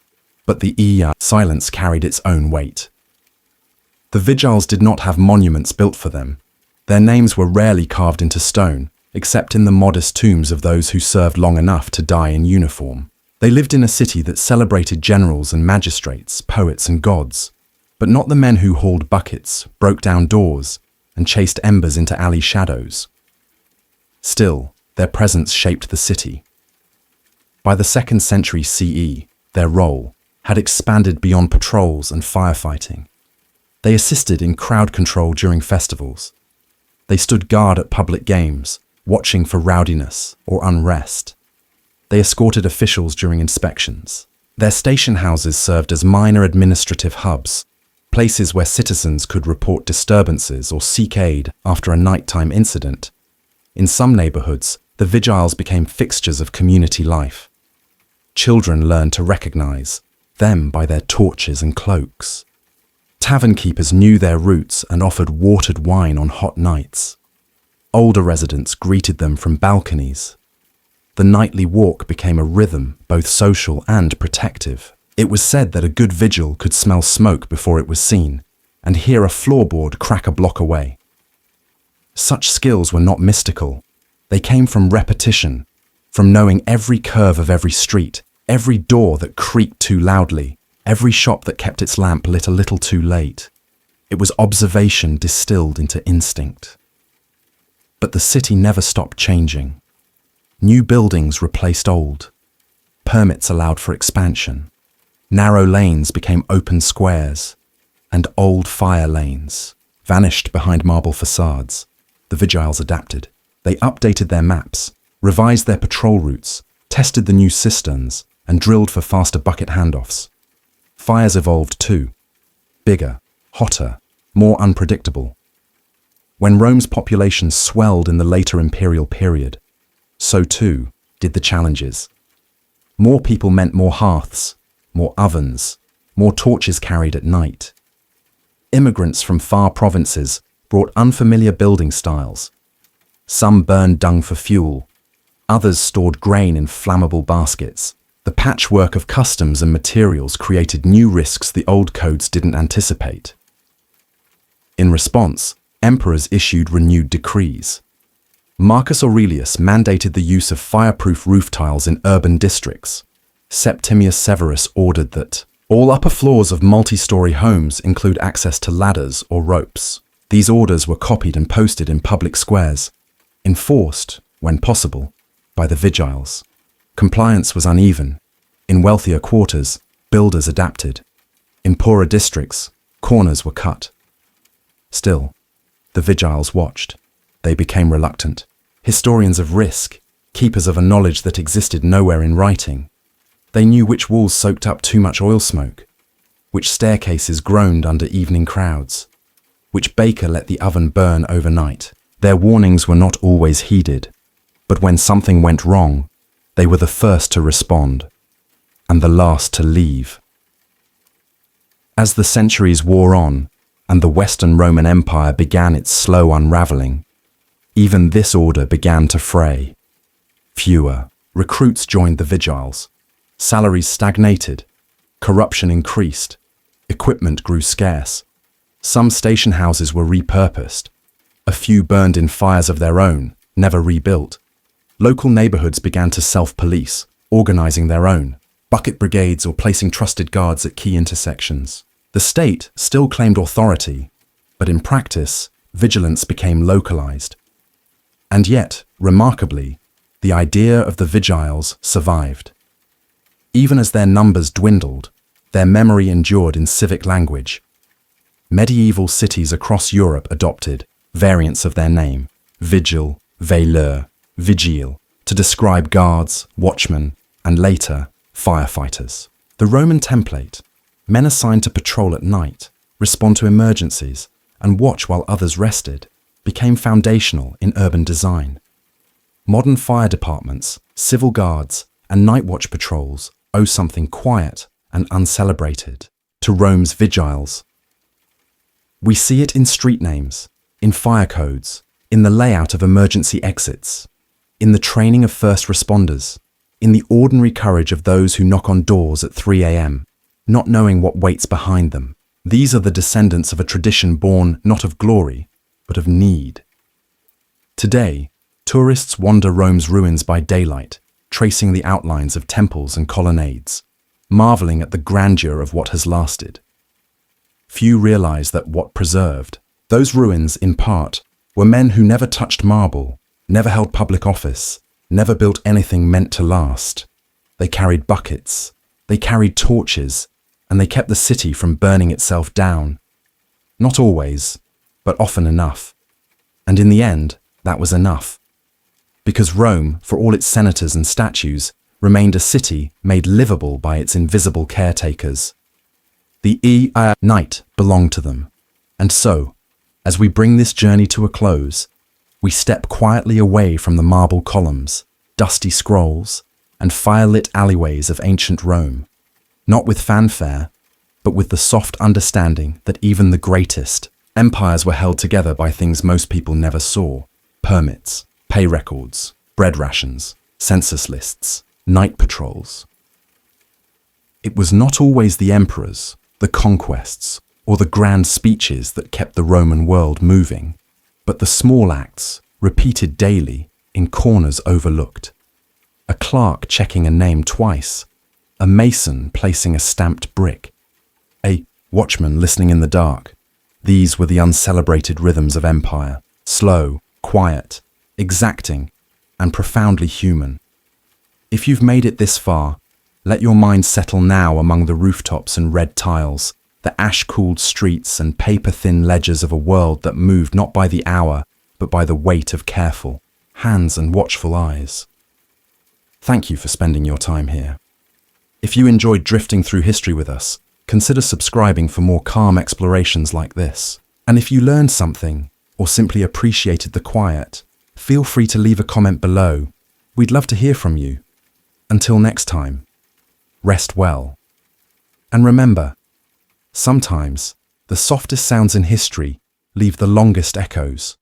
[SPEAKER 1] But the silence carried its own weight. The vigiles did not have monuments built for them. Their names were rarely carved into stone, except in the modest tombs of those who served long enough to die in uniform. They lived in a city that celebrated generals and magistrates, poets and gods, but not the men who hauled buckets, broke down doors, and chased embers into alley shadows. Still, their presence shaped the city. By the 2nd century CE, their role had expanded beyond patrols and firefighting. They assisted in crowd control during festivals. They stood guard at public games, watching for rowdiness or unrest. They escorted officials during inspections. Their station houses served as minor administrative hubs, places where citizens could report disturbances or seek aid after a nighttime incident. In some neighborhoods, the vigiles became fixtures of community life. Children learned to recognize them by their torches and cloaks. Tavern keepers knew their routes and offered watered wine on hot nights. Older residents greeted them from balconies. The nightly walk became a rhythm, both social and protective. It was said that a good vigil could smell smoke before it was seen, and hear a floorboard crack a block away. Such skills were not mystical. They came from repetition, from knowing every curve of every street, every door that creaked too loudly, every shop that kept its lamp lit a little too late. It was observation distilled into instinct. But the city never stopped changing. New buildings replaced old. Permits allowed for expansion. Narrow lanes became open squares, and old fire lanes vanished behind marble facades. The vigiles adapted. They updated their maps, revised their patrol routes, tested the new cisterns, and drilled for faster bucket handoffs. Fires evolved too. Bigger, hotter, more unpredictable. When Rome's population swelled in the later imperial period, so too did the challenges. More people meant more hearths, more ovens, more torches carried at night. Immigrants from far provinces brought unfamiliar building styles. Some burned dung for fuel, others stored grain in flammable baskets. The patchwork of customs and materials created new risks the old codes didn't anticipate. In response, emperors issued renewed decrees. Marcus Aurelius mandated the use of fireproof roof tiles in urban districts. Septimius Severus ordered that all upper floors of multi-story homes include access to ladders or ropes. These orders were copied and posted in public squares, enforced, when possible, by the vigiles. Compliance was uneven. In wealthier quarters, builders adapted. In poorer districts, corners were cut. Still, the vigiles watched. They became reluctant. Historians of risk, keepers of a knowledge that existed nowhere in writing. They knew which walls soaked up too much oil smoke, which staircases groaned under evening crowds, which baker let the oven burn overnight. Their warnings were not always heeded, but when something went wrong, they were the first to respond, and the last to leave. As the centuries wore on, and the Western Roman Empire began its slow unraveling, even this order began to fray. Fewer recruits joined the vigiles. Salaries stagnated. Corruption increased. Equipment grew scarce. Some station houses were repurposed. A few burned in fires of their own, never rebuilt. Local neighborhoods began to self-police, organizing their own, bucket brigades or placing trusted guards at key intersections. The state still claimed authority, but in practice, vigilance became localized. And yet, remarkably, the idea of the vigiles survived. Even as their numbers dwindled, their memory endured in civic language. Medieval cities across Europe adopted variants of their name, vigil, veilleur, vigile, to describe guards, watchmen, and later, firefighters. The Roman template, men assigned to patrol at night, respond to emergencies, and watch while others rested, became foundational in urban design. Modern fire departments, civil guards, and night watch patrols owe something quiet and uncelebrated to Rome's vigiles. We see it in street names, in fire codes, in the layout of emergency exits, in the training of first responders, in the ordinary courage of those who knock on doors at 3 a.m., not knowing what waits behind them. These are the descendants of a tradition born not of glory, but of need. Today, tourists wander Rome's ruins by daylight, tracing the outlines of temples and colonnades, marveling at the grandeur of what has lasted. Few realize that what preserved, those ruins in part, were men who never touched marble, never held public office, never built anything meant to last. They carried buckets, they carried torches, and they kept the city from burning itself down. Not always, but often enough. And in the end, that was enough. Because Rome, for all its senators and statues, remained a city made livable by its invisible caretakers. The night belonged to them. And so, as we bring this journey to a close, we step quietly away from the marble columns, dusty scrolls, and fire-lit alleyways of ancient Rome, not with fanfare, but with the soft understanding that even the greatest empires were held together by things most people never saw: permits, pay records, bread rations, census lists, night patrols. It was not always the emperors, the conquests, or the grand speeches that kept the Roman world moving, but the small acts, repeated daily, in corners overlooked. A clerk checking a name twice, a mason placing a stamped brick, a watchman listening in the dark. These were the uncelebrated rhythms of empire, slow, quiet, exacting, and profoundly human. If you've made it this far, let your mind settle now among the rooftops and red tiles, the ash-cooled streets and paper-thin ledgers of a world that moved not by the hour, but by the weight of careful hands and watchful eyes. Thank you for spending your time here. If you enjoyed drifting through history with us, consider subscribing for more calm explorations like this. And if you learned something, or simply appreciated the quiet, feel free to leave a comment below. We'd love to hear from you. Until next time, rest well. And remember, sometimes the softest sounds in history leave the longest echoes.